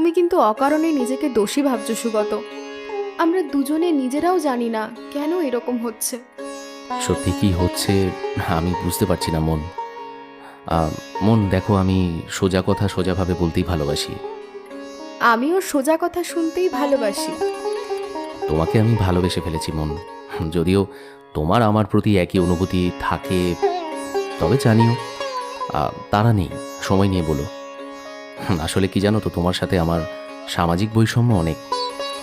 তুমি কিন্তু অকারণে নিজেকে দোষী ভাবছো সুগত। আমরা দুজনে নিজেরাও জানি না কেন এরকম হচ্ছে। সত্যি কি হচ্ছে আমি বুঝতে পারছি না মন। মন দেখো, আমি সোজা কথা সোজাভাবে বলতেই ভালোবাসি। আমিও সোজা কথা শুনতেই ভালোবাসি। তোমাকে আমি ভালোবেসে ফেলেছি মন। যদিও তোমার আমার প্রতি একই অনুভূতি থাকে, তবে জানিও তারা নেই। সময় নিয়ে বলো। আসলে কি জানো তো, তোমার সাথে আমার সামাজিক বৈষম্য অনেক,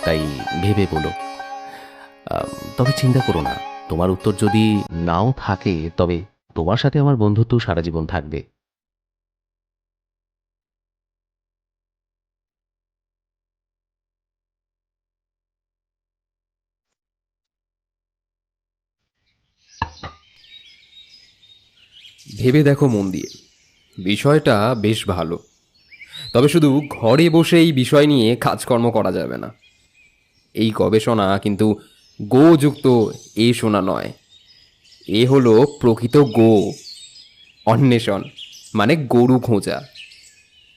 তাই ভেবে বলো। তবে চিন্তা করো না, তোমার উত্তর যদি নাও থাকে তবে তোমার সাথে আমার বন্ধুত্ব সারা জীবন থাকবে। ভেবে দেখো মন দিয়ে, বিষয়টা বেশ ভালো। তবে শুধু ঘরে বসে এই বিষয় নিয়ে কাজকর্ম করা যাবে না। এই গবেষণা কিন্তু গোযুক্ত এ শোনা নয়, এ হলো প্রকৃত গো অন্বেষণ, মানে গরু খোঁজা।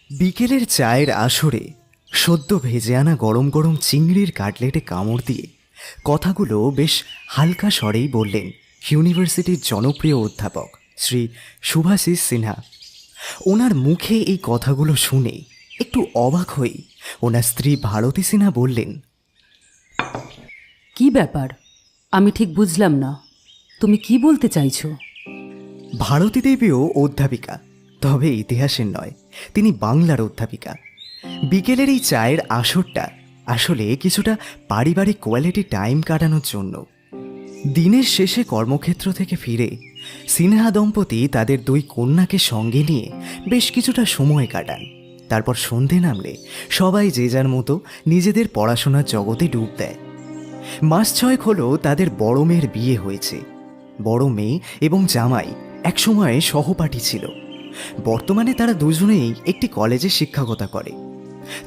বিকেলের চায়ের আসরে সদ্য ভেজে আনা গরম গরম চিংড়ির কাটলেটে কামড় দিয়ে কথাগুলো বেশ হালকা স্বরেই বললেন ইউনিভার্সিটির জনপ্রিয় অধ্যাপক শ্রী শুভাশিস সিনহা। ওনার মুখে এই কথাগুলো শুনে একটু অবাক হয়ে ওনার স্ত্রী ভারতী সিনহা বললেন, কি ব্যাপার? আমি ঠিক বুঝলাম না, তুমি কি বলতে চাইছো? ভারতী দেবীও অধ্যাপিকা, তবে ইতিহাসের নয়, তিনি বাংলার অধ্যাপিকা। বিকেলের এই চায়ের আসরটা আসলে কিছুটা পারিবারিক কোয়ালিটি টাইম কাটানোর জন্য। দিনের শেষে কর্মক্ষেত্র থেকে ফিরে সিনহা দম্পতি তাদের দুই কন্যাকে সঙ্গে নিয়ে বেশ কিছুটা সময় কাটান। তারপর সন্ধে নামলে সবাই যে যার মতো নিজেদের পড়াশোনার জগতে ডুব দেয়। মাস 6 হলো তাদের বড় মেয়ের বিয়ে হয়েছে। বড় মেয়ে এবং জামাই একসময়ে সহপাঠী ছিল। বর্তমানে তারা দুজনেই একটি কলেজে শিক্ষকতা করে।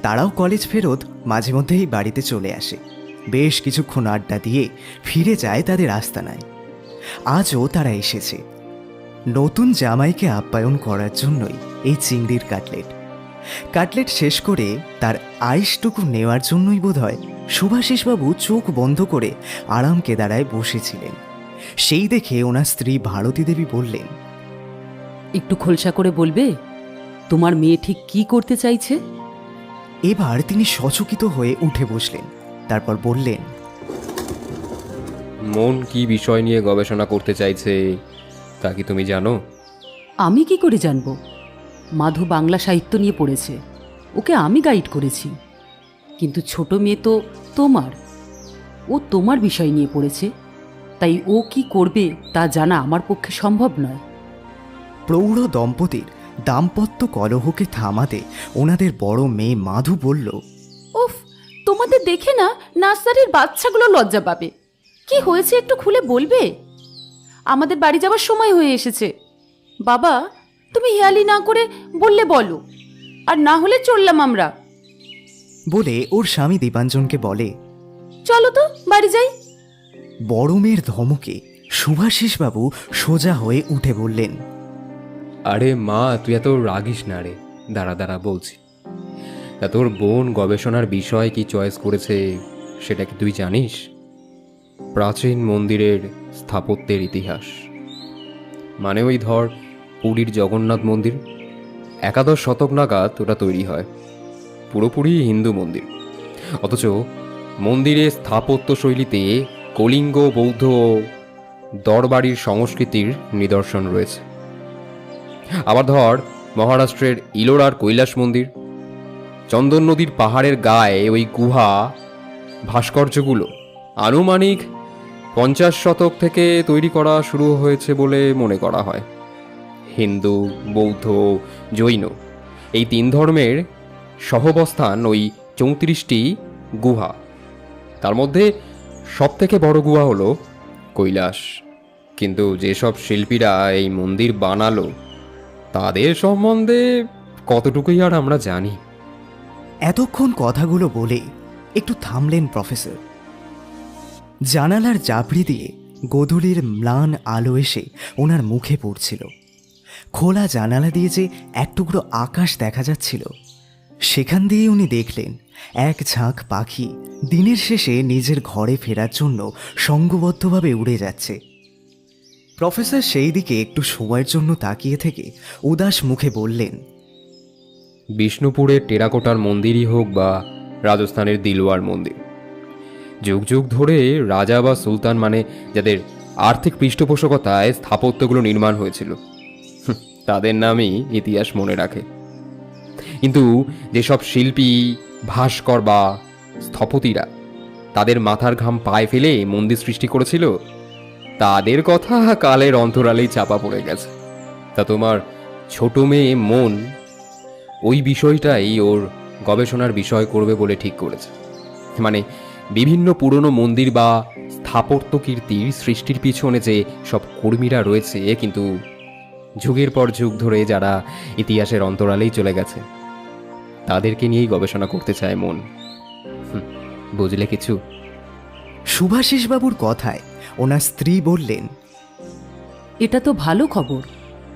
তারাও কলেজ ফেরত মাঝে মধ্যেই বাড়িতে চলে আসে। বেশ কিছুক্ষণ আড্ডা দিয়ে ফিরে যায় তাদের আস্তানায়। আজও তারা এসেছে নতুন জামাইকে আপ্যায়ন করার জন্যই। এই চিংড়ির কাটলেট শেষ করে তার আইসটুকু নেওয়ার জন্যই বোধহয় শুভাশিসবাবু চোখ বন্ধ করে আরাম কেদারায় বসেছিলেন। সেই দেখে ওনার স্ত্রী ভারতী দেবী বললেন, একটু খোলসা করে বলবে তোমার মেয়ে ঠিক কি করতে চাইছে? এবার তিনি সচকিত হয়ে উঠে বসলেন। তারপর বললেন, মন কি বিষয় নিয়ে গবেষণা করতে চাইছে তা কি তুমি জানো? আমি কি করে জানবো? মাধু বাংলা সাহিত্য নিয়ে পড়েছে, ওকে আমি গাইড করেছি। কিন্তু ছোট মেয়ে তো তোমার, ও তোমার বিষয় নিয়ে পড়েছে, তাই ও কি করবে তা জানা আমার পক্ষে সম্ভব নয়। প্রৌঢ় দম্পতির দাম্পত্য কলহকে থামাতে ওনাদের বড় মেয়ে মাধু বলল, উফ, তোমাদের দেখে না নার্সারির বাচ্চাগুলো লজ্জা পাবে। কি হয়েছে একটু খুলে বলবে? আমাদের বাড়ি যাওয়ার সময় হয়ে এসেছে। বাবা, তুমি হেয়ালি না করে বললে বলো, আর না হলে চললাম আমরা। বলে ওর স্বামী দীপাঞ্জনকে বলে, চলো তো বাড়ি যাই। বড় মেয়ের ধমকে শুভাশিসবাবু সোজা হয়ে উঠে বললেন, আরে মা, তুই এত রাগিস না রে, দাঁড়া দাঁড়া বলছি। তা তোর বোন গবেষণার বিষয় কি চয়েস করেছে সেটা কি তুই জানিস? প্রাচীন মন্দিরের স্থাপত্যের ইতিহাস। মানে ওই ধর পুরীর জগন্নাথ মন্দির, একাদশ শতক নাগাদ ওটা তৈরি হয়। পুরোপুরি হিন্দু মন্দির, অথচ মন্দিরের স্থাপত্য শৈলীতে কলিঙ্গ বৌদ্ধ দরবাড়ির সংস্কৃতির নিদর্শন রয়েছে। আবার ধর মহারাষ্ট্রের ইলোরার কৈলাস মন্দির, চন্দন নদীর পাহাড়ের গায়ে ওই গুহা ভাস্কর্যগুলো আনুমানিক 50 শতক থেকে তৈরি করা শুরু হয়েছে বলে মনে করা হয়। হিন্দু, বৌদ্ধ, জৈন এই 3 ধর্মের সহবস্থান ওই 34টি গুহা। তার মধ্যে সবথেকে বড় গুহা হলো কৈলাস। কিন্তু যেসব শিল্পীরা এই মন্দির বানালো তাদের সম্বন্ধে কতটুকুই আর আমরা জানি। এতক্ষণ কথাগুলো বলে একটু থামলেন প্রফেসর। জানালার জাবড়ি দিয়ে গোধূলির ম্লান আলো এসে ওনার মুখে পড়ছিল। খোলা জানালা দিয়ে যে এক টুকরো আকাশ দেখা যাচ্ছিল সেখান দিয়ে উনি দেখলেন এক ঝাঁক পাখি দিনের শেষে নিজের ঘরে ফেরার জন্য সঙ্গবদ্ধভাবে উড়ে যাচ্ছে। প্রফেসর সেই দিকে একটু সময়ের জন্য তাকিয়ে থেকে উদাস মুখে বললেন, বিষ্ণুপুরের টেরাকোটার মন্দিরই হোক বা রাজস্থানের দিলওয়ার মন্দির, যুগ যুগ ধরে রাজা বা সুলতান মানে যাদের আর্থিক পৃষ্ঠপোষকতায় স্থাপত্যগুলো নির্মাণ হয়েছিল তাদের নামই ইতিহাস মনে রাখে। কিন্তু যেসব শিল্পী, ভাস্কর বা স্থপতিরা তাদের মাথার ঘাম পায়ে ফেলে মন্দির সৃষ্টি করেছিল, তাদের কথা কালের অন্তরালেই চাপা পড়ে গেছে। তা তোমার ছোট মেয়ে মন ওই বিষয়টাই ওর গবেষণার বিষয় করবে বলে ঠিক করেছে। মানে বিভিন্ন পুরনো মন্দির বা স্থাপত্য কীর্তির সৃষ্টির পিছনে যে সব কর্মীরা রয়েছে, কিন্তু যুগের পর যুগ ধরে যারা ইতিহাসের অন্তরালেই চলে গেছে, তাদেরকে নিয়েই গবেষণা করতে চায় মন। বুঝলে কিছু? শুভাশিসবাবুর কথায় ওনার স্ত্রী বললেন, এটা তো ভালো খবর।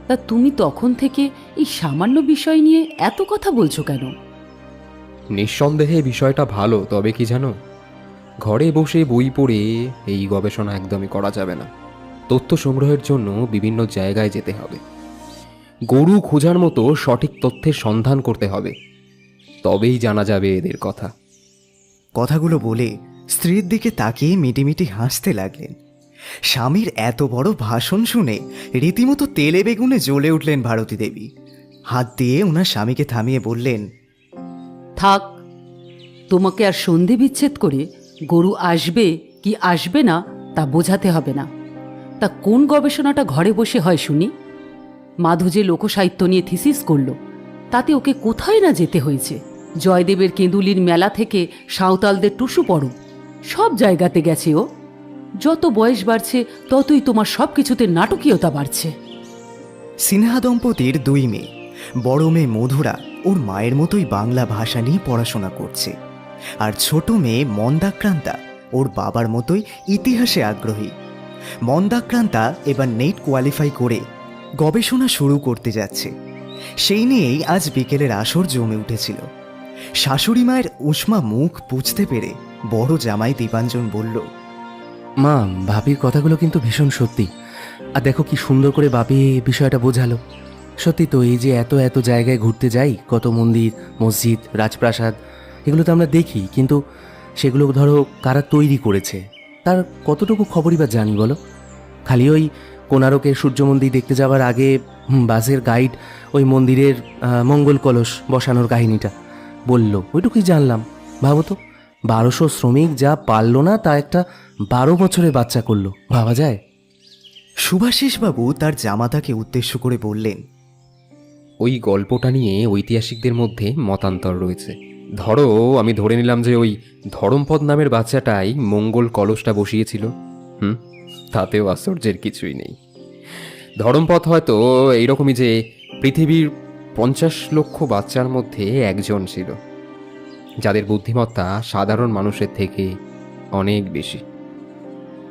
তা তুমি তখন থেকে এই সামান্য বিষয় নিয়ে এত কথা বলছো কেন? নিঃসন্দেহে বিষয়টা ভালো, তবে কি জানো, ঘরে বসে বই পড়ে এই গবেষণা একদমই করা যাবে না। তথ্য সংগ্রহের জন্য বিভিন্ন জায়গায় যেতে হবে, গরু খোঁজার মতো সঠিক তথ্যের সন্ধান করতে হবে, তবেই জানা যাবে এদের কথা। কথাগুলো বলে স্ত্রীর দিকে তাকিয়ে মিটিমিটি হাসতে লাগলেন। স্বামীর এত বড় ভাষণ শুনে রীতিমতো তেলে বেগুনে জ্বলে উঠলেন ভারতী দেবী। হাত দিয়ে ওনার স্বামীকে থামিয়ে বললেন, থাক, তোমাকে আর সন্ধি বিচ্ছেদ করে গরু আসবে কি আসবে না তা বোঝাতে হবে না। তা কোন গবেষণাটা ঘরে বসে হয় শুনি? মাধু যে লোকসাহিত্য নিয়ে থিসিস করল, তাতে ওকে কোথায় না যেতে হয়েছে। জয়দেবের কেঁদুলির মেলা থেকে সাঁওতালদের টুসু পড়ো, সব জায়গাতে গেছে ও। যত বয়স বাড়ছে ততই তোমার সব কিছুতে নাটকীয়তা বাড়ছে। সিনহা দম্পতির দুই মেয়ে। বড় মেয়ে মধুরা ওর মায়ের মতোই বাংলা ভাষা নিয়ে পড়াশোনা করছে, আর ছোট মেয়ে মন্দাক্রান্তা ওর বাবার মতোই ইতিহাসে আগ্রহী। মন্দাক্রান্তা এবার নেট কোয়ালিফাই করে গবেষণা শুরু করতে যাচ্ছে। সেই নিয়েই আজ বিকেলের আসর জমে উঠেছিল। শাশুড়ি মায়ের উষ্মা মুখ বুঝতে পেরে বড় জামাই দীপাঞ্জন বলল, মা, ভাবির কথাগুলো কিন্তু ভীষণ সত্যি। আর দেখো কি সুন্দর করে বাপি বিষয়টা বোঝালো। সত্যি তো, এই যে এত এত জায়গায় ঘুরতে যাই, কত মন্দির, মসজিদ, রাজপ্রাসাদ, এগুলো তো আমরা দেখি, কিন্তু সেগুলো ধরো কারা তৈরি করেছে তার কতটুকু খবরই বা জানি বলো? খালি ওই কোণারকের সূর্য মন্দির দেখতে যাওয়ার আগে বাসের গাইড ওই মন্দিরের মঙ্গল কলস বসানোর কাহিনীটা বলল, ওইটুকুই জানলাম। ভাবো তো, 1200 শ্রমিক যা পারল না তা একটা 12 বছরের বাচ্চা করলো, ভাবা যায়? শুভাশিসবাবু তার জামাতাকে উদ্দেশ্য করে বললেন, ওই গল্পটা নিয়ে ঐতিহাসিকদের মধ্যে মতান্তর রয়েছে। ধরো আমি ধরে নিলাম যে ওই ধরমপদ নামের বাচ্চাটাই মঙ্গল কলসটা বসিয়েছিল। তাতেও আশ্চর্যের কিছুই নেই। ধরমপদ হয়তো এইরকমই যে পৃথিবীর 50 লক্ষ বাচ্চার মধ্যে একজন ছিল, যাদের বুদ্ধিমত্তা সাধারণ মানুষের থেকে অনেক বেশি।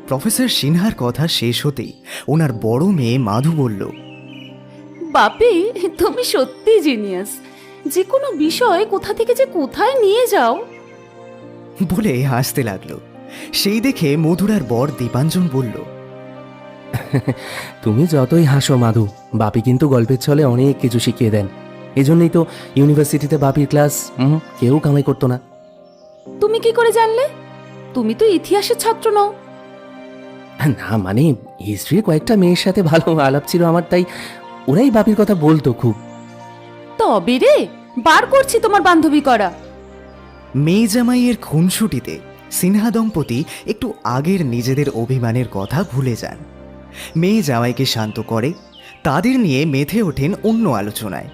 প্রফেসর সিনহার কথা শেষ হতেই ওনার বড় মেয়ে মাধু বলল, বাপি, তুমি সত্যি জিনিয়াস। যে কোনো বিষয় কোথা থেকে যে কোথায় নিয়ে যাও। বলে হাসতে লাগলো। সেই দেখে মধুরার বর দীপাঞ্জন বলল, তুমি যতই হাসো মাধু, বাপি কিন্তু গল্পের ছলে অনেক কিছু শিখিয়ে দেন। এজন্যই তো ইউনিভার্সিটিতে বাপির ক্লাস কেউ কামাই করতো না। তুমি কি করে জানলে? তুমি তো ইতিহাসের ছাত্র নও। না, মানে হিস্ট্রির কয়েকটা মেয়ের সাথে ভালো আলাপ ছিল আমার, তাই ওরাই বাপির কথা বলতো খুব। তবে রে, বার করছি তোমার বান্ধবী করা। মেয়ে জামাইয়ের খুনসুটিতে সিনহা দম্পতি একটু আগের নিজেদের অভিমানের কথা ভুলে যান। মেয়ে জামাইকে শান্ত করে তাদের নিয়ে মেতে ওঠেন অন্য আলোচনায়।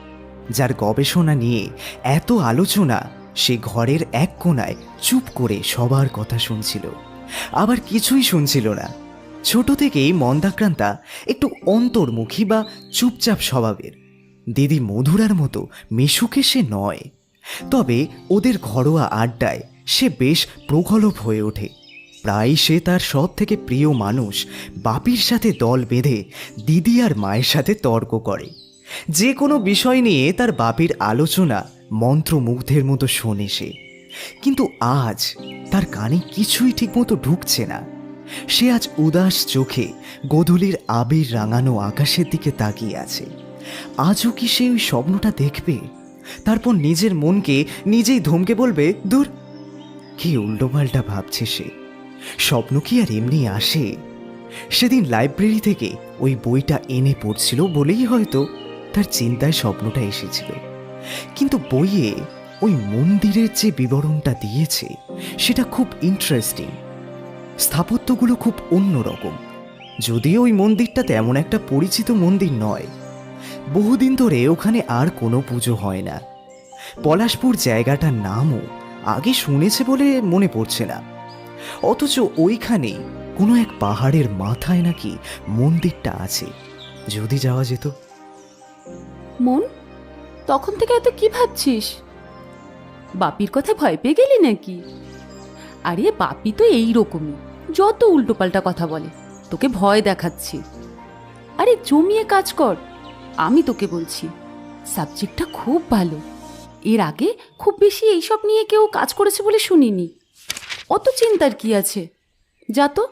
যার গবেষণা নিয়ে এত আলোচনা, সে ঘরের এক কোণায় চুপ করে সবার কথা শুনছিল, আবার কিছুই শুনছিল না। ছোট থেকেই মন্দাক্রান্তা একটু অন্তর্মুখী বা চুপচাপ স্বভাবের। দিদি মধুরার মতো মিশুকে সে নয়, তবে ওদের ঘরোয়া আড্ডায় সে বেশ প্রগল্ভ হয়ে ওঠে। প্রায় সে তার সব থেকে প্রিয় মানুষ বাপির সাথে দল বেঁধে দিদি আর মায়ের সাথে তর্ক করে। যে কোনো বিষয় নিয়ে তার বাপির আলোচনা মন্ত্রমুগ্ধের মতো শোনে সে। কিন্তু আজ তার কানে কিছুই ঠিকমতো ঢুকছে না। সে আজ উদাস চোখে গোধূলির আবির রাঙানো আকাশের দিকে তাকিয়ে আছে। আজও কি সে ওই স্বপ্নটা দেখবে? তারপর নিজের মনকে নিজেই ধমকে বলবে, দূর, কি উল্টোপাল্টা ভাবছে সে। স্বপ্ন কি আর এমনি আসে? সেদিন লাইব্রেরি থেকে ওই বইটা এনে পড়ছিল বলেই হয়তো তার চিন্তায় স্বপ্নটা এসেছিল। কিন্তু বইয়ে ওই মন্দিরের যে বিবরণটা দিয়েছে সেটা খুব ইন্টারেস্টিং। স্থাপত্যগুলো খুব অন্যরকম। যদিও ওই মন্দিরটা তেমন একটা পরিচিত মন্দির নয়। বহুদিন ধরে ওখানে আর কোনো পুজো হয় না। পলাশপুর জায়গাটার নামও আগে শুনেছে বলে মনে পড়ছে না। অথচ ওইখানেই কোনো এক পাহাড়ের মাথায় নাকি মন্দিরটা আছে। যদি যাওয়া যেত। মন, তখন থেকে এত কি ভাবছিস? বাপির কথা ভয় পেয়ে গেলি নাকি? আরে বাপি তো এই রকমই, যত উল্টোপাল্টা কথা বলে, তোকে ভয় দেখাচ্ছি। আরে জমিয়ে কাজ কর। আমি তোকে বলছি, সাবজেক্টটা খুব ভালো। এর আগে খুব বেশি এইসব নিয়ে কেউ কাজ করেছে বলে শুনিনি। অত চিন্তার কি আছে? যা তো,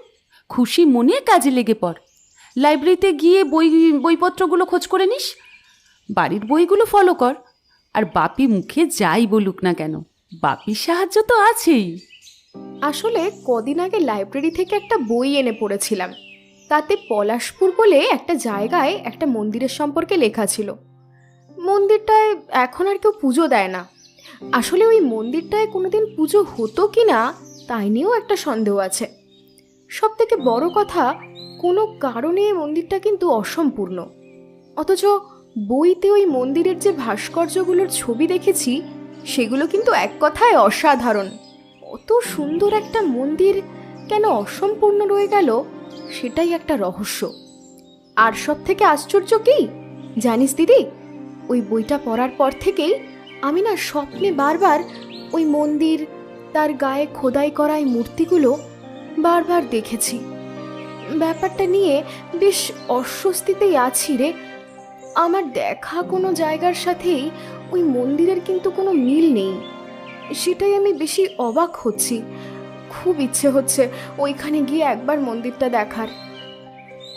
খুশি মনে কাজে লেগে পড়। লাইব্রেরিতে গিয়ে বইপত্রগুলো খোঁজ করে নিস, বাড়ির বইগুলো ফলো কর। আর বাপি মুখে যাই বলুক না কেন, বাপির সাহায্য তো আছেই। আসলে কদিন আগে লাইব্রেরি থেকে একটা বই এনে পড়েছিলাম। তাতে পলাশপুর বলে একটা জায়গায় একটা মন্দিরের সম্পর্কে লেখা ছিল। মন্দিরটায় এখন আর কেউ পুজো দেয় না। আসলে ওই মন্দিরটায় কোনোদিন পুজো হতো কি না তাই নিয়েও একটা সন্দেহ আছে। সব থেকে বড় কথা, কোনো কারণে মন্দিরটা কিন্তু অসম্পূর্ণ। অথচ বইতে ওই মন্দিরের যে ভাস্কর্যগুলোর ছবি দেখেছি সেগুলো কিন্তু এক কথায় অসাধারণ। অত সুন্দর একটা মন্দির কেন অসম্পূর্ণ রয়ে গেল সেটাই একটা রহস্য। আর সব থেকে আশ্চর্য কি জানিস দিদি, ওই বইটা পড়ার পর থেকেই আমি না স্বপ্নে বারবার ওই মন্দির, তার গায়ে খোদাই করা এই মূর্তিগুলো বারবার দেখেছি। ব্যাপারটা নিয়ে বেশ অস্বস্তিতেই আছি রে। আমার দেখা কোনো জায়গার সাথেই ওই মন্দিরের কিন্তু কোনো মিল নেই। সেটাই আমি বেশি অবাক হচ্ছি। খুব ইচ্ছে হচ্ছে ওইখানে গিয়ে একবার মন্দিরটা দেখার।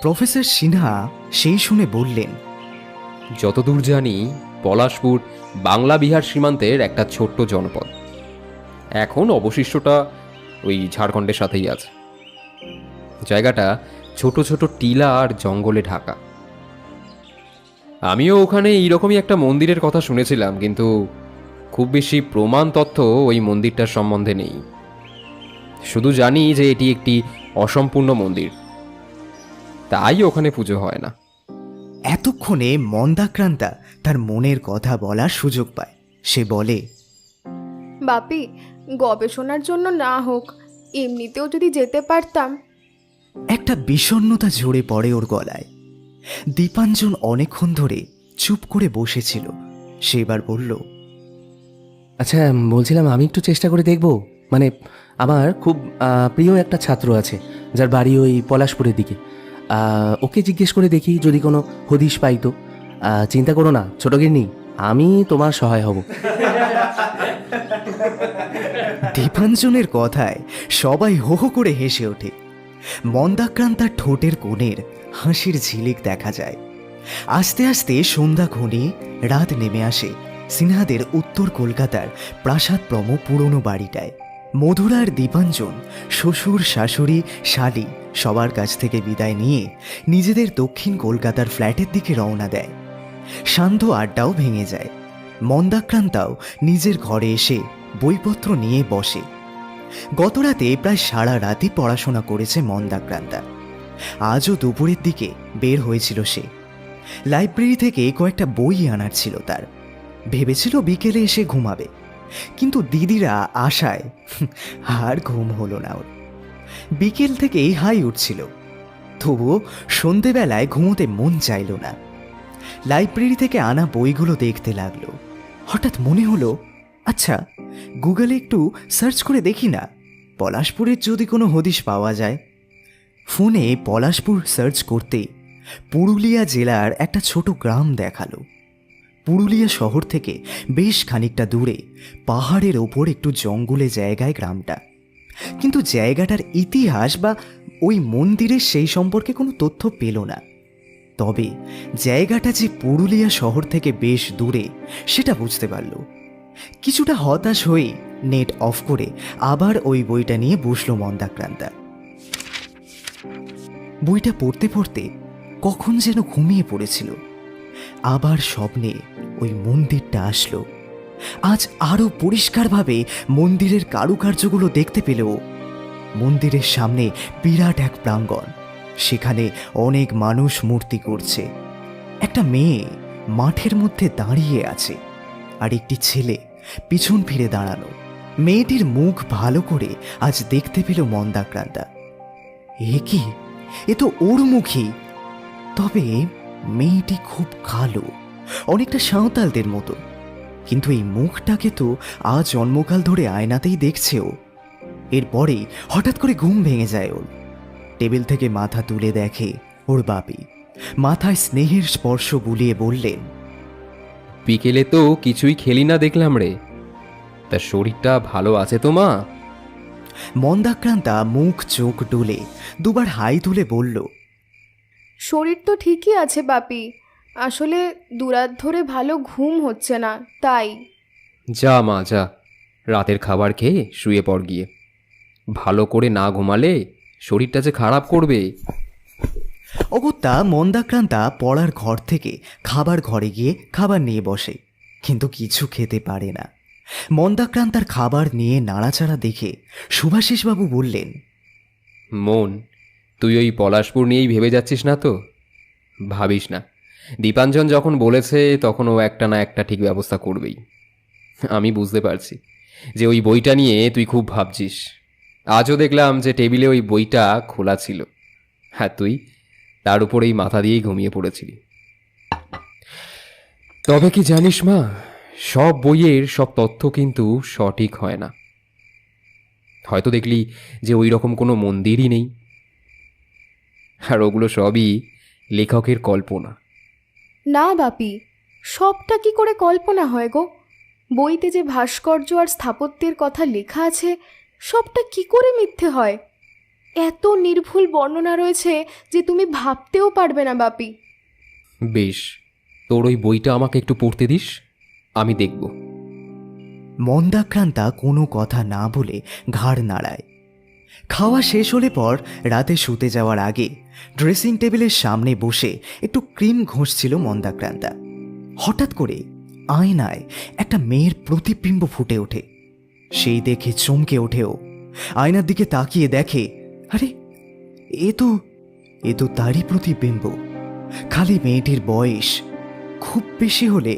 প্রফেসর সিনহা সেই শুনে বললেন, যতদূর জানি পলাশপুর বাংলা বিহার সীমান্তের একটা ছোট্ট জনপদ। এখন অবশিষ্টটা ওই ঝাড়খণ্ডের সাথেই আছে। জায়গাটা ছোট ছোট টিলা আর জঙ্গলে ঢাকা। আমিও ওখানে এইরকমই একটা মন্দিরের কথা শুনেছিলাম, কিন্তু খুব বেশি প্রমাণ তথ্য ওই মন্দিরটার সম্বন্ধে নেই। শুধু জানি যে এটি একটি অসম্পূর্ণ মন্দির, তাই ওখানে পুজো হয় না। এতক্ষণে মন্দাক্রান্তা তার মনের কথা বলার সুযোগ পায়। সে বলে, বাপি, গবেষণার জন্য না হোক এমনিতেও যদি যেতে পারতাম। একটা বিষণ্ণতা ঝরে পড়ে ওর গলায়। দীপাঞ্জন অনেকক্ষণ ধরে চুপ করে বসেছিল। সে এবার বলল, আচ্ছা, বলছিলাম আমি একটু চেষ্টা করে দেখব। মানে আমার খুব প্রিয় একটা ছাত্র আছে যার বাড়ি ওই পলাশপুরের দিকে। ওকে জিজ্ঞেস করে দেখি যদি কোনো হদিশ পাই তো। চিন্তা করো না ছোট গিন্নি, আমি তোমার সহায় হব। দীপাঞ্জনের কথায় সবাই হো হো করে হেসে ওঠে। মন্দাক্রান্তার ঠোঁটের কোণের হাসির ঝিলিক দেখা যায়। আস্তে আস্তে সন্ধ্যা ঘনিয়ে রাত নেমে আসে সিনহাদের উত্তর কলকাতার প্রাসাদপ্রম পুরনো বাড়িটায়। মধুরা আর দীপাঞ্জন শ্বশুর, শাশুড়ি, শালি সবার কাছ থেকে বিদায় নিয়ে নিজেদের দক্ষিণ কলকাতার ফ্ল্যাটের দিকে রওনা দেয়। সান্ধ্য আড্ডাও ভেঙে যায়। মন্দাক্রান্তাও নিজের ঘরে এসে বইপত্র নিয়ে বসে। গতরাতে প্রায় সারা রাতই পড়াশোনা করেছে মন্দাক্রান্তা। আজও দুপুরের দিকে বের হয়েছিল সে। লাইব্রেরি থেকে কয়েকটা বই আনার ছিল তার। ভেবেছিল বিকেলে এসে ঘুমাবে, কিন্তু দিদিরা আশায় আর ঘুম হলো না ওর। বিকেল থেকেই হাই উঠছিল, তবুও সন্ধেবেলায় ঘুমোতে মন চাইল না। লাইব্রেরি থেকে আনা বইগুলো দেখতে লাগলো। হঠাৎ মনে হলো, আচ্ছা গুগলে একটু সার্চ করে দেখি না, পলাশপুরের যদি কোনো হদিশ পাওয়া যায়। ফোনে পলাশপুর সার্চ করতে পুরুলিয়া জেলার একটা ছোট গ্রাম দেখালো। পুরুলিয়া শহর থেকে বেশ খানিকটা দূরে পাহাড়ের ওপর একটু জঙ্গলে জায়গায় গ্রামটা। কিন্তু জায়গাটার ইতিহাস বা ওই মন্দিরের সেই সম্পর্কে কোনো তথ্য পেল না। তবে জায়গাটা যে পুরুলিয়া শহর থেকে বেশ দূরে সেটা বুঝতে পারল। কিছুটা হতাশ হয়ে নেট অফ করে আবার ওই বইটা নিয়ে বসল মন্দাক্রান্তা। বইটা পড়তে পড়তে কখন যেন ঘুমিয়ে পড়েছিল। আবার স্বপ্নে ওই মন্দিরটা আসলো। আজ আরো পরিষ্কারভাবে মন্দিরের কারুকার্যগুলো দেখতে পেল। মন্দিরের সামনে বিরাট এক প্রাঙ্গণ, সেখানে অনেক মানুষ মূর্তি করছে। একটা মেয়ে মাঠের মধ্যে দাঁড়িয়ে আছে, আর একটি ছেলে পিছন ফিরে দাঁড়ানো। মেয়েটির মুখ ভালো করে আজ দেখতে পেল মন্দাক্রান্তা। এ কি, এ তো ওর মুখই। তবে মেয়েটি খুব কালো, অনেকটা সাঁওতালদের মতো। কিন্তু এই মুখটাকে তো আজ জন্মকাল ধরে আয়নাতেই দেখছে ও। এরপরেই হঠাৎ করে ঘুম ভেঙে যায় ওর। টেবিল থেকে মাথা তুলে দেখে ওর বাপি মাথায় স্নেহের স্পর্শ বুলিয়ে বললেন, বিকেলে তো কিছুই খেলি না দেখলাম রে, তা শরীরটা ভালো আছে তো মা? মন্দাক্রান্তা মুখ চোখ ডুলে দুবার হাই তুলে বলল, শরীর তো ঠিকই আছে বাপি, আসলে দুরাত ধরে ভালো ঘুম হচ্ছে না তাই। যা মা যা, রাতের খাবার খেয়ে শুয়ে পড় গিয়ে। ভালো করে না ঘুমালে শরীরটা যে খারাপ করবে। অগত্যা মন্দাক্রান্তা পড়ার ঘর থেকে খাবার ঘরে গিয়ে খাবার নিয়ে বসে, কিন্তু কিছু খেতে পারে না। মন্দাক্রান্তার খাবার নিয়ে নাড়াচাড়া দেখে শুভাশিসবাবু বললেন, মন, তুই ওই পলাশপুর নিয়েই ভেবে যাচ্ছিস না তো? ভাবিস না, দীপাঞ্জন যখন বলেছে তখন ও একটা না একটা ঠিক ব্যবস্থা করবেই। আমি বুঝতে পারছি যে ওই বইটা নিয়ে তুই খুব ভাবছিস। আজও দেখলাম যে টেবিলে ওই বইটা খোলা ছিল, হ্যাঁ তুই তার উপরেই মাথা দিয়েই ঘুমিয়ে পড়েছিলি। তবে কি জানিস মা, সব বইয়ের সব তথ্য কিন্তু সঠিক হয় না। হয়তো দেখলি যে ওই রকম কোনো মন্দিরই নেই, আর ওগুলো সবই লেখকের কল্পনা। না বাপি, সবটা কি করে কল্পনা হয় গো? বইতে যে ভাস্কর্য আর স্থাপত্যের কথা লেখা আছে সবটা কি করে মিথ্যে হয়? এত নির্ভুল বর্ণনা রয়েছে যে তুমি ভাবতেও পারবে না বাপি। বেশ, তোর ওই বইটা আমাকে একটু পড়তে দিস, আমি দেখব। মন্দাক্রান্তা কোনো কথা না বলে ঘাড় নাড়ায়। খাওয়া শেষ হলে পর রাতে শুতে যাওয়ার আগে ড্রেসিং টেবিলের সামনে বসে একটু ক্রিম ঘষছিল মন্দাক্রান্তা। হঠাৎ করে আয়নায় একটা মেয়ের প্রতিবিম্ব ফুটে ওঠে। সেই দেখে চমকে ওঠেও। আয়নার দিকে তাকিয়ে দেখে, আরে এ তো তারই প্রতিবিম্ব। খালি মেয়েটির বয়স খুব বেশি হলে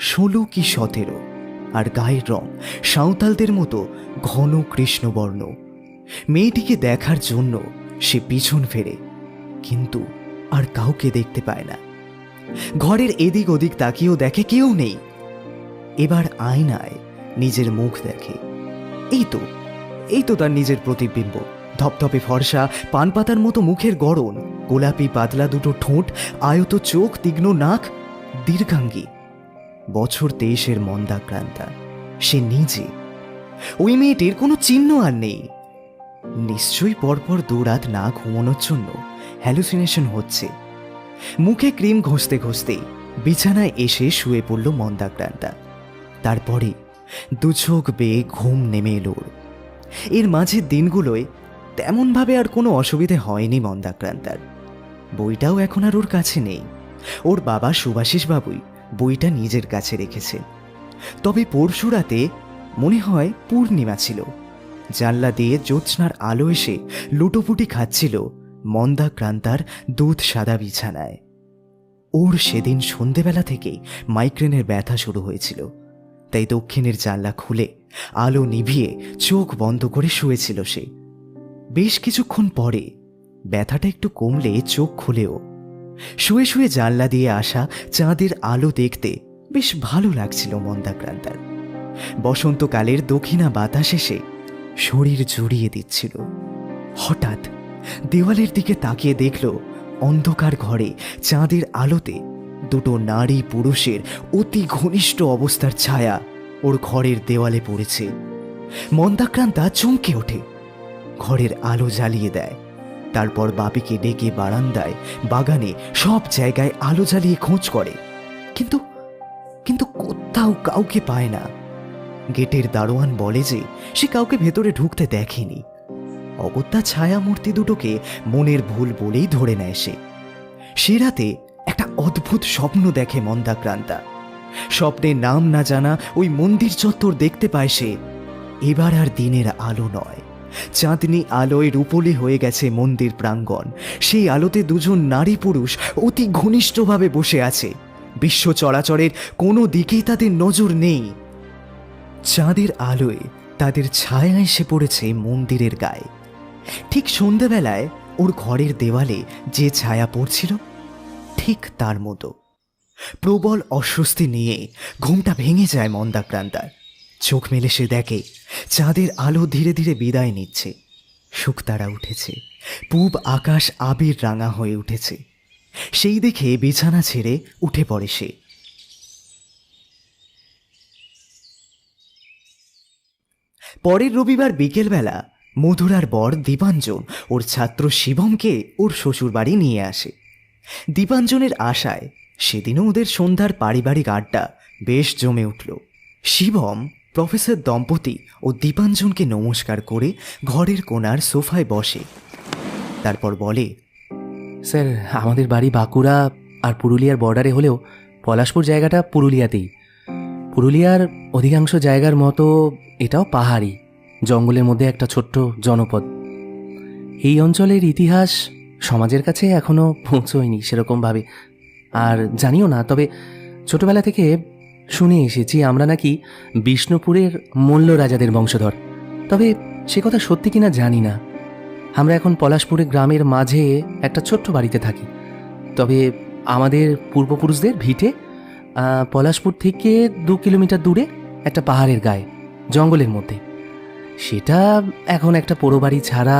16 কি 17, আর গায়ের রং সাঁওতালদের মতো ঘন কৃষ্ণবর্ণ। মেয়েটিকে দেখার জন্য সে পিছন ফেরে, কিন্তু আর কাউকে দেখতে পায় না। ঘরের এদিক ওদিক তাকিয়েও দেখে কেউ নেই। এবার আয়নায় নিজের মুখ দেখে। এই তো তার নিজের প্রতিবিম্ব। ধপধপে ফর্সা, পান পাতার মতো মুখের গড়ন, গোলাপি পাতলা দুটো ঠোঁট, আয়ত চোখ, তীক্ষ্ণ নাক, দীর্ঘাঙ্গী। বছর 23-এর মন্দাক্রান্তা, সে নিজে। ওই মেয়েটির কোনো চিহ্ন আর নেই। নিশ্চয়ই পরপর 2 রাত না ঘুমানোর জন্য হ্যালুসিনেশন হচ্ছে। মুখে ক্রিম ঘষতে ঘষতে বিছানায় এসে শুয়ে পড়ল মন্দাক্রান্তা। তারপরে 2 চোখ বেয়ে ঘুম নেমে এলো। এর মাঝের দিনগুলোয় তেমনভাবে আর কোনো অসুবিধে হয়নি মন্দাক্রান্তার। বইটাও এখন আর ওর কাছে নেই। ওর বাবা শুভাশিসবাবুই বইটা নিজের কাছে রেখেছেন। তবে পরশু রাতে মনে হয় পূর্ণিমা ছিল। জানলা দিয়ে জ্যোৎস্নার আলো এসে লুটোপুটি খাচ্ছিল মন্দাক্রান্তার দুধ সাদা বিছানায়। ওর সেদিন সন্ধেবেলা থেকেই মাইগ্রেনের ব্যথা শুরু হয়েছিল, তাই দক্ষিণের জানলা খুলে আলো নিভিয়ে চোখ বন্ধ করে শুয়েছিল সে। বেশ কিছুক্ষণ পরে ব্যথাটা একটু কমলে চোখ খুলেও শুয়ে শুয়ে জানলা দিয়ে আসা চাঁদের আলো দেখতে বেশ ভালো লাগছিল মন্দাক্রান্তার। বসন্তকালের দক্ষিণা বাতাস এসে শরীর জুড়িয়ে দিচ্ছিল। হঠাৎ দেওয়ালের দিকে তাকিয়ে দেখল অন্ধকার ঘরে চাঁদের আলোতে দুটো নারী পুরুষের অতি ঘনিষ্ঠ অবস্থার ছায়া ওর ঘরের দেওয়ালে পড়েছে। মন্দাক্রান্তা চমকে ওঠে, ঘরের আলো জ্বালিয়ে দেয়। তারপর বাপিকে ডেকে বারান্দায়, বাগানে সব জায়গায় আলো জ্বালিয়ে খোঁজ করে, কিন্তু কিন্তু কোথাও কাউকে পায় না। গেটের দারোয়ান বলে যে সে কাউকে ভেতরে ঢুকতে দেখেনি। অগত্যা ছায়া মূর্তি দুটোকে মনের ভুল বলেই ধরে নেয় সে। সে রাতে একটা অদ্ভুত স্বপ্ন দেখে মন্দাক্রান্তা। স্বপ্নে নাম না জানা ওই মন্দির চত্বর দেখতে পায় সে। এবার আর দিনের আলো নয়, চাঁদনি আলোয় রূপলি হয়ে গেছে মন্দির প্রাঙ্গণ। সেই আলোতে দুজন নারী পুরুষ অতি ঘনিষ্ঠভাবে বসে আছে। বিশ্ব চরাচরের কোনো দিকেই তাদের নজর নেই। চাঁদের আলোয় তাদের ছায়া এসে পড়েছে মন্দিরের গায়ে। ঠিক সন্ধ্যাবেলায় ওর ঘরের দেওয়ালে যে ছায়া পড়ছিল, ঠিক তার মতো। প্রবল অস্বস্তি নিয়ে ঘুমটা ভেঙে যায় মন্দাক্রান্তার। চোখ মেলে সে দেখে চাঁদের আলো ধীরে ধীরে বিদায় নিচ্ছে। শুকতারা উঠেছে, পূব আকাশ আবির রাঙা হয়ে উঠেছে। সেই দেখে বিছানা ছেড়ে উঠে পড়ে সে। পরের রবিবার বিকেলবেলা মধুরার বর দীপাঞ্জন ওর ছাত্র শিবমকে ওর শ্বশুরবাড়ি নিয়ে আসে। দীপাঞ্জনের আশায় সেদিনও ওদের সন্ধ্যার পারিবারিক আড্ডা বেশ জমে উঠল। শিবম প্রফেসর দম্পতি ও দীপাঞ্জনকে নমস্কার করে ঘরের কোণার সোফায় বসে। তারপর বলে, স্যার, আমাদের বাড়ি বাঁকুড়া আর পুরুলিয়ার বর্ডারে হলেও পলাশপুর জায়গাটা পুরুলিয়াতেই। পুরুলিয়ার অধিকাংশ জায়গার মতো এটাও পাহাড়ি, জঙ্গলের মধ্যে একটা ছোট্ট জনপদ। এই অঞ্চলের ইতিহাস সমাজের কাছে এখনও পৌঁছয়নি সেরকমভাবে, আর জানিও না। তবে ছোটবেলা থেকে শুনে এসেছি আমরা নাকি বিষ্ণুপুরের মল্ল রাজাদের বংশধর। তবে সে কথা সত্যি কিনা জানি না। আমরা এখন পলাশপুরের গ্রামের মাঝে একটা ছোট্ট বাড়িতে থাকি। তবে আমাদের পূর্বপুরুষদের ভিটে পলাশপুর থেকে 2 কিলোমিটার দূরে একটা পাহাড়ের গায়ে, জঙ্গলের মধ্যে। সেটা এখন একটা পোড়ো বাড়ি ছাড়া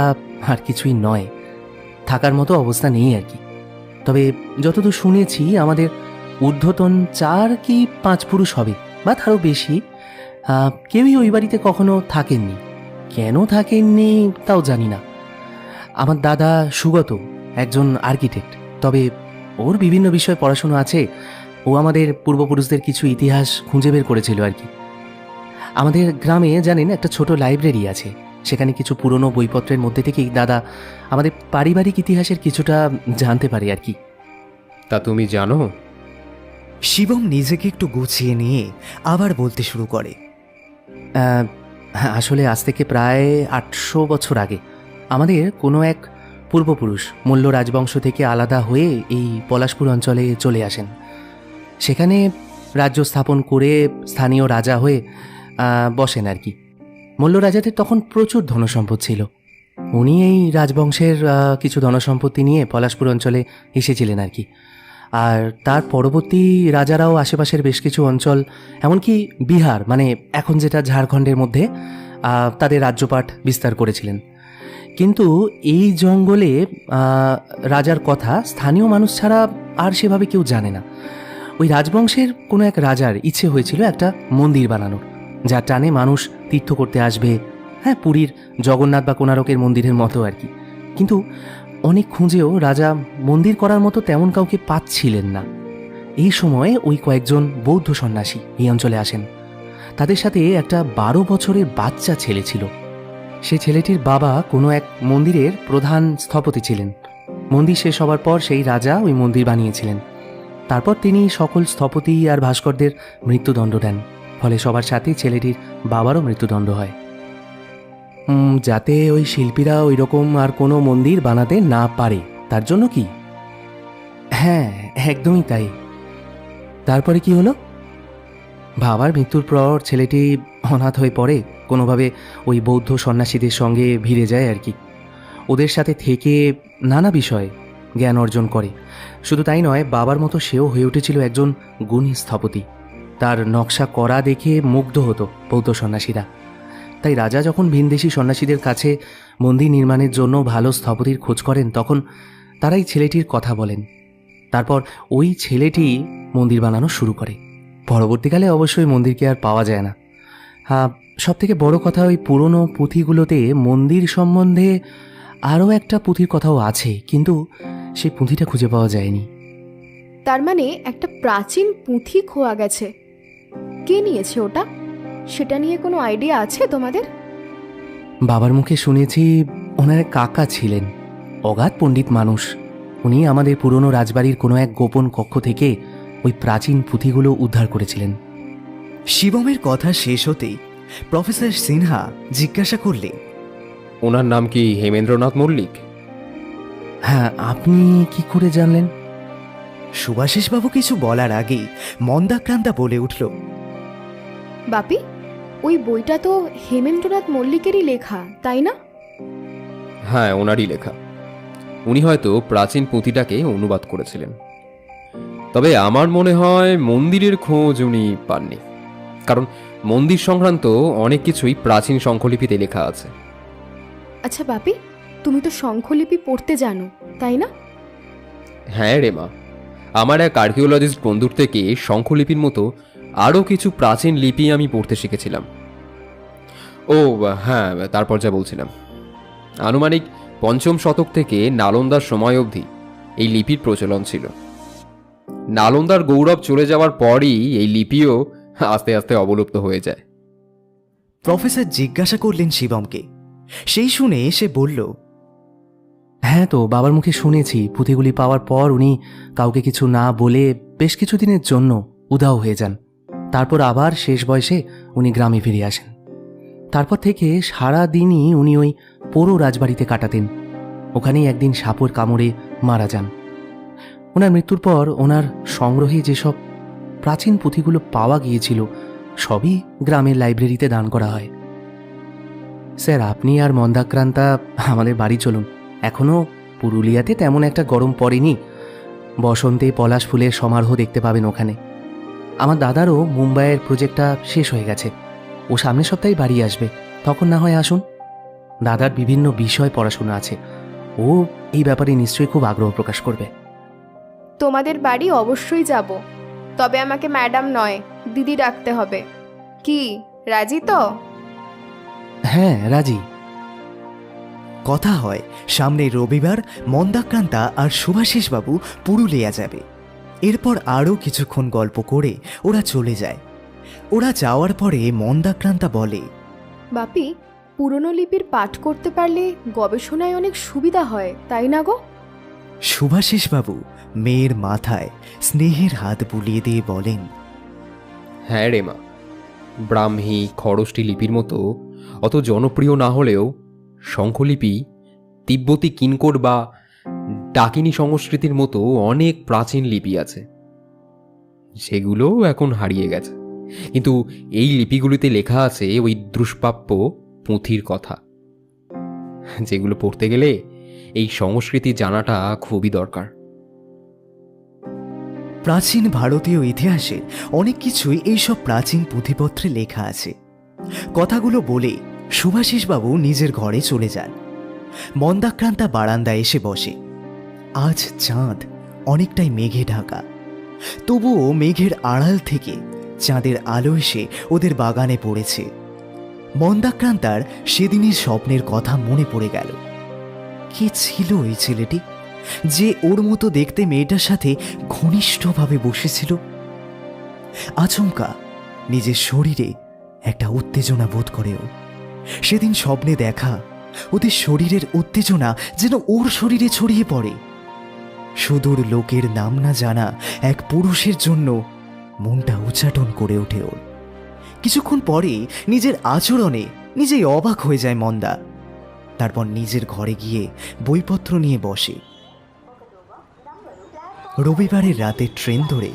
আর কিছুই নয়, থাকার মতো অবস্থা নেই আর কি। তবে যতদূর শুনেছি আমাদের ঊর্ধ্বতন 4 কি 5 পুরুষ হবে বা তারও বেশি। কেউই ওই বাড়িতে কখনো থাকেননি। কেন থাকেননি তাও জানি না। আমার দাদা সুগত একজন আর্কিটেক্ট, তবে ওর বিভিন্ন বিষয়ে পড়াশুনো আছে। ও আমাদের পূর্বপুরুষদের কিছু ইতিহাস খুঁজে বের করেছিল আর কি। আমাদের গ্রামে জানেন একটা ছোট লাইব্রেরি আছে, সেখানে কিছু পুরনো বইপত্রের মধ্যে থেকেই দাদা আমাদের পারিবারিক ইতিহাসের কিছুটা জানতে পারে আর কি। তা তুমি জানো? শিবম নিজেকে একটু গুছিয়ে নিয়ে আবার বলতে শুরু করে, আসলে আজ থেকে প্রায় 800 বছর আগে আমাদের কোনো এক পূর্বপুরুষ মল্ল রাজবংশ থেকে আলাদা হয়ে এই পলাশপুর অঞ্চলে চলে আসেন। সেখানে রাজ্য স্থাপন করে স্থানীয় রাজা হয়ে বসেন আর কি। মল্ল রাজাদের তখন প্রচুর ধনসম্পদ ছিল। উনি এই রাজবংশের কিছু ধনসম্পত্তি নিয়ে পলাশপুর অঞ্চলে এসেছিলেন আর কি। আর তার পরবর্তী রাজারাও আশেপাশের বেশ কিছু অঞ্চল, এমনকি বিহার, মানে এখন যেটা ঝাড়খণ্ডের মধ্যে, তাদের রাজ্যপাট বিস্তার করেছিলেন। কিন্তু এই জঙ্গলে রাজার কথা স্থানীয় মানুষ ছাড়া আর সেভাবে কেউ জানে না। ওই রাজবংশের কোনো এক রাজার ইচ্ছে হয়েছিল একটা মন্দির বানানোর, যার টানে মানুষ তীর্থ করতে আসবে। হ্যাঁ, পুরীর জগন্নাথ বা কোণারকের মন্দিরের মতো আর কি। কিন্তু অনেক খুঁজেও রাজা মন্দির করার মতো তেমন কাউকে পাচ্ছিলেন না। এই সময় ওই কয়েকজন বৌদ্ধ সন্ন্যাসী এই অঞ্চলে আসেন। তাদের সাথে একটা 12 বছরের বাচ্চা ছেলে ছিল। সে ছেলেটির বাবা কোনো এক মন্দিরের প্রধান স্থপতি ছিলেন। মন্দির শেষ হবার পর সেই রাজা ওই মন্দির বানিয়েছিলেন। তারপর তিনি সকল স্থপতি আর ভাস্করদের মৃত্যুদণ্ড দেন। ফলে সবার সাথে ছেলেটির বাবারও মৃত্যুদণ্ড হয়, যাতে ওই শিল্পীরা ওই রকম আর কোনো মন্দির বানাতে না পারে, তার জন্য কি। হ্যাঁ, একদমই তাই। তারপরে কি হলো? বাবার মৃত্যুর পর ছেলেটি অনাথ হয়ে পড়ে, কোনোভাবে ওই বৌদ্ধ সন্ন্যাসীদের সঙ্গে ভিড়ে যায় আর কি। ওদের সাথে থেকে নানা বিষয়ে জ্ঞান অর্জন করে। শুধু তাই নয়, বাবার মতো সেও হয়ে উঠেছিল একজন গুণী স্থপতি। তার নকশা করা দেখে মুগ্ধ হতো বৌদ্ধ সন্ন্যাসীরা। তাই রাজা যখন ভিনদেশি সন্ন্যাসীদের কাছে মন্দির নির্মাণের জন্য ভালো স্থপতির খোঁজ করেন, তখন তারাই ছেলেটির কথা বলেন। তারপর ওই ছেলেটি মন্দির বানানো শুরু করে। পরবর্তীকালে অবশ্যই মন্দিরকে আর পাওয়া যায় না। হ্যাঁ, সব থেকে বড় কথা, ওই পুরনো পুঁথিগুলোতে মন্দির সম্বন্ধে আরও একটা পুঁথির কথাও আছে, কিন্তু সেই পুঁথিটা খুঁজে পাওয়া যায়নি। তার মানে একটা প্রাচীন পুঁথি খোয়া গেছে। কে নিয়েছে ওটা? সেটা নিয়ে কোনো আইডিয়া আছে তোমাদের? বাবার মুখে শুনেছি ওনার কাকা ছিলেন অগাধ পণ্ডিত মানুষ। উনি আমাদের পুরনো রাজবাড়ির কোনো এক গোপন কক্ষ থেকে ওই প্রাচীন পুঁথিগুলো উদ্ধার করেছিলেন। শিবমের কথা শেষ হতেই প্রফেসর সিনহা জিজ্ঞাসা করলেন, ওনার নাম কি হেমেন্দ্রনাথ মল্লিক? হ্যাঁ, আপনি কি করে জানলেন? সুভাষিসবাবু কিছু বলার আগেই মন্দাক্রান্তা বলে উঠল, বাপি, ওই বইটা তো হেমেন্দ্রনাথ মল্লিকেরই লেখা, তাই না? হ্যাঁ, ওনারই লেখা। উনি হয়তো প্রাচীন পুঁথিটাকে অনুবাদ করেছিলেন। তবে আমার মনে হয় মন্দিরের খোঁজ উনি পাননি, কারণ মন্দির সংক্রান্ত অনেক কিছুই প্রাচীন শঙ্খলিপিতে লেখা আছে। আচ্ছা বাপি, তুমি তো শঙ্খলিপি পড়তে জানো, তাই না? হ্যাঁ রে মা, আমার এক আর্কিওলজিস্ট বন্ধুর থেকে শঙ্খলিপির মতো আরও কিছু প্রাচীন লিপি আমি পড়তে শিখেছিলাম। ও হ্যাঁ, তারপর যা বলছিলাম, আনুমানিক ৫ম শতক থেকে নালন্দার সময় অবধি এই লিপির প্রচলন ছিল। নালন্দার গৌরব চলে যাওয়ার পরই এই লিপিও আস্তে আস্তে অবলুপ্ত হয়ে যায়। প্রফেসর জিজ্ঞাসা করলেন শিবমকে। সেই শুনে সে বলল, হ্যাঁ, তো বাবার মুখে শুনেছি পুঁথিগুলি পাওয়ার পর উনি কাউকে কিছু না বলে বেশ কিছুদিনের জন্য উধাও হয়ে যান। তারপর আবার শেষ বয়সে উনি গ্রামে ফিরে আসেন। তারপর থেকে সারা দিনই উনি ওই পোড়ো রাজবাড়িতে কাটাতেন। ওখানেই একদিন সাপের কামড়ে মারা যান। ওনার মৃত্যুর পর ওনার সংগ্রহে যেসব প্রাচীন পুঁথিগুলো পাওয়া গিয়েছিল সবই গ্রামের লাইব্রেরিতে দান করা হয়। স্যার, আপনি আর মন্দাক্রান্তা আমাদের বাড়ি চলুন। এখনও পুরুলিয়াতে তেমন একটা গরম পড়েনি। বসন্তে পলাশ ফুলের সমারোহ দেখতে পাবেন ওখানে। আমার দাদারও মুম্বাইয়ের প্রজেক্টটা শেষ হয়ে গেছে। ও সামনের সপ্তাহে বাড়ি আসবে, তখন না হয় আসুন। দাদার বিভিন্ন বিষয় পড়াশোনা আছে, ও এই ব্যাপারে নিশ্চয়ই খুব আগ্রহ প্রকাশ করবে। তোমাদের বাড়ি অবশ্যই যাব, তবে আমাকে ম্যাডাম নয়, দিদি ডাকতে হবে। কি, রাজি তো? হ্যাঁ, রাজি। কথা হয় সামনের রবিবার মন্দাক্রান্তা আর সুভাষিসবাবু পুরুলিয়া যাবে। এরপর আরও কিছুক্ষণ গল্প করে ওরা চলে যায়। ওরা যাওয়ার পরে মন্দাক্রান্তা বলে, বাপি, পুরনো লিপির পাঠ করতে পারলে গবেষণায় অনেক সুবিধা হয়, তাই না গো? সুভাষিসবাবু মেয়ের মাথায় স্নেহের হাত বুলিয়ে দিয়ে বলেন, হ্যাঁ রে মা, ব্রাহ্মী খরষ্টি লিপির মতো অত জনপ্রিয় না হলেও শঙ্খলিপি, তিব্বতী কিনকোট বা ডাকিনী সংস্কৃতির মতো অনেক প্রাচীন লিপি আছে, সেগুলো এখন হারিয়ে গেছে। কিন্তু এই লিপিগুলিতে লেখা আছে ওই দুষ্প্রাপ্য পুঁথির কথা, যেগুলো পড়তে গেলে এই সংস্কৃতি জানাটা খুবই দরকার। প্রাচীন ভারতীয় ইতিহাসে অনেক কিছুই এইসব প্রাচীন পুঁথিপত্রে লেখা আছে। কথাগুলো বলে সুভাষিসবাবু নিজের ঘরে চলে যান। মন্দাক্রান্তা বারান্দায় এসে বসে। আজ চাঁদ অনেকটাই মেঘে ঢাকা, তবুও মেঘের আড়াল থেকে চাঁদের আলো এসে ওদের বাগানে পড়েছে। মন্দাক্রান্তার সেদিনের স্বপ্নের কথা মনে পড়ে গেল। কে ছিল এই ছেলেটি যে ওর মতো দেখতে মেয়েটার সাথে ঘনিষ্ঠভাবে বসেছিল? আচমকা নিজের শরীরে একটা উত্তেজনা বোধ করেও। সেদিন স্বপ্নে দেখা ওদের শরীরের উত্তেজনা যেন ওর শরীরে ছড়িয়ে পড়ে। সুদূর লোকের নাম না জানা এক পুরুষের জন্য মনটা উচ্চাটন করে ওঠে ওর। কিছুক্ষণ পরে নিজের আচরণে নিজেই অবাক হয়ে যায় মন্দা। তারপর নিজের ঘরে গিয়ে বইপত্র নিয়ে বসে। রবিবারের রাতে ট্রেন ধরে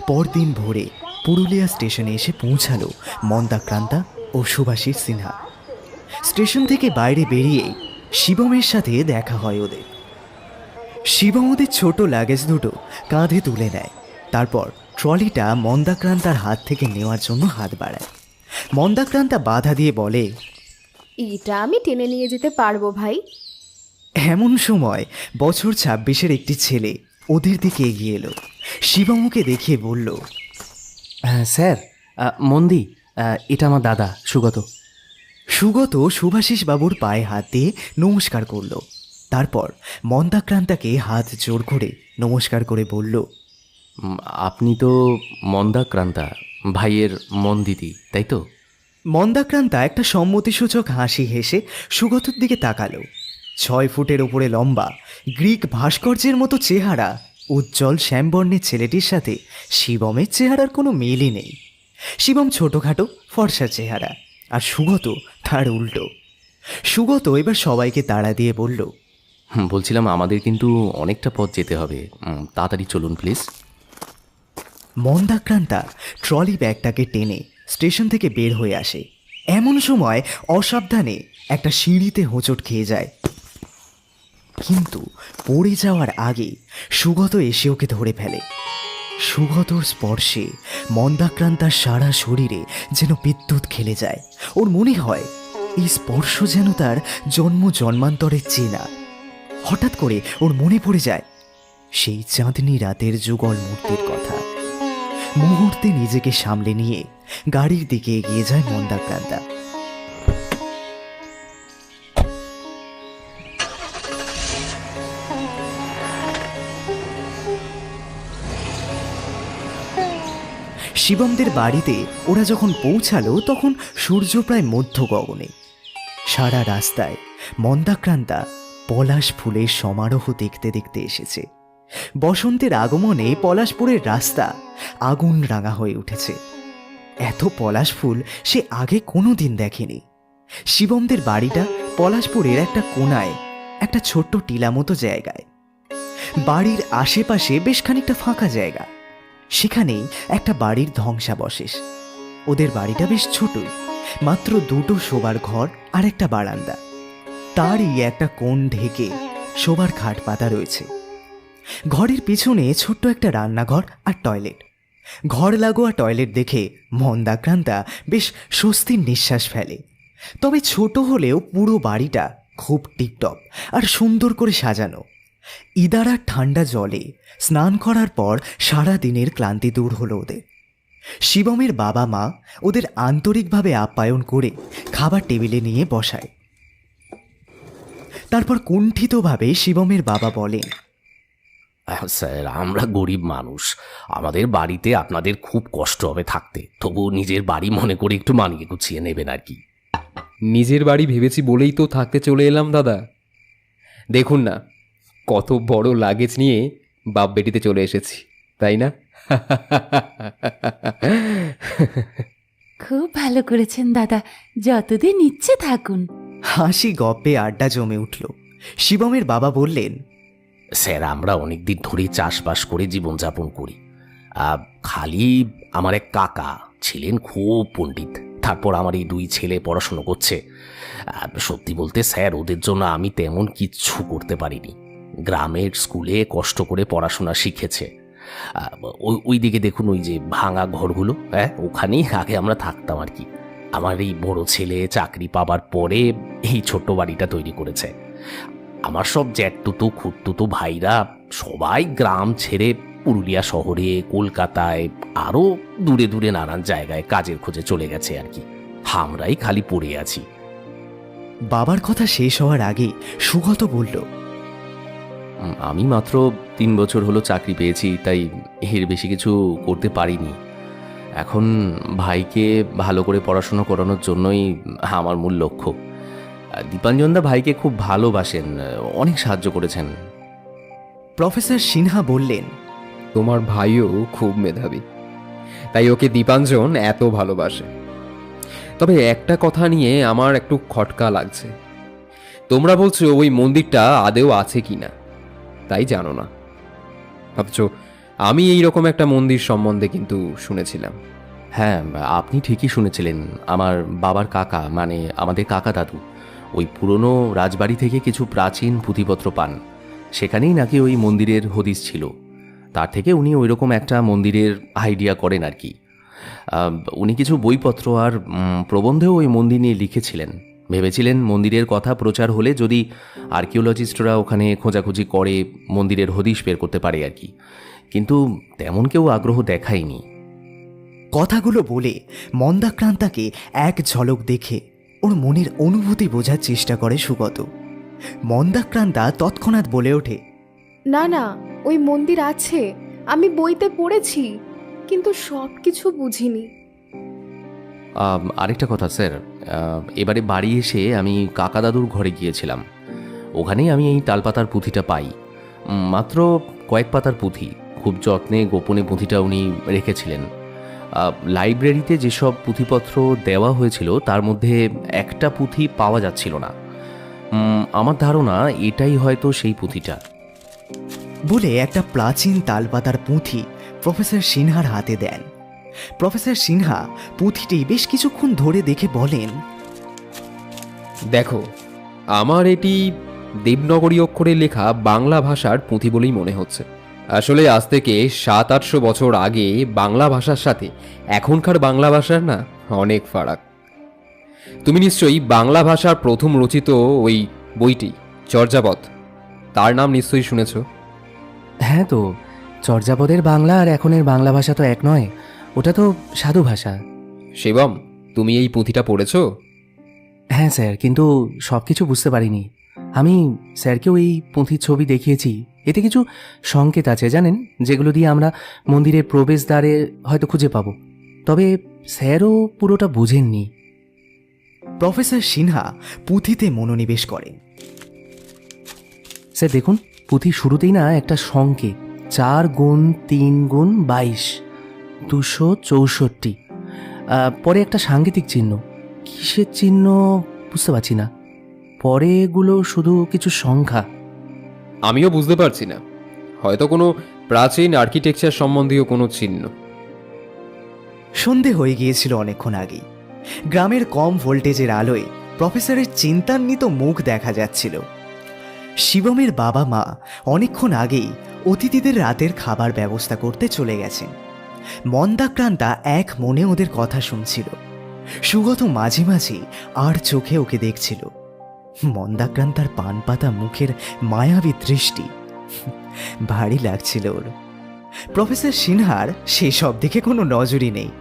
পরদিন ভোরে পুরুলিয়া স্টেশনে এসে পৌঁছালো মন্দাক্রান্তা ও সুভাষিস সিনহা। স্টেশন থেকে বাইরে বেরিয়ে শিবমের সাথে দেখা হয় ওদের। শিবম ওদের ছোট লাগেজ দুটো কাঁধে তুলে নেয়। তারপর ট্রলিটা মন্দাক্রান্তার হাত থেকে নেওয়ার জন্য হাত বাড়ায়। মন্দাক্রান্তা বাধা দিয়ে বলে, এটা আমি টেনে নিয়ে যেতে পারবো ভাই। এমন সময় বছর 26-এর একটি ছেলে ওদের দিকে এগিয়ে এলো। শিবম ওকে দেখিয়ে বলল, স্যার, মন্দি, এটা আমার দাদা সুগত। সুগত সুভাষিস বাবুর পায়ে হাত দিয়ে নমস্কার করল। তারপর মন্দাক্রান্তাকে হাত জোর করে নমস্কার করে বলল, আপনি তো মন্দাক্রান্তা ভাইয়ের মন্দিদি, তাই তো? মন্দাক্রান্তা একটা সম্মতিসূচক হাসি হেসে সুগতর দিকে তাকালো। 6 ফুটের ওপরে লম্বা, গ্রিক ভাস্কর্যের মতো চেহারা উজ্জ্বল শ্যামবর্ণের ছেলেটির সাথে শিবমের চেহারার কোনো মিলই নেই। শিবম ছোটোখাটো ফর্সা চেহারা, আর সুগত তার উল্টো। সুগত এবার সবাইকে তাড়া দিয়ে বলল, বলছিলাম আমাদের কিন্তু অনেকটা পথ যেতে হবে, তাড়াতাড়ি চলুন প্লিজ। মন্দাক্রান্তা ট্রলি ব্যাগটাকে টেনে স্টেশন থেকে বের হয়ে আসে। এমন সময় অসাবধানে একটা সিঁড়িতে হোঁচট খেয়ে যায়, কিন্তু পড়ে যাওয়ার আগে সুগত এসে ওকে ধরে ফেলে। সুগতর স্পর্শে মন্দাক্রান্তার সারা শরীরে যেন বিদ্যুৎ খেলে যায়। ওর মনে হয় এই স্পর্শ যেন তার জন্ম জন্মান্তরের চেনা। হঠাৎ করে ওর মনে পড়ে যায় সেই চাঁদনি রাতের যুগল মূর্তির কথা। মুহূর্তে নিজেকে সামলে নিয়ে গাড়ির দিকে এগিয়ে যায় মন্দাক্রান্তা। শিবমদের বাড়িতে ওরা যখন পৌঁছালো তখন সূর্য প্রায় মধ্য গগনে। সারা রাস্তায় মন্দাক্রান্তা পলাশ ফুলের সমারোহ দেখতে দেখতে এসেছে। বসন্তের আগমনে পলাশপুরের রাস্তা আগুন রাঙা হয়ে উঠেছে। এত পলাশ ফুল সে আগে কোনো দিন দেখেনি। শিবমদের বাড়িটা পলাশপুরের একটা কোনায়, একটা ছোট্ট টিলা মতো জায়গায়। বাড়ির আশেপাশে বেশ খানিকটা ফাঁকা জায়গা। সেখানেই একটা বাড়ির ধ্বংসাবশেষ। ওদের বাড়িটা বেশ ছোটই, মাত্র 2টো শোবার ঘর আর একটা বারান্দা। তারই একটা কোণ ঢেকে শোবার খাট পাতা রয়েছে। ঘরের পিছনে ছোট্ট একটা রান্নাঘর আর টয়লেট। ঘর লাগোয়া টয়লেট দেখে মন্দাক্রান্তা বেশ স্বস্তির নিঃশ্বাস ফেলে। তবে ছোট হলেও পুরো বাড়িটা খুব টিপটপ আর সুন্দর করে সাজানো। ইদারার ঠান্ডা জলে স্নান করার পর সারা দিনের ক্লান্তি দূর হলো ওদের। শিবমের বাবা মা ওদের আন্তরিকভাবে আপ্যায়ন করে খাবার টেবিলে নিয়ে বসায়। তারপর কুণ্ঠিতভাবে শিবমের বাবা বলেন, স্যার, আমরা গরিব মানুষ, আমাদের বাড়িতে আপনাদের খুব কষ্ট হবে থাকতে, তবু নিজের বাড়ি মনে করে একটু মানিয়ে গুছিয়ে নেবেন আর কি। নিজের বাড়ি ভেবেছি বলেই তো থাকতে চলে এলাম দাদা। দেখুন না কত বড় লাগেজ নিয়ে বাপ বেটিতে চলে এসেছি, তাই না? খুব ভালো করেছেন দাদা, যতদিন ইচ্ছে থাকুন। হাসি গপ্পে আড্ডা জমে উঠল। শিবমের বাবা বললেন, স্যার, আমরা অনেক দিন ধরে চাষবাস করে জীবনযাপন করি। খালি আমার এক কাকা ছিলেন খুব পণ্ডিত, তারপর আমার এই 2 ছেলে পড়াশুনো করছে। সত্যি বলতে স্যার, ওদের জন্য আমি তেমন কিচ্ছু করতে পারিনি। গ্রামের স্কুলে কষ্ট করে পড়াশোনা শিখেছে। ওই দিকে দেখুন, ওই যে ভাঙা ঘরগুলো, ওখানেই আগে আমরা থাকতাম আর কি। আমার এই বড় ছেলে চাকরি পাবার পরে এই ছোট্ট বাড়িটা তৈরি করেছে। আমার সব জ্যাঠতুতো খুঁড়তুতো ভাইরা সবাই গ্রাম ছেড়ে পুরুলিয়া শহরে, কলকাতায়, আরও দূরে দূরে নানান জায়গায় কাজের খোঁজে চলে গেছে আর কি। আমরাই খালি পড়ে আছি। বাবার কথা শেষ হওয়ার আগে সুগত বলল, আমি মাত্র 3 বছর হলো চাকরি পেয়েছি, তাই এর বেশি কিছু করতে পারিনি। এখন ভাইকে ভালো করে পড়াশোনা করানোর জন্যই আমার মূল লক্ষ্য। দীপাঞ্জনদা ভাইকে খুব ভালোবাসেন, অনেক সাহায্য করেছেন। প্রফেসর সিনহা বললেন, তোমার ভাইও খুব মেধাবী, তাই ওকে দীপাঞ্জন এত ভালোবাসে। তবে একটা কথা নিয়ে আমার একটু খটকা লাগছে। তোমরা বলছো ওই মন্দিরটা আদেও আছে কিনা তাই জানো না, অথচ আমি এইরকম একটা মন্দির সম্বন্ধে কিন্তু শুনেছিলাম। হ্যাঁ, আপনি ঠিকই শুনেছিলেন। আমার বাবার কাকা, মানে আমাদের কাকা দাদু, ওই পুরনো রাজবাড়ি থেকে কিছু প্রাচীন পুঁথিপত্র পান। সেখানেই নাকি ওই মন্দিরের হদিস ছিল। তার থেকে উনি ওই রকম একটা মন্দিরের আইডিয়া করেন আর কি। উনি কিছু বইপত্র আর প্রবন্ধেও ওই মন্দির নিয়ে লিখেছিলেন। ভেবেছিলেন মন্দিরের কথা প্রচার হলে যদি আর্কিওলজিস্টরা ওখানে খোঁজাখুঁজি করে মন্দিরের হদিশ বের করতে পারে আর কি, কিন্তু তেমন কেউ আগ্রহ দেখায়নি। কথাগুলো বলে মন্দাক্রান্তাকে এক ঝলক দেখে ওর মনের অনুভূতি বোঝার চেষ্টা করে সুগত। মন্দাক্রান্তা তৎক্ষণাৎ বলে ওঠে, না না, ওই মন্দির আছে, আমি বইতে পড়েছি, কিন্তু সব কিছু বুঝিনি। আরেকটা কথা স্যার, এবারে বাড়ি এসে আমি কাকা দাদুর ঘরে গিয়েছিলাম। ওখানেই আমি এই তালপাতার পুঁথিটা পাই। মাত্র কয়েক পাতার পুঁথি, খুব যত্নে গোপনে পুঁথিটা উনি রেখেছিলেন। লাইব্রেরিতে যেসব পুঁথিপত্র দেওয়া হয়েছিল তার মধ্যে একটা পুঁথি পাওয়া যাচ্ছিল না। আমার ধারণা এটাই হয়তো সেই পুঁথিটা। বলে একটা প্রাচীন তালপাতার পুঁথি প্রফেসর সিনহার হাতে দেন। প্রফেসর সিনহা পুঁথিটি বেশ কিছুক্ষণ ধরে দেখে বলেন, দেখো, আমার এটি দেবনগরী অক্ষরে লেখা বাংলা ভাষার পুঁথি বলেই মনে হচ্ছে। আসলে আজ থেকে 700-800 বছর আগে বাংলা ভাষার সাথে এখনকার বাংলা ভাষার না অনেক ফারাক। তুমি নিশ্চয়ই বাংলা ভাষার প্রথম রচিত ওই বইটি চর্যাপদ, তার নাম নিশ্চয়ই শুনেছ। হ্যাঁ, তো চর্যাপদের বাংলা আর এখনের বাংলা ভাষা তো এক নয়, ওটা তো সাধু ভাষা। শিবম, তুমি এই পুঁথিটা পড়েছ? হ্যাঁ স্যার, কিন্তু সব কিছু বুঝতে পারিনি। আমি স্যারকেও এই পুঁথির ছবি দেখিয়েছি। এতে কিছু সংকেত আছে জানেন, যেগুলো দিয়ে আমরা মন্দিরের প্রবেশদ্বারে হয়তো খুঁজে পাবো। তবে স্যারও পুরোটা বুঝেননি। প্রফেসর সিনহা পুঁথিতে মনোনিবেশ করেন। স্যার দেখুন, পুঁথির শুরুতেই না একটা সংকেত, 4 গুণ 3 গুণ 22, 264। পরে একটা সাংকেতিক চিহ্ন, কিসের চিহ্ন বুঝতে পারছি না। পরে এগুলো শুধু কিছু সংখ্যা। আমিও বুঝতে পারছি না, হয়তো কোনো প্রাচীন আর্কিটেকচার সম্বন্ধীয় কোনো চিহ্ন। সন্ধে হয়ে গিয়েছিল অনেকক্ষণ আগেই। গ্রামের কম ভোল্টেজের আলোয় প্রফেসরের চিন্তান্বিত মুখ দেখা যাচ্ছিল। শিবমের বাবা মা অনেকক্ষণ আগেই অতিথিদের রাতের খাবার ব্যবস্থা করতে চলে গেছেন। মন্দাক্রান্তা এক মনে ওদের কথা শুনছিল। সুগত মাঝে মাঝে আর চোখে ওকে দেখছিল। মন্দাক্রান্তার পান পাতা মুখের মায়াবী দৃষ্টি ভারী লাগছিল ওর। প্রফেসর সিনহার সেসব দিকে কোনো নজরই নেই।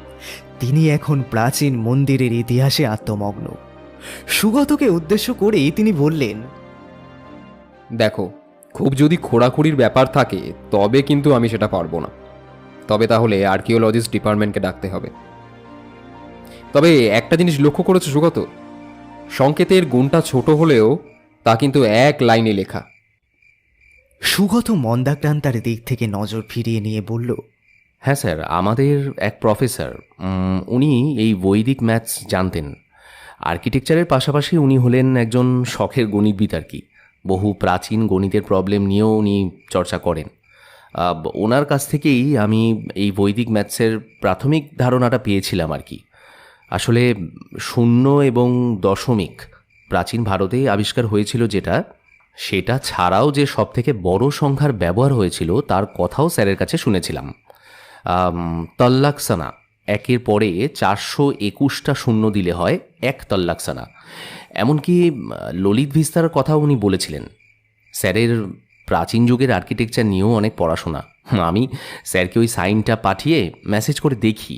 তিনি এখন প্রাচীন মন্দিরের ইতিহাসে আত্মমগ্ন। সুগতকে উদ্দেশ্য করেই তিনি বললেন, দেখো, খুব যদি খোঁড়াখুড়ির ব্যাপার থাকে তবে কিন্তু আমি সেটা পারবো না। তবে তাহলে আর্কিওলজিস্ট ডিপার্টমেন্টকে ডাকতে হবে। তবে একটা জিনিস লক্ষ্য করেছো সুগত, সংকেতের গুণটা ছোট হলেও তা কিন্তু এক লাইনে লেখা। সুগত মন্দাক্রান্তার দিক থেকে নজর ফিরিয়ে নিয়ে বলল, হ্যাঁ স্যার, আমাদের এক প্রফেসর, উনি এই বৈদিক ম্যাথস জানতেন। আর্কিটেকচারের পাশাপাশি উনি হলেন একজন শখের গণিতবিদ আর কি। বহু প্রাচীন গণিতের প্রবলেম নিয়েও উনি চর্চা করেন। ওনার কাছ থেকেই আমি এই বৈদিক ম্যাথসের প্রাথমিক ধারণাটা পেয়েছিলাম আর কি। আসলে 0 এবং দশমিক প্রাচীন ভারতে আবিষ্কার হয়েছিল যেটা, সেটা ছাড়াও যে সবথেকে বড় সংখ্যার ব্যবহার হয়েছিল তার কথাও স্যারের কাছে শুনেছিলাম। তল্লাকসানা, একের পরে 421টা শূন্য দিলে হয় 1 তল্লাকসানা। এমনকি ললিত ভিস্তার কথা উনি বলেছিলেন। স্যারের প্রাচীন যুগের আর্কিটেকচার নিয়েও অনেক পড়াশোনা। আমি স্যারকে ওই সাইনটা পাঠিয়ে মেসেজ করে দেখি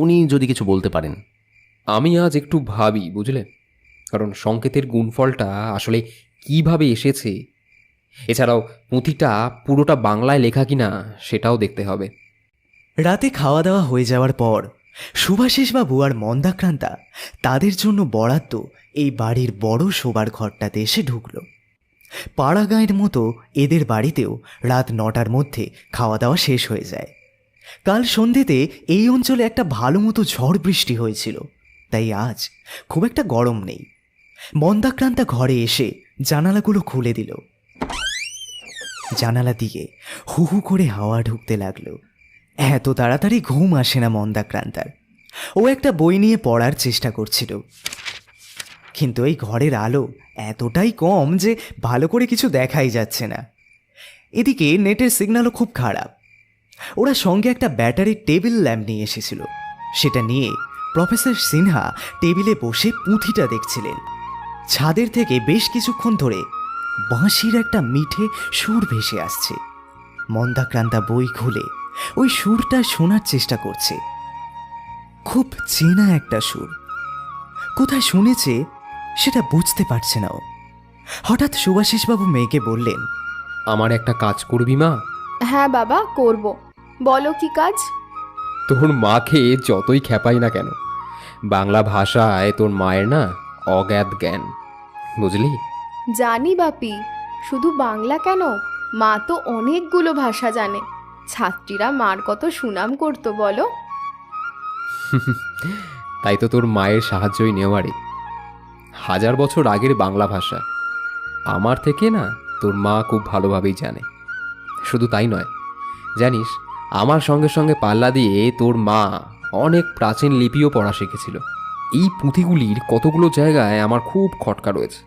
উনি যদি কিছু বলতে পারেন। আমি আজ একটু ভাবি, বুঝলে, কারণ সংকেতের গুণফলটা আসলে কিভাবে এসেছে, এছাড়াও পুঁথিটা পুরোটা বাংলায় লেখা কিনা সেটাও দেখতে হবে। রাতে খাওয়া দাওয়া হয়ে যাওয়ার পর সুভাষিসবাবু আর মন্দাক্রান্তা তাদের জন্য বরাদ্দ এই বাড়ির বড় শোবার ঘরটাতে এসে ঢুকল। পাড়া গাঁয়ের মতো এদের বাড়িতেও রাত 9টার মধ্যে খাওয়া দাওয়া শেষ হয়ে যায়। কাল সন্ধেতে এই অঞ্চলে একটা ভালো মতো ঝড় বৃষ্টি হয়েছিল, তাই আজ খুব একটা গরম নেই। মন্দাক্রান্তা ঘরে এসে জানালাগুলো খুলে দিল। জানালা দিয়ে হু হু করে হাওয়া ঢুকতে লাগলো। এত তাড়াতাড়ি ঘুম আসে না মন্দাক্রান্তার। ও একটা বই নিয়ে পড়ার চেষ্টা করছিল, কিন্তু এই ঘরের আলো এতটাই কম যে ভালো করে কিছু দেখাই যাচ্ছে না। এদিকে নেটের সিগন্যালও খুব খারাপ। ওরা সঙ্গে একটা ব্যাটারি টেবিল ল্যাম্প নিয়ে এসেছিল। সেটা নিয়ে প্রফেসর সিনহা টেবিলে বসে পুঁথিটা দেখছিলেন। ছাদের থেকে বেশ কিছুক্ষণ ধরে বাঁশির একটা মিঠে সুর ভেসে আসছে। মন্দাক্রান্তা বই খুলে ওই সুরটা শোনার চেষ্টা করছে। খুব চেনা একটা সুর, কোথায় শুনেছে সেটা বুঝতে পারছে না ও। হঠাৎ সুভাষিসবাবু মেয়েকে বললেন, আমার একটা কাজ করবি মা? হ্যাঁ বাবা, করব। বলো কি কাজ? তোর মাকে যতই খেপাই না কেন, বাংলা ভাষায় তোর মায়ের না অজ্ঞাত জ্ঞান, বুঝলি? জানি বাপি, শুধু বাংলা কেন, মা তো অনেকগুলো ভাষা জানে। ছাত্রীরা মার কত সুনাম করতো বলো। তাই তো তোর মায়ের সাহায্যই নেওয়ারে। 1000 বছর আগের বাংলা ভাষা আমার থেকে না তোর মা খুব ভালোভাবেই জানে। শুধু তাই নয়, জানিস আমার সঙ্গে সঙ্গে পাল্লা দিয়ে তোর মা অনেক প্রাচীন লিপিও পড়া শিখেছিল। এই পুঁথিগুলির কতগুলো জায়গায় আমার খুব খটকা রয়েছে,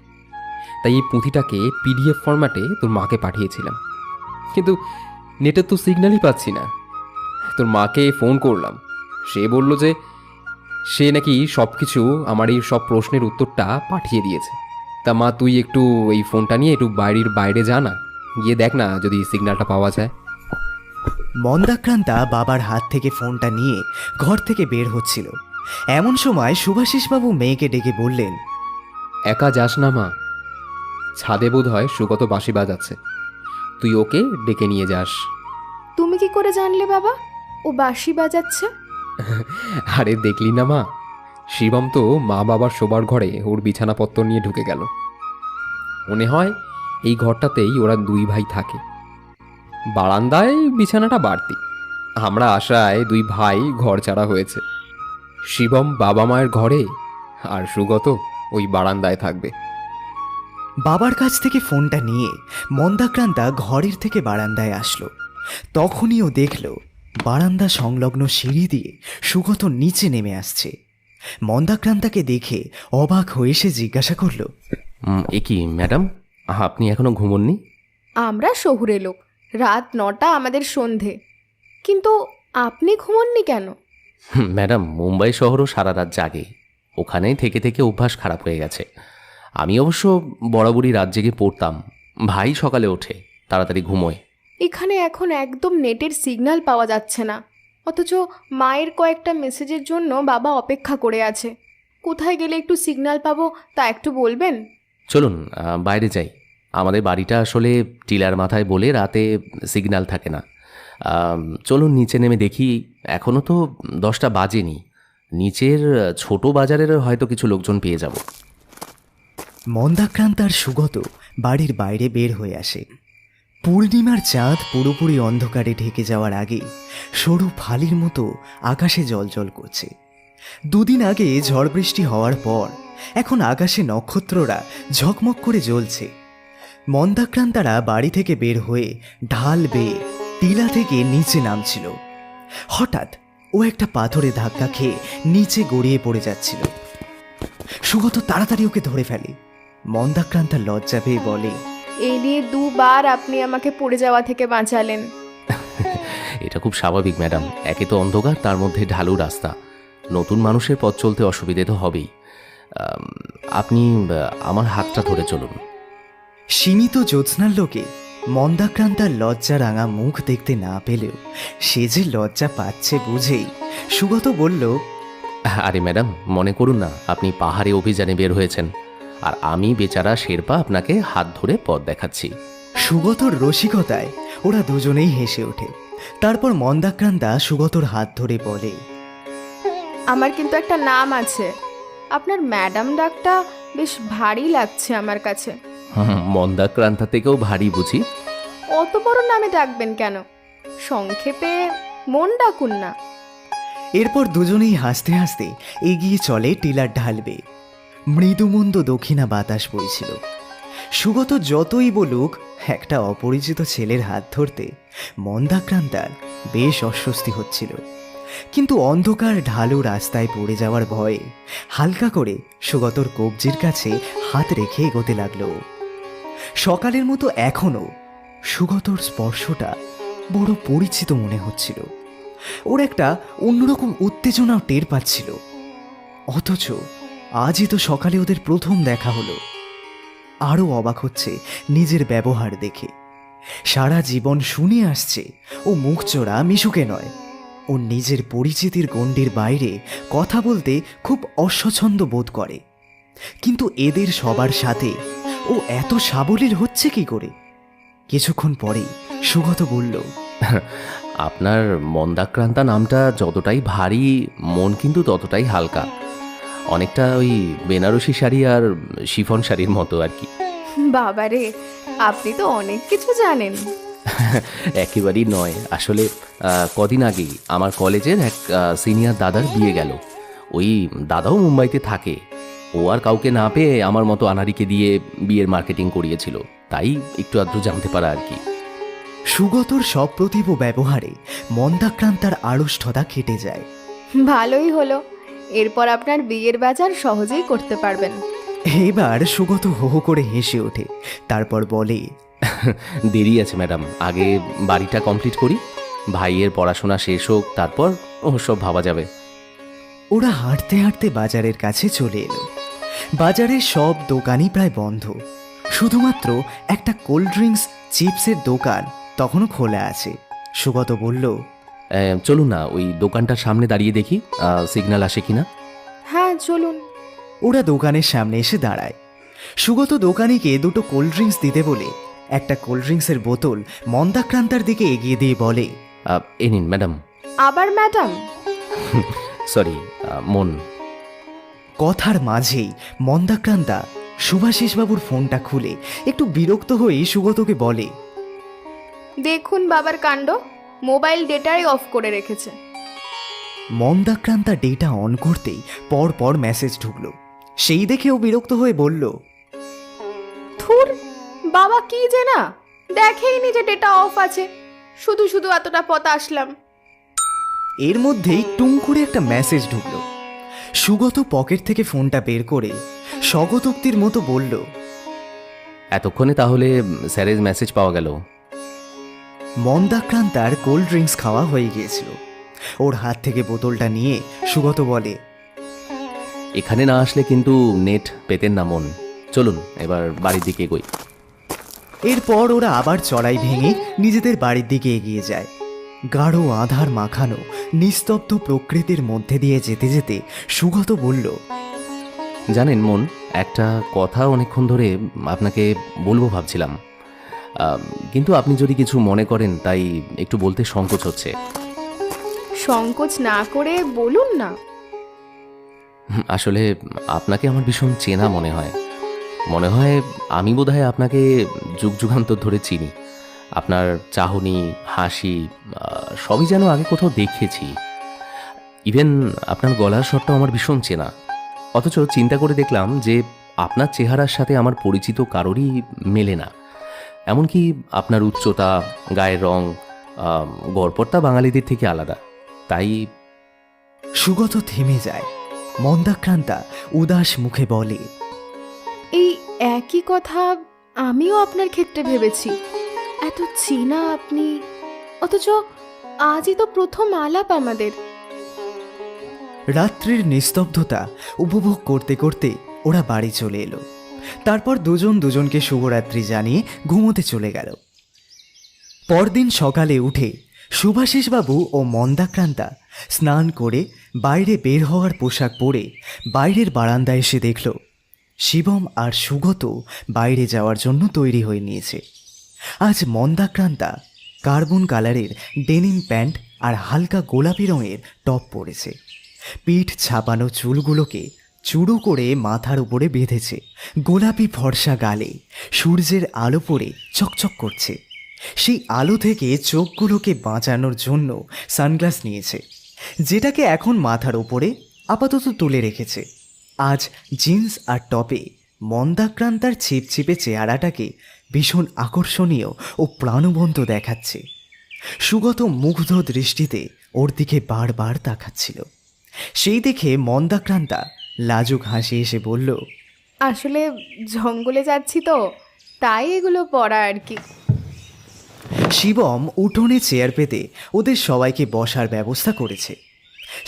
তাই এই পুঁথিটাকে PDF ফরম্যাটে তোর মাকে পাঠিয়েছিলাম। কিন্তু নেটের তো সিগন্যালই পাচ্ছি না। তোর মাকে ফোন করলাম, সে বলল যে সে নাকি সব কিছু আমার এই সব প্রশ্নের উত্তরটা পাঠিয়ে দিয়েছে। তা মা, তুই একটু এই ফোনটা নিয়ে একটু বাড়ির বাইরে যা না, গিয়ে দেখ না যদি সিগন্যালটা পাওয়া যায়। মন্দাক্রান্তা বাবার হাত থেকে ফোনটা নিয়ে ঘর থেকে বের হচ্ছিল। এমন সময় সুভাষিসবাবু মেয়েকে ডেকে বললেন, একা যাস না মা, ছাদে বোধ হয় সুগত বাঁশি বাজাচ্ছে, তুই ওকে ডেকে নিয়ে যাস। তুমি কি করে জানলে বাবা ও বাঁশি বাজাচ্ছে? আরে দেখলি না মা, শিবম তো মা বাবার শোবার ঘরে ওর বিছানাপত্র নিয়ে ঢুকে গেল। মনে হয় এই ঘরটাতেই ওরা 2 ভাই থাকে। বারান্দায় বিছানাটা বাড়তি, আমরা আশায় 2 ভাই ঘর ছাড়া হয়েছে। শিবম বাবা মায়ের ঘরে আর সুগত ওই বারান্দায় থাকবে। বাবার কাছ থেকে ফোনটা নিয়ে মন্দাক্রান্তা ঘরের থেকে বারান্দায় আসলো। তখনই ও দেখল বারান্দা সংলগ্ন সিঁড়ি দিয়ে সুগত নিচে নেমে আসছে। মন্দাক্রান্তাকে দেখে অবাক হয়ে সে জিজ্ঞাসা করল, এ কি ম্যাডাম, আপনি এখনো ঘুমোননি? আমরা শহুরে লোক, রাত 9টা আমাদের সন্ধে, কিন্তু আপনি ঘুমোননি কেন? ম্যাডাম, মুম্বাই শহরও সারা রাত জাগে, ওখানেই থেকে থেকে অভ্যাস খারাপ হয়ে গেছে। আমি অবশ্য বরাবরই রাত জেগে পড়তাম, ভাই সকালে ওঠে, তাড়াতাড়ি ঘুমোয়। এখানে এখন একদম নেটের সিগন্যাল পাওয়া যাচ্ছে না, অথচ মায়ের কয়েকটা মেসেজের জন্য বাবা অপেক্ষা করে আছে। কোথায় গেলে একটু সিগন্যাল পাবো তা একটু বলবেন? চলুন বাইরে যাই। আমাদের বাড়িটা আসলে টিলার মাথায় বলে রাতে সিগন্যাল থাকে না। চলুন নিচে নেমে দেখি, এখনও তো 10টা বাজেনি। নিচের ছোট বাজারের হয়তো কিছু লোকজন পেয়ে যাব। মন্দাক্রান্তার সুগত বাড়ির বাইরে বের হয়ে আসে। পূর্ণিমার চাঁদ পুরোপুরি অন্ধকারে ঢেকে যাওয়ার আগে সরু ফালির মতো আকাশে জ্বলজ্বল করছে। 2 দিন আগে ঝড় বৃষ্টি হওয়ার পর এখন আকাশে নক্ষত্ররা ঝকমক করে জ্বলছে। মন্দাক্রান্তারা বাড়ি থেকে বের হয়ে ঢাল বেয়ে টিলা থেকে নিচে নামছিল। হঠাৎ ও একটা পাথরে ধাক্কা খেয়ে নিচে গড়িয়ে পড়ে যাচ্ছিল। সুগত তাড়াতাড়ি ওকে ধরে ফেলে। মন্দাক্রান্তা লজ্জা পেয়ে বলে, এই নিয়ে 2 বার আপনি আমাকে পড়ে যাওয়া থেকে বাঁচালেন। এটা খুব স্বাভাবিক ম্যাডাম, একে তো অন্ধকার, তার মধ্যে ঢালু রাস্তা, নতুন মানুষের পথ চলতে অসুবিধে তো হবেই। আপনি আমার হাতটা ধরে চলুন। সীমিত জ্যোৎস্নার লোকে মন্দাক্রান্তার লজ্জা রাঙা মুখ দেখতে না পেলেও সে যে লজ্জা পাচ্ছে বুঝেই সুগত বলল, আরে ম্যাডাম, মনে করুন না আপনি পাহাড়ে অভিযানে বের হয়েছেন, আর আমি বেচারা শেরপা আপনাকে হাত ধরে পথ দেখাচ্ছি। সুগতর রসিকতায় ওরা দুজনেই হেসে ওঠে। তারপর মন্দাক্রান্তা সুগতর হাত ধরে বলে, আমার কিন্তু একটা নাম আছে, আপনার ম্যাডাম ডাকটা বেশ ভারী লাগছে আমার কাছে। মন্দাক্রান্তা থেকেও ভারী বুঝি? অত বড় নামে ডাকবেন কেন, সংক্ষেপে মন ডাকুন না। এরপর দুজনেই হাসতে হাসতে এগিয়ে চলে টিলার ঢালবে। মৃদুমন্দ দক্ষিণা বাতাস বইছিল। সুগত যতই বলুক একটা অপরিচিত ছেলের হাত ধরতে মন্দাক্রান্তার বেশ অস্বস্তি হচ্ছিল, কিন্তু অন্ধকার ঢালু রাস্তায় পড়ে যাওয়ার ভয়ে হালকা করে সুগতর কবজির কাছে হাত রেখে এগোতে লাগলো। সকালের মতো এখনও সুগতর স্পর্শটা বড় পরিচিত মনে হচ্ছিল। ওর একটা অন্যরকম উত্তেজনাও টের পাচ্ছিল। অথচ আজই তো সকালে ওদের প্রথম দেখা হলো। আরও অবাক হচ্ছে নিজের ব্যবহার দেখে। সারা জীবন শুনে আসছে ও মুখচোরা মিশুকে নয়, ও নিজের পরিচিতির গণ্ডির বাইরে কথা বলতে খুব অস্বচ্ছন্দ বোধ করে। কিন্তু এদের সবার সাথে ও এত সাবলীল হচ্ছে কি করে? কিছুক্ষণ পরেই সুগত বলল, আপনার মন্দাক্রান্তা নামটা যতটাই ভারী, মন কিন্তু ততটাই হালকা। অনেকটা ওই বেনারসি শাড়ি আর শিফন শাড়ির মতো আর কি। বাবারে, আপনি তো অনেক কিছু জানেন। একেবারেই নয়, আসলে কদিন আগেই আমার কলেজের এক সিনিয়র দাদার বিয়ে গেল। ওই দাদাও মুম্বাইতে থাকে। ও আর কাউকে না পেয়ে আমার মতো আনারিকে দিয়ে বিয়ের মার্কেটিং করিয়েছিল, তাই একটু আধটু জানতে পারা আর কি। সুগতর সপ্রতিভ ব্যবহারে মন্দাক্রান্তার আড়ষ্ঠতা কেটে যায়। ভালোই হলো, এরপর আপনার বিয়ের বাজার সহজেই করতে পারবেন। এবার সুগত হো হো করে হেসে ওঠে, তারপর বলে, দেরি আছে ম্যাডাম, আগে বাড়িটা কমপ্লিট করি, ভাইয়ের পড়াশোনা শেষ হোক, তারপর সব ভাবা যাবে। ওরা হাঁটতে হাঁটতে বাজারের কাছে চলে এলো। বাজারের সব দোকানই প্রায় বন্ধ, শুধুমাত্র একটা কোল্ড ড্রিঙ্কস চিপসের দোকান তখনও খোলা আছে। সুগত বলল, চলুন না, ওই দোকানটার সামনে দাঁড়িয়ে দেখি সিগন্যাল আসে কিনা। হ্যাঁ চলুন। ওরা দোকানের সামনে এসে দাঁড়ায়। সুগত দোকানিকে দুটো কোল্ড ড্রিঙ্কস দিতে বলে একটা কোল্ড ড্রিঙ্কসের বোতল মন্দাক্রান্তার দিকে এগিয়ে দিয়ে বলে, এ নিন ম্যাডাম। আবার ম্যাডাম? সরি, মন। কথার মাঝেই মন্দাক্রান্তা শুভাশিসবাবুর ফোনটা খুলে একটু বিরক্ত হয়ে সুগতকে বলে, দেখুন বাবার কাণ্ড, মোবাইল ডেটাই অফ করে রেখেছে। মন্দাক্রান্তা ডেটা অন করতেই পর পর মেসেজ ঢুকলো। সেই দেখেও বিরক্ত হয়ে বলল, থুর, বাবা কি যে না দেখেইনি যে ডেটা অফ আছে, শুধু শুধু এতটা পথ আসলাম। এর মধ্যেই টুং করে একটা মেসেজ ঢুকলো। সুগত পকেট থেকে ফোনটা বের করে স্বগতোক্তির মতো বলল, এতক্ষণে তাহলে স্যারের মেসেজ পাওয়া গেল। মন্দাক্রান্তার কোল্ড ড্রিঙ্কস খাওয়া হয়ে গিয়েছিল। ওর হাত থেকে বোতলটা নিয়ে সুগত বলে, এখানে না আসলে কিন্তু নেট পেতেন না মন। চলুন এবার বাড়ির দিকে এগোই। এরপর ওরা আবার চড়াই ভেঙে নিজেদের বাড়ির দিকে এগিয়ে যায়। গাঢ় আধার মাখানো নিস্তব্ধ প্রকৃতির মধ্যে দিয়ে যেতে যেতে সুগত বলল, জানেন মন, একটা কথা অনেকক্ষণ ধরে আপনাকে বলবো ভাবছিলাম, কিন্তু আপনি যদি কিছু মনে করেন তাই একটু বলতে সংকোচ হচ্ছে। সংকোচ না করে বলুন না। আসলে আপনাকে আমার ভীষণ চেনা মনে হয় আমি বোধহয় আপনাকে যুগ যুগান্তর ধরে চিনি। আপনার চাহনি, হাসি সবই যেন আগে কোথাও দেখেছি। ইভেন আপনার গলার স্বরটাও আমার ভীষণ চেনা। অথচ চিন্তা করে দেখলাম যে আপনার চেহারার সাথে আমার পরিচিত কারোরই মেলে না। এমনকি আপনার উচ্চতা, গায়ের রং, গড়পড়তা বাঙালিদের থেকে আলাদা। তাই সুগত থেমে যায়। মন্দাক্রান্তা উদাস মুখে বলে, এই একই কথা আমিও আপনার ক্ষেত্রে ভেবেছি। এত চেনা আপনি, অথচ আজই তো প্রথম আলাপ আমাদের। রাত্রির নিস্তব্ধতা উপভোগ করতে করতে ওরা বাড়ি চলে এলো। তারপর দুজন দুজনকে শুভরাত্রি জানিয়ে ঘুমোতে চলে গেল। পরদিন সকালে উঠে শুভাশিসবাবু ও মন্দাক্রান্তা স্নান করে বাইরে বের হওয়ার পোশাক পরে বাইরের বারান্দায় এসে দেখল শিবম আর সুগত বাইরে যাওয়ার জন্য তৈরি হয়ে নিয়েছে। আজ মন্দাক্রান্তা কার্বন কালারের ডেনিম প্যান্ট আর হালকা গোলাপি রঙের টপ পরেছে। পিঠ ছাপানো চুলগুলোকে চূড়ো করে মাথার উপরে বেঁধেছে। গোলাপি ফর্সা গালে সূর্যের আলো পড়ে চকচক করছে। সেই আলো থেকে চোখগুলোকে বাঁচানোর জন্য সানগ্লাস নিয়েছে, যেটাকে এখন মাথার উপরে আপাতত তুলে রেখেছে। আজ জিন্স আর টপে মন্দাক্রান্তার ছিপছিপে চেহারাটাকে ভীষণ আকর্ষণীয় ও প্রাণবন্ত দেখাচ্ছে। সুগত মুগ্ধ দৃষ্টিতে ওর দিকে বারবার তাকাচ্ছিল। সেই দেখে মন্দাক্রান্তা লাজুক হাসি এসে বলল, আসলে জঙ্গলে যাচ্ছি তো, তাই এগুলো পরা আর কি। শিবম উঠোনে চেয়ার পেতে ওদের সবাইকে বসার ব্যবস্থা করেছে।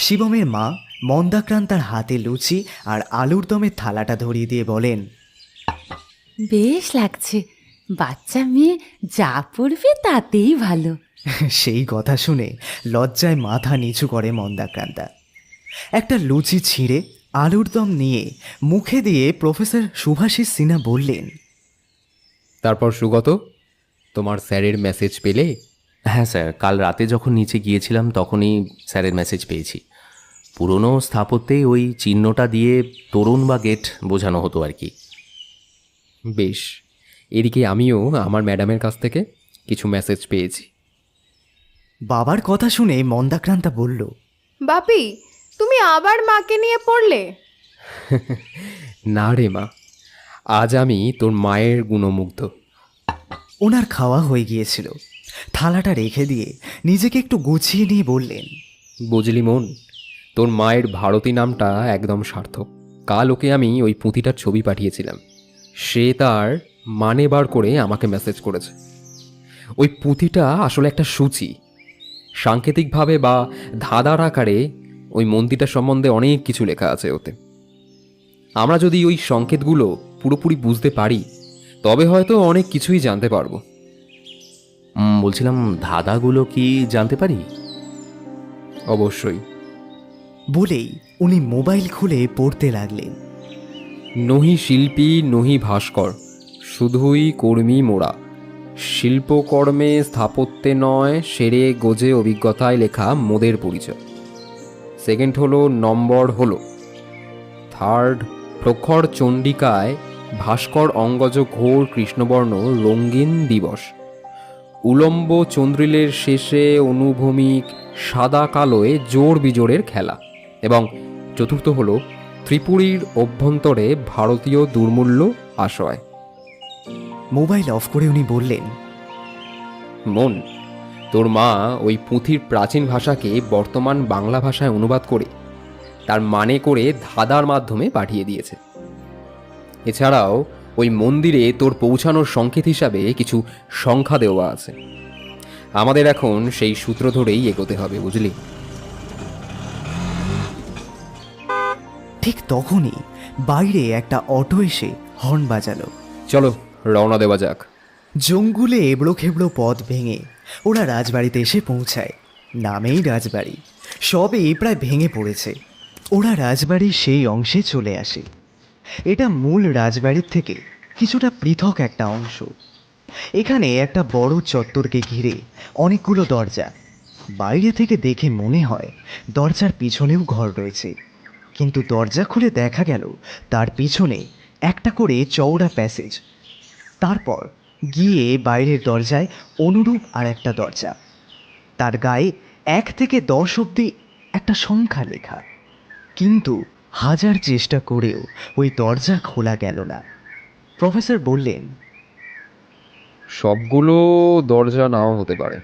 শিবমের মা মন্দাক্রান্তার হাতে লুচি আর আলুর দমের থালাটা ধরিয়ে দিয়ে বলেন, বেশ লাগছে, বাচ্চা মেয়ে যা পড়বে তাতেই ভালো। সেই কথা শুনে লজ্জায় মাথা নিচু করে মন্দাক্রান্তা। একটা লুচি ছিঁড়ে আলুর দম নিয়ে মুখে দিয়ে প্রফেসর শুভাশিস সিনহা বললেন, তারপর সুগত, তোমার স্যারের মেসেজ পেলে? হ্যাঁ স্যার, কাল রাতে যখন নিচে গিয়েছিলাম তখনই স্যারের মেসেজ পেয়েছি। পুরনো স্থাপত্যে ওই চিহ্নটা দিয়ে তোরণ বা গেট বোঝানো হতো আর কি। বেশ, এদিকে আমিও আমার ম্যাডামের কাছ থেকে কিছু মেসেজ পেয়েছি। বাবার কথা শুনে মন্দাক্রান্তা বলল, বাপি, তুমি আবার মাকে নিয়ে পড়লে? না রে মা, আজ আমি তোর মায়ের গুণমুগ্ধ। ওনার খাওয়া হয়ে গিয়েছিল। থালাটা রেখে দিয়ে নিজেকে একটু গুছিয়ে নিয়ে বললেন, বুঝলি মন, তোর মায়ের ভারতী নামটা একদম সার্থক। কাল ওকে আমি ওই পুঁথিটার ছবি পাঠিয়েছিলাম, সে তার মানে বার করে আমাকে মেসেজ করেছে। ওই পুঁথিটা আসলে একটা সূচি, সাংকেতিকভাবে বা ধাঁধার আকারে ওই মন্দিরটা সম্বন্ধে অনেক কিছু লেখা আছে ওতে। আমরা যদি ওই সংকেতগুলো পুরোপুরি বুঝতে পারি তবে হয়তো অনেক কিছুই জানতে পারবো। বলছিলাম, ধাঁধাগুলো কি জানতে পারি? অবশ্যই। বলেই উনি মোবাইল খুলে পড়তে লাগলেন। নহি শিল্পী নহি ভাস্কর, শুধুই কর্মী মোরা, শিল্পকর্মে স্থাপত্যে নয়, সেরে গোজে অভিজ্ঞতায় লেখা মোদের পরিচয়। সেকেন্ড হলো নম্বর হলো থার্ড, প্রখর চণ্ডিকায় ভাস্কর অঙ্গজ ঘোর কৃষ্ণবর্ণ রঙ্গিন দিবস, উলম্ব চন্দ্রিলের শেষে অনুভূমিক সাদা কালোয় জোর বিজোড়ের খেলা। এবং চতুর্থ হলো ত্রিপুরীর অভ্যন্তরে ভারতীয় দুর্মূল্য আশয়। মোবাইল অফ করে উনি বললেন, মন, তোর মা ওই পুঁথির প্রাচীন ভাষাকে বর্তমান বাংলা ভাষায় অনুবাদ করে তার মানে করে ধাঁধার মাধ্যমে পাঠিয়ে দিয়েছে। এছাড়াও ওই মন্দিরে তোর পৌঁছানোর সংকেত হিসাবে কিছু সংখ্যা দেওয়া আছে। আমাদের এখন সেই সূত্র ধরেই এগোতে হবে, বুঝলি? ঠিক তখনই বাইরে একটা অটো এসে হর্ন বাজালো। চলো রওনা দেওয়া যাক। জঙ্গুলে এবড়ো খেবড়ো পথ ভেঙে ওরা রাজবাড়িতে এসে পৌঁছায়। নামেই রাজবাড়ি, সবই প্রায় ভেঙে পড়েছে। ওরা রাজবাড়ির সেই অংশে চলে আসে। এটা মূল রাজবাড়ির থেকে কিছুটা পৃথক একটা অংশ। এখানে একটা বড় চত্বরকে ঘিরে অনেকগুলো দরজা। বাইরে থেকে দেখে মনে হয় দরজার পিছনেও ঘর রয়েছে, কিন্তু দরজা খুলে দেখা গেল তার পিছনে একটা করে চওড়া প্যাসেজ। তারপর গিয়ে বাইরের দরজায় অনুরূপ আর একটা দরজা, তার গায়ে 1 থেকে 10 অবধি একটা সংখ্যা লেখা। কিন্তু হাজার চেষ্টা করেও ওই দরজা খোলা গেল না। প্রফেসর বললেন, সবগুলো দরজা নাও হতে পারে,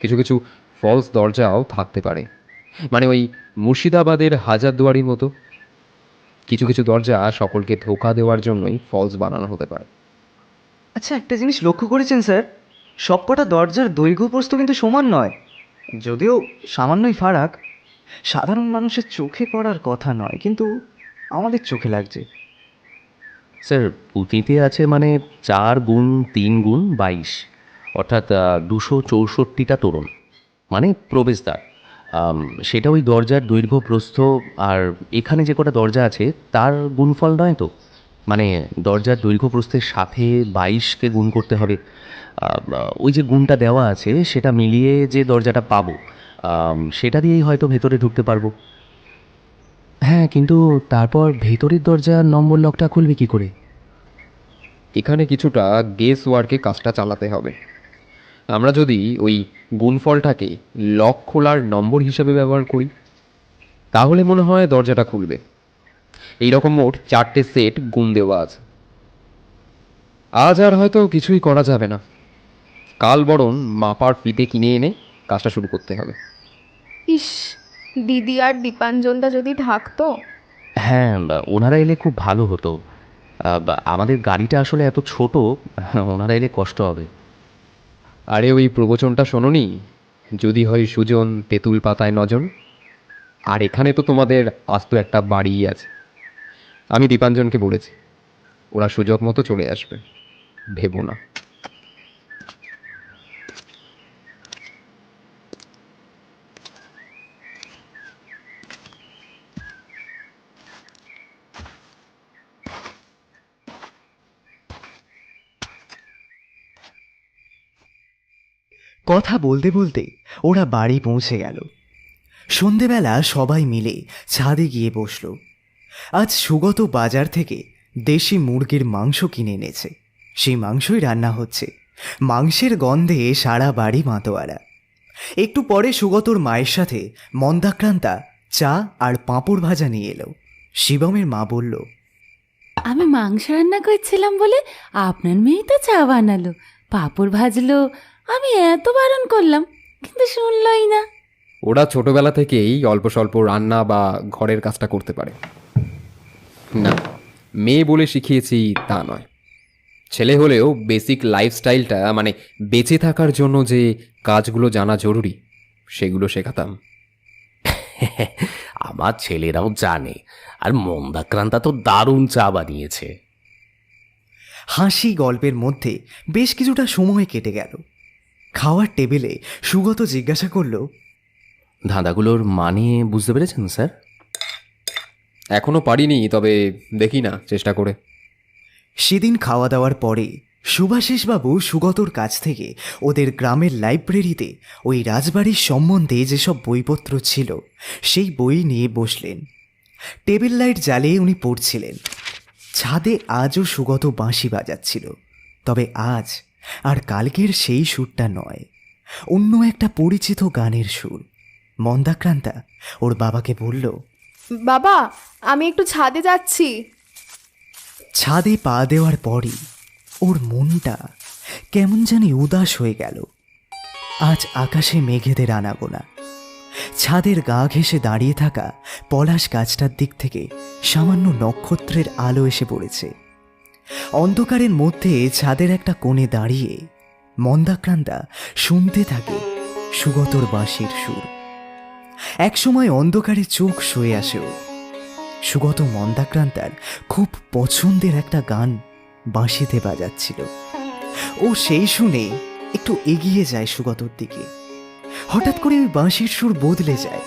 কিছু কিছু ফলস দরজাও থাকতে পারে। মানে ওই মুর্শিদাবাদের হাজারদুয়ারির মতো কিছু কিছু দরজা সকলকে ধোঁকা দেওয়ার জন্যই ফলস বানানো হতে পারে। আচ্ছা, একটা জিনিস লক্ষ্য করেছেন স্যার, সবকটা দরজার দৈর্ঘ্য প্রস্থ কিন্তু সমান নয়, যদিও সামান্যই ফারাক। সাধারণ মানুষের চোখে পড়ার কথা নয়, কিন্তু আমাদের চোখে লাগছে। স্যার, পুঁথিতে আছে মানে 4 গুণ 3 গুণ 22, অর্থাৎ 264টা তোরণ, মানে প্রবেশদ্বার। সেটা ওই দরজার দৈর্ঘ্য প্রস্থ আর এখানে যে কটা দরজা আছে তার গুণফল নয় তো? মানে দরজার দৈর্ঘ্য প্রস্থের সাথে 22কে গুণ করতে হবে। ওই যে গুণটা দেওয়া আছে সেটা মিলিয়ে যে দরজাটা পাবো সেটা দিয়েই হয়তো ভেতরে ঢুকতে পারবো। হ্যাঁ, কিন্তু তারপর ভেতরের দরজার নম্বর লকটা খুলবে কি করে? এখানে কিছুটা গেস ওয়ার্কে কাজটা চালাতে হবে। আমরা যদি ওই গুণফলটাকে লক খোলার নম্বর হিসাবে ব্যবহার করি তাহলে মনে হয় দরজাটা খুলবে। এইরকম মোট 4টে সেট গুণ দেওয়া আছে। আজ আর হয়তো কিছুই করা যাবে না, কাল বরং মাপার ফিতে কিনে এনে কাজটা শুরু করতে হবে। ইস, দিদি আর দীপাঞ্জনদা যদি থাকতো। হ্যাঁ, ওনারা এলে খুব ভালো হতো। আমাদের গাড়িটা আসলে এত ছোট, ওনারা এলে কষ্ট হবে। আরে ওই প্রবচনটা শোনোনি, যদি হয় সুজন তেঁতুল পাতায় নজন? আর এখানে তো তোমাদের আস্ত একটা বাড়িই আছে। আমি দীপাঞ্জনকে বলেছি, ওরা সুযোগ মতো চলে আসবে, ভেবো না। কথা বলতে বলতে ওরা বাড়ি পৌঁছে গেল। সন্ধেবেলা সবাই মিলে ছাদে গিয়ে বসল। আজ সুগত বাজার থেকে দেশি মুরগির মাংস কিনে এনেছে। সেই মাংসই রান্না হচ্ছে। মাংসের গন্ধে সারা বাড়ি মাতোয়ারা। একটু পরে সুগতর মায়ের সাথে মন্দাক্রান্তা চা আর পাঁপড় ভাজা নিয়ে এলো। শিবমের মা বলল, আমি মাংস রান্না করছিলাম বলে আপনার মেয়ে তো চা বানালো, পাঁপড় ভাজলো। আমি এত বারণ করলাম, কিন্তু শুনলই না। ওরা ছোটবেলা থেকেই অল্প স্বল্প রান্না বা ঘরের কাজটা করতে পারে না। মেয়ে বলে শিখিয়েছি তা নয়, ছেলে হলেও বেসিক লাইফস্টাইলটা, মানে বেঁচে থাকার জন্য যে কাজগুলো জানা জরুরি, সেগুলো শেখাতাম। আমার ছেলেরাও জানে, আর মন্দাক্রান্তা তো দারুণ চা বানিয়েছে। হাসি গল্পের মধ্যে বেশ কিছুটা সময় কেটে গেল। খাওয়ার টেবিলে সুগত জিজ্ঞাসা করল, ধাঁধাগুলোর মানে বুঝতে পেরেছেন স্যার? এখনো পারিনি, তবে দেখি না চেষ্টা করে। সেদিন খাওয়া দাওয়ার পরে সুভাষিসবাবু সুগতর কাছ থেকে ওদের গ্রামের লাইব্রেরিতে ওই রাজবাড়ির সম্বন্ধে যেসব বইপত্র ছিল সেই বই নিয়ে বসলেন। টেবিল লাইট জ্বালিয়ে উনি পড়ছিলেন। ছাদে আজও সুগত বাঁশি বাজাচ্ছিল, তবে আজ আর কালকের সেই সুরটা নয়, অন্য একটা পরিচিত গানের সুর। মন্দাক্রান্তা ওর বাবাকে বলল, বাবা, আমি একটু ছাদে যাচ্ছি। ছাদে পা দেওয়ার পরই ওর মনটা কেমন জানি উদাস হয়ে গেল। আজ আকাশে মেঘেদের আনাগোনা। ছাদের গা ঘেঁষে দাঁড়িয়ে থাকা পলাশ গাছটার দিক থেকে সামান্য নক্ষত্রের আলো এসে পড়েছে। অন্ধকারের মধ্যে ছাদের একটা কোণে দাঁড়িয়ে মন্দাক্রান্তা শুনতে থাকে সুগতর বাঁশির সুর। একসময় অন্ধকারে চোখ সয়ে আসে ওর। সুগত মন্দাক্রান্তার খুব পছন্দের একটা গান বাঁশিতে বাজাচ্ছিল। ও সেই শুনে একটু এগিয়ে যায় সুগতর দিকে। হঠাৎ করে ওই বাঁশির সুর বদলে যায়।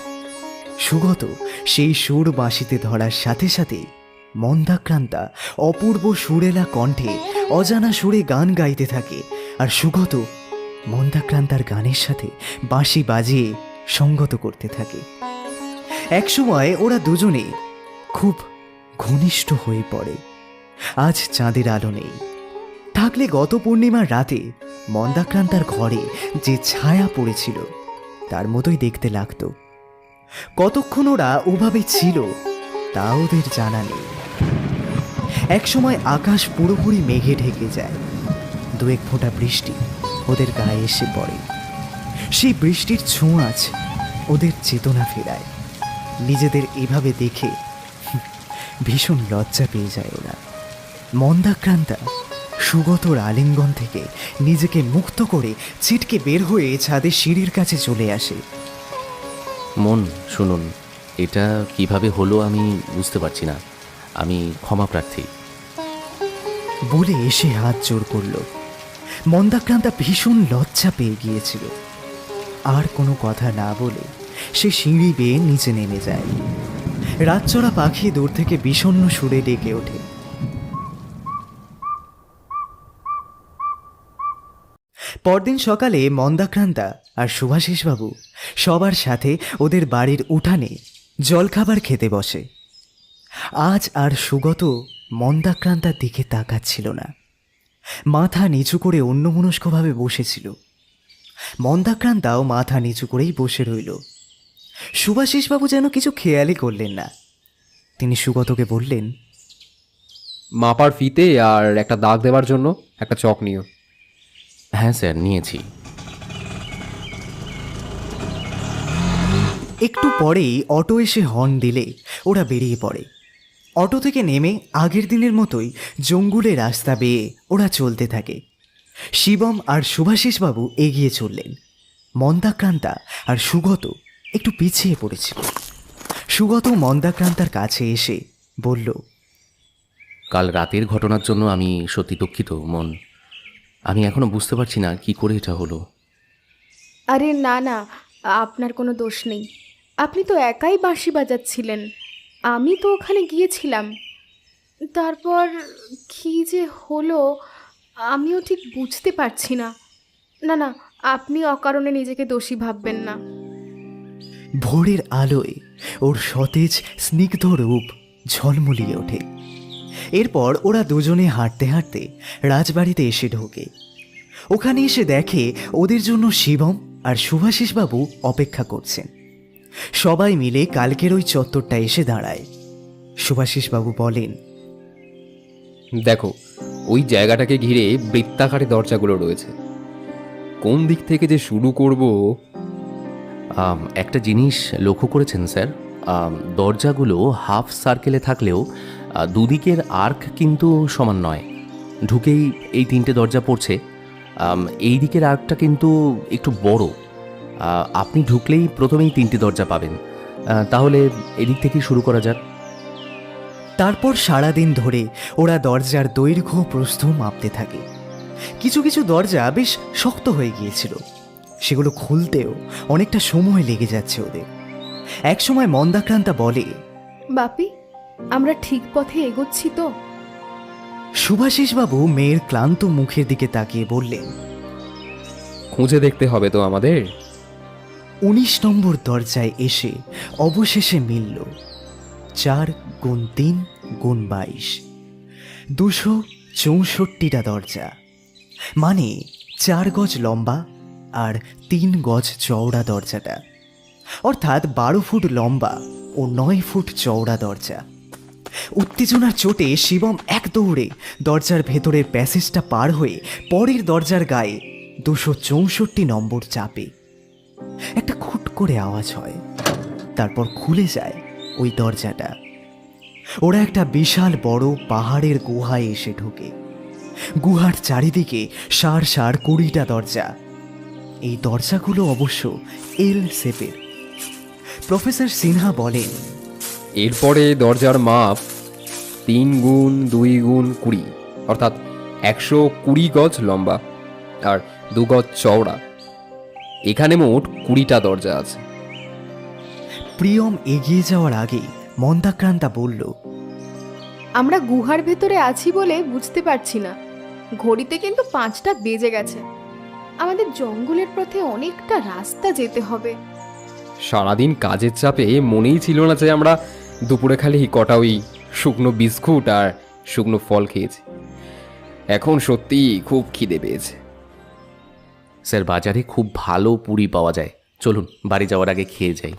সুগত সেই সুর বাঁশিতে ধরার সাথে সাথে মন্দাক্রান্তা অপূর্ব সুরেলা কণ্ঠে অজানা সুরে গান গাইতে থাকে, আর সুগত মন্দাক্রান্তার গানের সাথে বাঁশি বাজিয়ে সঙ্গত করতে থাকে। একসময় ওরা দুজনে খুব ঘনিষ্ঠ হয়ে পড়ে। আজ চাঁদের আলো নেই, থাকলে গত পূর্ণিমার রাতে মন্দাক্রান্তার ঘরে যে ছায়া পড়েছিল তার মতোই দেখতে লাগতো। কতক্ষণ ওরা ওভাবে ছিল তা ওদের জানা নেই। একসময় আকাশ পুরোপুরি মেঘে ঢেকে যায়। দু এক ফোঁটা বৃষ্টি ওদের গায়ে এসে পড়ে। সেই বৃষ্টির ছোঁয়াচ ওদের চেতনা ফেরায়। নিজেদের এভাবে দেখে ভীষণ লজ্জা পেয়ে যায় ওরা। মন্দাক্রান্তা সুগতর আলিঙ্গন থেকে নিজেকে মুক্ত করে ছিটকে বের হয়ে ছাদের সিঁড়ির কাছে চলে আসে। মন, শুনুন, এটা কিভাবে হলো আমি বুঝতে পারছি না। আমি ক্ষমা প্রার্থী। বলে এসে হাত জোর করল। মন্দাক্রান্তা ভীষণ লজ্জা পেয়ে গিয়েছিল। আর কোনো কথা না বলে সে সিঁড়ি বেয়ে নিচে নেমে যায়। রাতচরা পাখি দূর থেকে বিষণ্ণ সুরে ডেকে ওঠে। পরদিন সকালে মন্দাক্রান্তা আর শুভাশিসবাবু সবার সাথে ওদের বাড়ির উঠানে জলখাবার খেতে বসে। আজ আর সুগত মন্দাক্রান্তার দিকে তাকাচ্ছিল না, মাথা নিচু করে অন্যমনস্কভাবে বসেছিল। মন্দাক্রান্তাও মাথা নিচু করেই বসে রইল। শুভাশিসবাবু যেন কিছু খেয়ালই করলেন না। তিনি সুগতকে বললেন, মাপার ফিতে আর একটা দাগ দেওয়ার জন্য একটা চক নিও। হ্যাঁ স্যার, নিয়েছি। একটু পরেই অটো এসে হর্ন দিলে ওরা বেরিয়ে পড়ে। অটো থেকে নেমে আগের দিনের মতোই জঙ্গুলে রাস্তা বেয়ে ওরা চলতে থাকে। শিবম আর শুভাশিসবাবু এগিয়ে চললেন। মন্দাক্রান্তা আর সুগত একটু পিছিয়ে পড়েছিল। সুগত মন্দাক্রান্তার কাছে এসে বলল, কাল রাতের ঘটনার জন্য আমি সত্যি দুঃখিত মন। আমি এখনো বুঝতে পারছি না কি করে এটা হলো। আরে না না, আপনার কোনো দোষ নেই। আপনি তো একাই বাঁশি বাজাচ্ছিলেন, আমি তো ওখানে গিয়েছিলাম। তারপর কী যে হলো আমিও ঠিক বুঝতে পারছি না। না না, আপনি অকারণে নিজেকে দোষী ভাববেন না। ভোরের আলোয় ওর সতেজ স্নিগ্ধ রূপ ঝলমলিয়ে ওঠে। এরপর ওরা দুজনে হাঁটতে হাঁটতে রাজবাড়িতে এসে ঢোকে। ওখানে এসে দেখে ওদের জন্য শিবম আর শুভাশিসবাবু অপেক্ষা করছেন। সবাই মিলে কালকের ওই চত্বরটা এসে দাঁড়ায়। শুভাশিসবাবু বলেন, দেখো, ওই জায়গাটাকে ঘিরে বৃত্তাকারে দরজাগুলো রয়েছে। কোন দিক থেকে যে শুরু করব। একটা জিনিস লক্ষ্য করেছেন স্যার, দরজাগুলো হাফ সার্কেলে থাকলেও দুদিকের আর্ক কিন্তু সমান নয়। ঢুকেই এই তিনটে দরজা পড়ছে, এই দিকের আর্কটা কিন্তু একটু বড়। আপনি ঢুকলেই প্রথমেই তিনটে দরজা পাবেন। তাহলে এদিক থেকেই শুরু করা যাক। তারপর সারাদিন ধরে ওরা দরজার দৈর্ঘ্য প্রস্থ মাপতে থাকে। কিছু কিছু দরজা বেশ শক্ত হয়ে গিয়েছিল, সেগুলো খুলতেও অনেকটা সময় লেগে যাচ্ছে ওদের। একসময় মন্দাক্রান্তা বলে, বাপি, আমরা ঠিক পথে এগোচ্ছি তো? শুভাশিসবাবু মেয়ের ক্লান্ত মুখের দিকে তাকিয়ে বললেন, খুঁজে দেখতে হবে তো আমাদের। 19 নম্বর দরজায় এসে অবশেষে মিলল 4 গুণ 3 গুণ 22, 264টা দরজা। মানে 4 গজ লম্বা আর 3 গজ চওড়া দরজাটা, অর্থাৎ 12 ফুট লম্বা ও 9 ফুট চওড়া দরজা। উত্তেজনার চোটে শিবম এক দৌড়ে দরজার ভেতরের প্যাসেজটা পার হয়ে পরের দরজার গায়ে 264 নম্বর চাপে। একটা খুট করে আওয়াজ হয়, তারপর খুলে যায় ওই দরজাটা। ওরা একটা বিশাল বড় পাহাড়ের গুহায় এসে ঢোকে। গুহার চারিদিকে সার 20টা দরজা। এই দরজাগুলো অবশ্য এল শেপের। প্রফেসর সিনহা বলেন, এরপরে দরজার মাপ 3 গুণ 2 গুণ 20, অর্থাৎ 120 গজ লম্বা আর 2 গজ চওড়া। এখানে মোট 20টা দরজা আছে। প্রিয়ম এগিয়ে যাওয়ার আগে মন্দাক্রান্তা বলল, আমরা গুহার ভেতরে আছি বলে বুঝতে পারছি না, ঘড়িতে কিন্তু 5টা বেজে গেছে। আমাদের জঙ্গলের পথে অনেকটা রাস্তা যেতে হবে। সারাদিন কাজের চাপে মনেই ছিল না যে আমরা দুপুরে খালি কটা ওই শুকনো বিস্কুট আর শুকনো ফল খেয়েছি। এখন সত্যি খুব খিদে পেয়েছে। স্যার, বাজারে খুব ভালো পুরি পাওয়া যায়, চলুন বাড়ি যাওয়ার আগে খেয়ে যাই।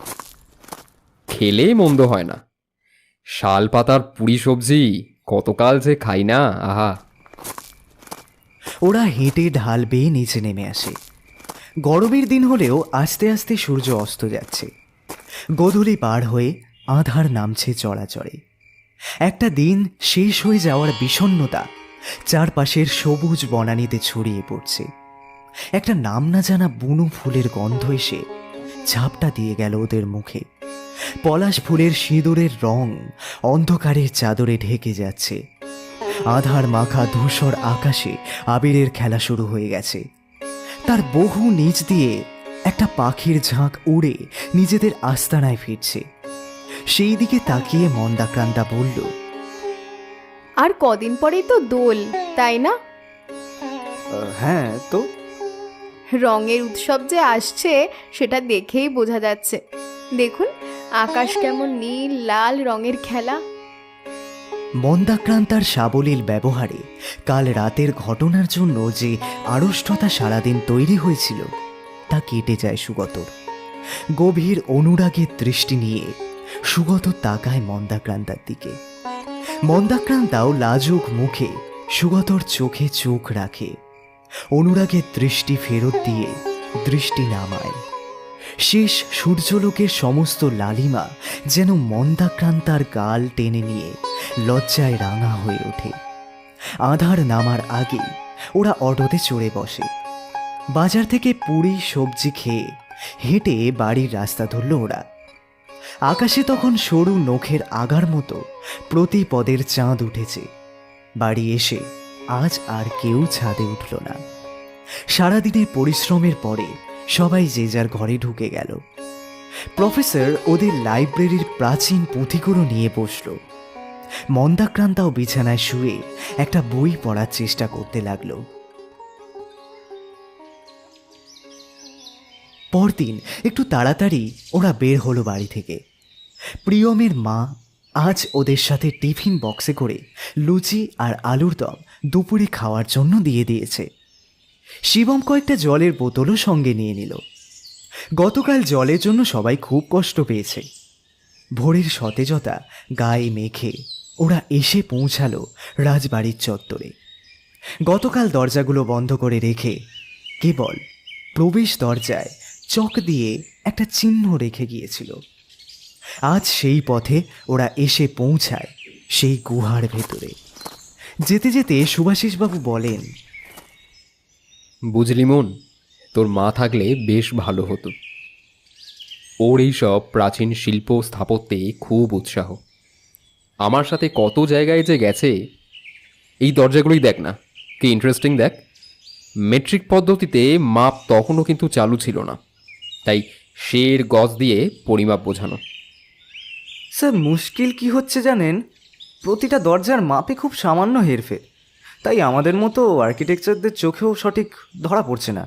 খেলে মন্দ হয় না। শাল পাতার পুরি সবজি কতকাল যে খাই না, আহা। ওরা হেঁটে ঢাল বেয়ে নিচে নেমে আসে। গরমের দিন হলেও আস্তে আস্তে সূর্য অস্ত যাচ্ছে। গোধূলি পার হয়ে আঁধার নামছে চড়াচড়ে। একটা দিন শেষ হয়ে যাওয়ার বিষণ্ণতা চারপাশের সবুজ বনানীতে ছড়িয়ে পড়ছে। একটা নাম না জানা বুনো ফুলের গন্ধ এসে ঝাপটা দিয়ে গেল ওদের মুখে। পলাশ ফুলের সিঁদুরের রং অন্ধকারের চাদরে ঢেকে যাচ্ছে। আধার মাখা ধূসর আকাশে আবিরের খেলা শুরু হয়ে গেছে। তার বহু নিচ দিয়ে একটা পাখির ঝাঁক উড়ে নিজেদের আস্তানায় ফিরছে। সেই দিকে তাকিয়ে মন্দাক্রান্তা বলল, আর কদিন পরেই তো দোল, তাই না? হ্যাঁ তো। রঙের উৎসব যে আসছে সেটা দেখেই বোঝা যাচ্ছে। দেখুন আকাশ কেমন নীল লাল রঙের খেলা। মন্দাক্রান্তার সাবলীল ব্যবহারে কাল রাতের ঘটনার জন্য যে আড়ষ্টতা সারাদিন তৈরি হয়েছিল তা কেটে যায় সুগতর। গভীর অনুরাগের দৃষ্টি নিয়ে সুগত তাকায় মন্দাক্রান্তার দিকে। মন্দাক্রান্তাও লাজুক মুখে সুগতর চোখে চোখ রাখে। অনুরাগের দৃষ্টি ফেরত দিয়ে দৃষ্টি নামায়। শেষ সূর্যলোকের সমস্ত লালিমা যেন মন্দাক্রান্তার গাল টেনে নিয়ে লজ্জায় রাঙা হয়ে ওঠে। আধার নামার আগে ওরা অটোতে চড়ে বসে। বাজার থেকে পুরি সবজি খেয়ে হেঁটে বাড়ির রাস্তা ধরল ওরা। আকাশে তখন সরু নখের আগার মতো প্রতি পদের চাঁদ উঠেছে। বাড়ি এসে আজ আর কেউ ছাদে উঠল না। সারাদিনের পরিশ্রমের পরে সবাই যে যার ঘরে ঢুকে গেল। প্রফেসর ওদের লাইব্রেরির প্রাচীন পুঁথিগুলো নিয়ে বসল। মন্দাক্রান্তাও বিছানায় শুয়ে একটা বই পড়ার চেষ্টা করতে লাগলো। পরদিন একটু তাড়াতাড়ি ওরা বের হলো বাড়ি থেকে। প্রিয়মের মা আজ ওদের সাথে টিফিন বক্সে করে লুচি আর আলুর দম দুপুরে খাওয়ার জন্য দিয়ে দিয়েছে। শিবম কয়েকটা জলের বোতলও সঙ্গে নিয়ে নিল। গতকাল জলের জন্য সবাই খুব কষ্ট পেয়েছে। ভোরের সতেজতা গায়ে মেখে ওরা এসে পৌঁছালো রাজবাড়ির চত্বরে। গতকাল দরজাগুলো বন্ধ করে রেখে কেবল প্রবেশ দরজায় চক দিয়ে একটা চিহ্ন রেখে গিয়েছিল। আজ সেই পথে ওরা এসে পৌঁছায় সেই গুহার ভেতরে। যেতে যেতে সুভাষিসবাবু বলেন, বুঝলি মন, তোর মা থাকলে বেশ ভালো হতো। ওর এই সব প্রাচীন শিল্প স্থাপত্যে খুব উৎসাহ। আমার সাথে কত জায়গায় যে গেছে। এই দরজাগুলোই দেখ না, কি ইন্টারেস্টিং দেখ। মেট্রিক পদ্ধতিতে মাপ তখনও কিন্তু চালু ছিল না, তাই শের গজ দিয়ে পরিমাপ বোঝানো। স্যার মুশকিল কি হচ্ছে জানেন, প্রতিটা দরজার মাপে খুব সামান্য হেরফের, তাই আমাদের মতো আর্কিটেকচারদের চোখেও সঠিক ধরা পড়ছে না।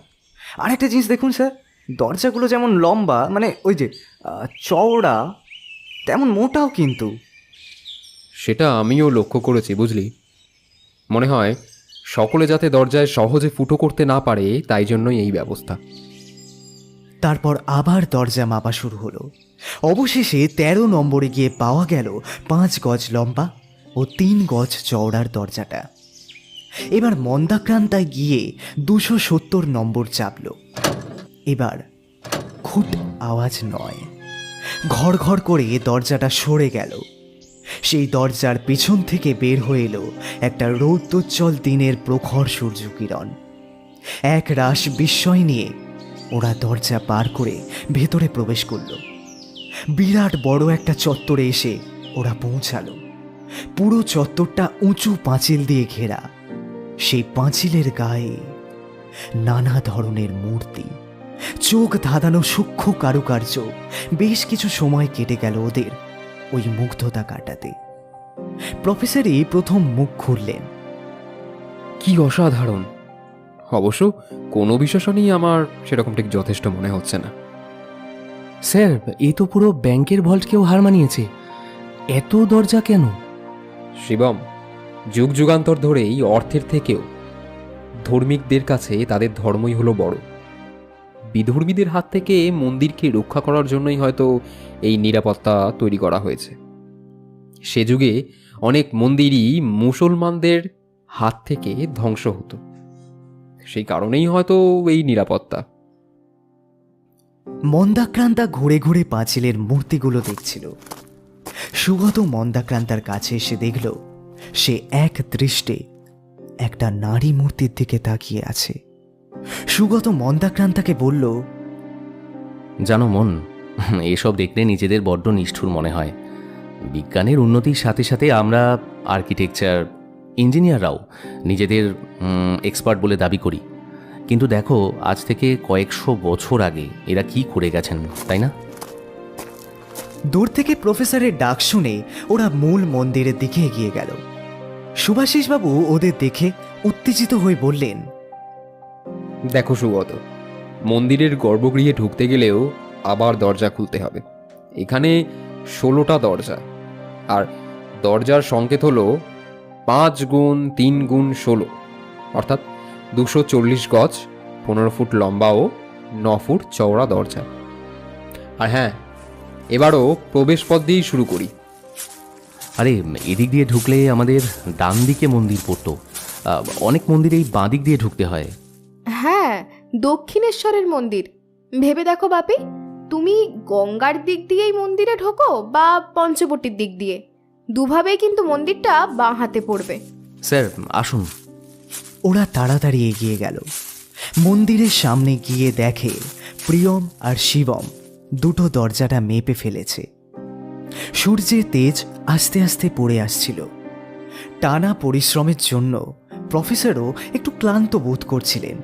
আরেকটা জিনিস দেখুন স্যার, দরজাগুলো যেমন লম্বা, মানে ওই যে চওড়া, তেমন মোটাও কিন্তু। সেটা আমিও লক্ষ্য করেছি বুঝলি। মনে হয় সকলে যাতে দরজায় সহজে ফুটো করতে না পারে, তাই জন্যই এই ব্যবস্থা। তারপর আবার দরজা মাপা শুরু হলো। অবশেষে 13 নম্বরে গিয়ে পাওয়া গেল 5 গজ লম্বা ও 3 গজ চওড়ার দরজাটা। এবার মন্দাক্রান্তায় গিয়ে 270 নম্বর চাপল। এবার খুট আওয়াজ নয়, ঘর ঘর করে দরজাটা সরে গেল। সেই দরজার পিছন থেকে বের হয়ে এলো একটা রৌদ্রোজ্জ্বল দিনের প্রখর সূর্যকিরণ। এক রাশ বিস্ময় নিয়ে ওরা দরজা পার করে ভেতরে প্রবেশ করল। বিরাট বড় একটা চত্বরে এসে ওরা পৌঁছালো। পুরো চত্বরটা উঁচু পাঁচিল দিয়ে ঘেরা। সেই পাঁচিলের গায়ে নানা ধরনের মূর্তি, চোখ ধাঁধানো সূক্ষ্ম কারুকার্য। বেশ কিছু সময় কেটে গেল ওদের ওই মুগ্ধতা কাটাতে। প্রফেসরই প্রথম মুখ খুললেন। কি অসাধারণ! অবশ্য কোনো বিশেষণই আমার সেরকম ঠিক যথেষ্ট মনে হচ্ছে না। স্যার, এ তো পুরো ব্যাংকের ভল্টকেও হার মানিয়েছে। এত দরজা কেন? শিবম, যুগ যুগান্তর ধরেই অর্থের থেকেও ধর্মিকদের কাছে তাদের ধর্মই হলো বড়। বিধর্মীদের হাত থেকে মন্দিরকে রক্ষা করার জন্যই হয়তো এই নিরাপত্তা তৈরি করা হয়েছে। সে যুগে অনেক মন্দিরই মুসলমানদের হাত থেকে ধ্বংস হতো, সেই কারণেই হয়তো এই নিরাপত্তা। মন্দাক্রান্তা ঘুরে ঘুরে পাঁচিলের মূর্তিগুলো দেখছিল। সুগত মন্দাক্রান্তার কাছে এসে দেখল সে এক দৃষ্টে একটা নারী মূর্তির দিকে তাকিয়ে আছে। সুগত মন্দাক্রান্তাকে বলল, জানো মন, এসব দেখলে নিজেদের বড্ড নিষ্ঠুর মনে হয়। বিজ্ঞানের উন্নতির সাথে সাথে আমরা আর্কিটেকচার ইঞ্জিনিয়াররাও নিজেদের এক্সপার্ট বলে দাবি করি, কিন্তু দেখো আজ থেকে কয়েকশো বছর আগে এরা কি করে গেছেন, তাই না? দূর থেকে প্রফেসরের ডাক শুনে ওরা মূল মন্দিরের দিকে এগিয়ে গেল। সুভাষিসবাবু ওদের দেখে উত্তেজিত হয়ে বললেন, দেখো সুগত, মন্দিরের গর্ভগৃহে ঢুকতে গেলেও আবার দরজা খুলতে হবে। এখানে 16টা দরজা, আর দরজার সংকেত হলো 5 গুণ 3 গুণ 16, অর্থাৎ 240 গজ, 15 ফুট লম্বা ও 9 ফুট চওড়া দরজা। আর হ্যাঁ, এবারও প্রবেশ পথ দিয়েই শুরু করি। আরে, এদিক দিয়ে ঢুকলে আমাদের ডান দিকে মন্দির পড়তো। অনেক মন্দিরেই বাঁ দিক দিয়ে ঢুকতে হয়। হ্যাঁ, দক্ষিণেশ্বরের মন্দির। ভেবে দেখো বাপি, তুমি গঙ্গার দিক দিয়েই মন্দিরে ঢোকো বা পঞ্চবটির দিক দিয়ে, দুভাবেই কিন্তু মন্দিরটা বাঁ হাতে পড়বে। স্যার আসুন। ওরা তাড়াতাড়ি এগিয়ে গেল। মন্দিরের সামনে গিয়ে দেখে প্রিয়ম আর শিবম দুটো দরজাটা মেপে ফেলেছে। সূর্যের তেজ আস্তে আস্তে পড়ে আসছিল। টানা পরিশ্রমের জন্য প্রফেসরও একটু ক্লান্ত বোধ করছিলেন।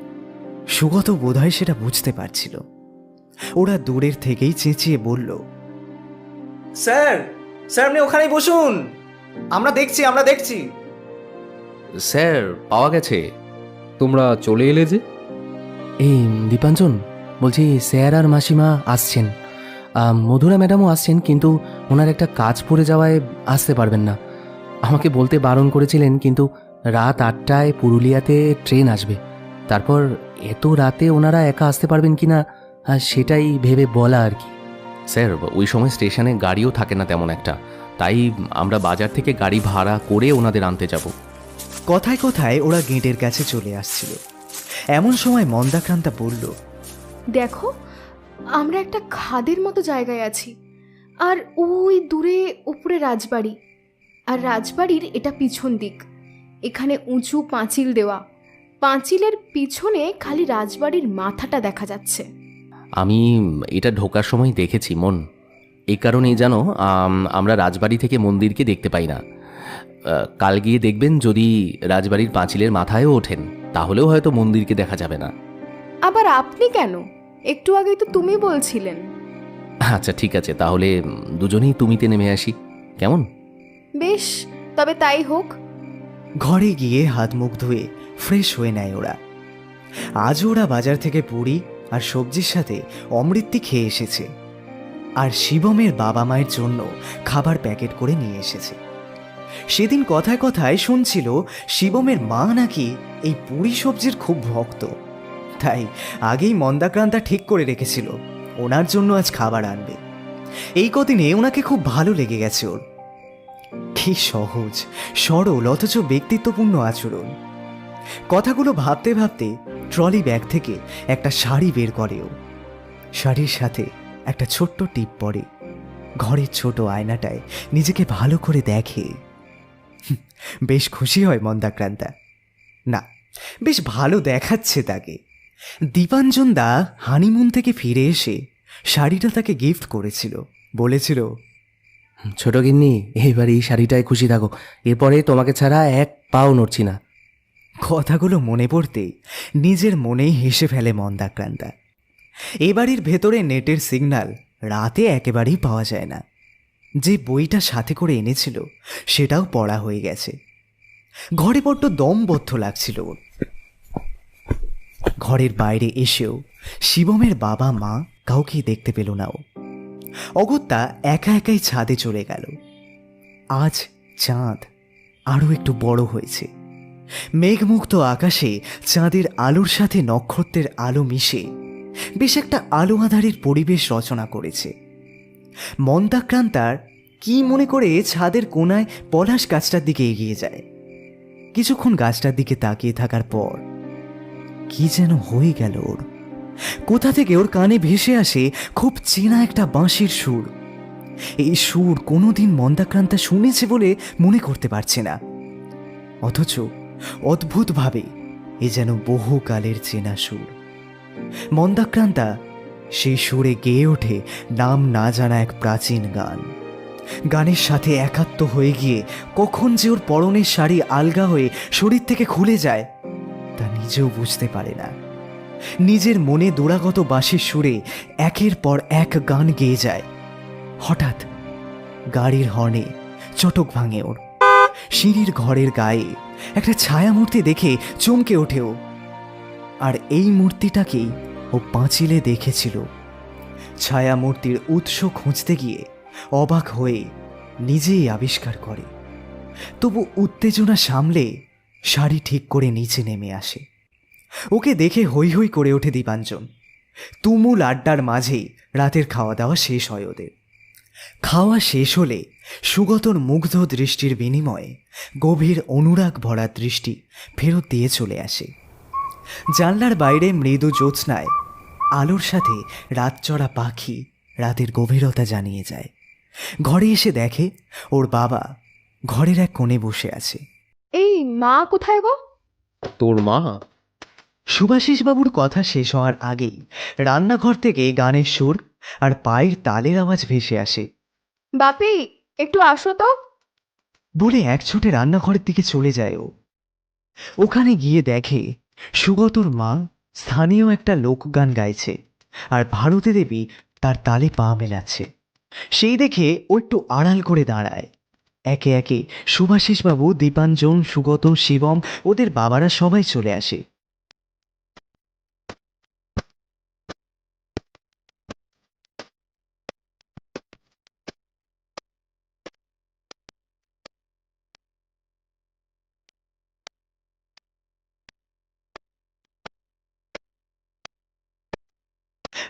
সুগত বোধহয় সেটা বুঝতে পারছিল। ওরা দূরের থেকেই চেঁচিয়ে বলল, স্যার, স্যার আপনি ওখানেই বসুন, আমরা দেখছি। স্যার, পাওয়া গেছে। তোমরা চলে এলে যে? এই দীপাঞ্জন, বলছি স্যার আর মাসিমা আসছেন, মধুরা ম্যাডামও আসছেন, কিন্তু ওনার একটা কাজ পড়ে যাওয়ায় আসতে পারবেন না। আমাকে বলতে বারণ করেছিলেন, কিন্তু রাত 8টায় পুরুলিয়াতে ট্রেন আসবে। তারপর এত রাতে ওনারা একা আসতে পারবেন কি না সেটাই ভেবে বলা আর কি। স্যার, ওই সময় স্টেশনে গাড়িও থাকে না তেমন একটা, তাই আমরা বাজার থেকে গাড়ি ভাড়া করে ওনাদের আনতে যাব। কথায় কথায় ওরা গেটের কাছে চলে আসছিল। এমন সময় মন্দাক্রান্তা বলল, দেখো, আমরা একটা খাদের মতো জায়গায় আছি, আর ওই দূরে উপরে রাজবাড়ি, আর রাজবাড়ির এটা পিছন দিক। এখানে উঁচু পাঁচিল দেওয়া, পাঁচিলের পিছনে খালি রাজবাড়ির মাথাটা দেখা যাচ্ছে। আমি এটা ঢোকার সময় দেখেছি মন, এই কারণেই জানো আমরা রাজবাড়ি থেকে মন্দিরকে দেখতে পাই না। কাল গিয়ে দেখবেন, যদি রাজবাড়ির পাঁচিলের মাথায়ও ওঠেন তাহলেও হয়তো মন্দিরকে দেখা যাবে না। আবার আপনি কেন? একটু আগেই তো তুমি বলছিলেন। আচ্ছা ঠিক আছে, তাহলে দুজনেই তুমিতে নেমে আসি, কেমন? বেশ, তবে তাই হোক। ঘরে গিয়ে হাত মুখ ধুয়ে ফ্রেশ হয়ে নেয় ওরা। আজও ওরা বাজার থেকে পুরি আর সবজির সাথে অমৃতি খেয়ে এসেছে, আর শিবমের বাবা মায়ের জন্য খাবার প্যাকেট করে নিয়ে এসেছে। সেদিন কথায় কথায় শুনছিল শিবমের মা নাকি এই পুরি সবজির খুব ভক্ত, তাই আগেই মন্দাক্রান্তা ঠিক করে রেখেছিল ওনার জন্য আজ খাবার আনবে। এই কদিনে ওনাকে খুব ভালো লেগে গেছে ওর। কি সহজ সরল অথচ ব্যক্তিত্বপূর্ণ আচরণ। কথাগুলো ভাবতে ভাবতে ট্রলি ব্যাগ থেকে একটা শাড়ি বের করেও। শাড়ির সাথে একটা ছোট্ট টিপ পরে। ঘরের ছোট আয়নাটায় নিজেকে ভালো করে দেখে। বেশ খুশি হয় মন্দাক্রান্তা। না, বেশ ভালো দেখাচ্ছে তাকে। দীপাঞ্জন দা হানিমুন থেকে ফিরে এসে শাড়িটা তাকে গিফট করেছিল, বলেছিল, ছোট গিন্নি, এইবার এই শাড়িটায় খুশি থাকো, এরপরে তোমাকে ছাড়া এক পাও নড়ছি না। কথাগুলো মনে পড়তেই নিজের মনেই হেসে ফেলে মন্দাক্রান্তা। এ বাড়ির ভেতরে নেটের সিগন্যাল রাতে একেবারেই পাওয়া যায় না। যে বইটা সাথে করে এনেছিল সেটাও পড়া হয়ে গেছে। ঘরে বড্ড দমবদ্ধ লাগছিল ওর। ঘরের বাইরে এসেও শিবমের বাবা মা কাউকেই দেখতে পেল না ও। অগত্যা একা একাই ছাদে চলে গেল। আজ চাঁদ আরও একটু বড় হয়েছে। মেঘমুক্ত আকাশে চাঁদের আলোর সাথে নক্ষত্রের আলো মিশে বেশ একটা আলো আঁধারের পরিবেশ রচনা করেছে। মন্দাক্রান্তার কি মনে করে ছাদের কোনায় পলাশ গাছটার দিকে এগিয়ে যায়। কিছুক্ষণ গাছটার দিকে তাকিয়ে থাকার পর কি যেন হয়ে গেল ওর। কোথা থেকে ওর কানে ভেসে আসে খুব চেনা একটা বাঁশির সুর। এই সুর কোনোদিন মন্দাক্রান্তা শুনেছে বলে মনে করতে পারছে না, অথচ অদ্ভুতভাবে এ যেন বহুকালের চেনা সুর। মন্দাক্রান্তা সেই সুরে গেয়ে ওঠে নাম না জানা এক প্রাচীন গান। গানের সাথে একাত্ম হয়ে গিয়ে কখন যে ওর পরনের শাড়ি আলগা হয়ে শরীর থেকে খুলে যায় তা নিজেও বুঝতে পারে না। নিজের মনে দোড়াগত বাঁশির সুরে একের পর এক গান গেয়ে যায়। হঠাৎ গাড়ির হর্নে চটক ভাঙে ওর। সিঁড়ির ঘরের গায়ে একটা ছায়া মূর্তি দেখে চমকে ওঠেও। আর এই মূর্তিটাকেই ও পাঁচিলে দেখেছিল। ছায়া মূর্তির উৎস খুঁজতে গিয়ে অবাক হয়ে নিজেই আবিষ্কার করে। তবু উত্তেজনা সামলে শাড়ি ঠিক করে নিচে নেমে আসে। ওকে দেখে হৈ হৈ করে ওঠে দীপাঞ্জন। তুমুল আড্ডার মাঝেই রাতের খাওয়া দাওয়া শেষ হয় ওদের। খাওয়া শেষ হলে সুগতর মুগ্ধ দৃষ্টির বিনিময়ে গভীর অনুরাগ ভরা দৃষ্টি ফেরত দিয়ে চলে আসে। জানলার বাইরে মৃদু জ্যোৎস্নায় আলোর সাথে রাতচরা পাখি রাতের গভীরতা জানিয়ে যায়। ঘরে এসে দেখে ওর বাবা ঘরের এক কোণে বসে আছে। এই মা কোথায় গো? তোর মা? সুভাষিসবাবুর কথা শেষ হওয়ার আগেই রান্নাঘর থেকে গানের সুর আর পায়ের তালের আওয়াজ ভেসে আসে। বাপি, একটু আসো তো। বলে এক ছুটে রান্নাঘরের দিকে চলে যায় ও। ওখানে গিয়ে দেখে সুগতর মা স্থানীয় একটা লোকগান গাইছে, আর ভারতী দেবী তার তালে পা মেলাচ্ছে। সেই দেখে ও একটু আড়াল করে দাঁড়ায়। একে একে সুভাষিসবাবু, দীপাঞ্জন, সুগত, শিবম, ওদের বাবারা সবাই চলে আসে।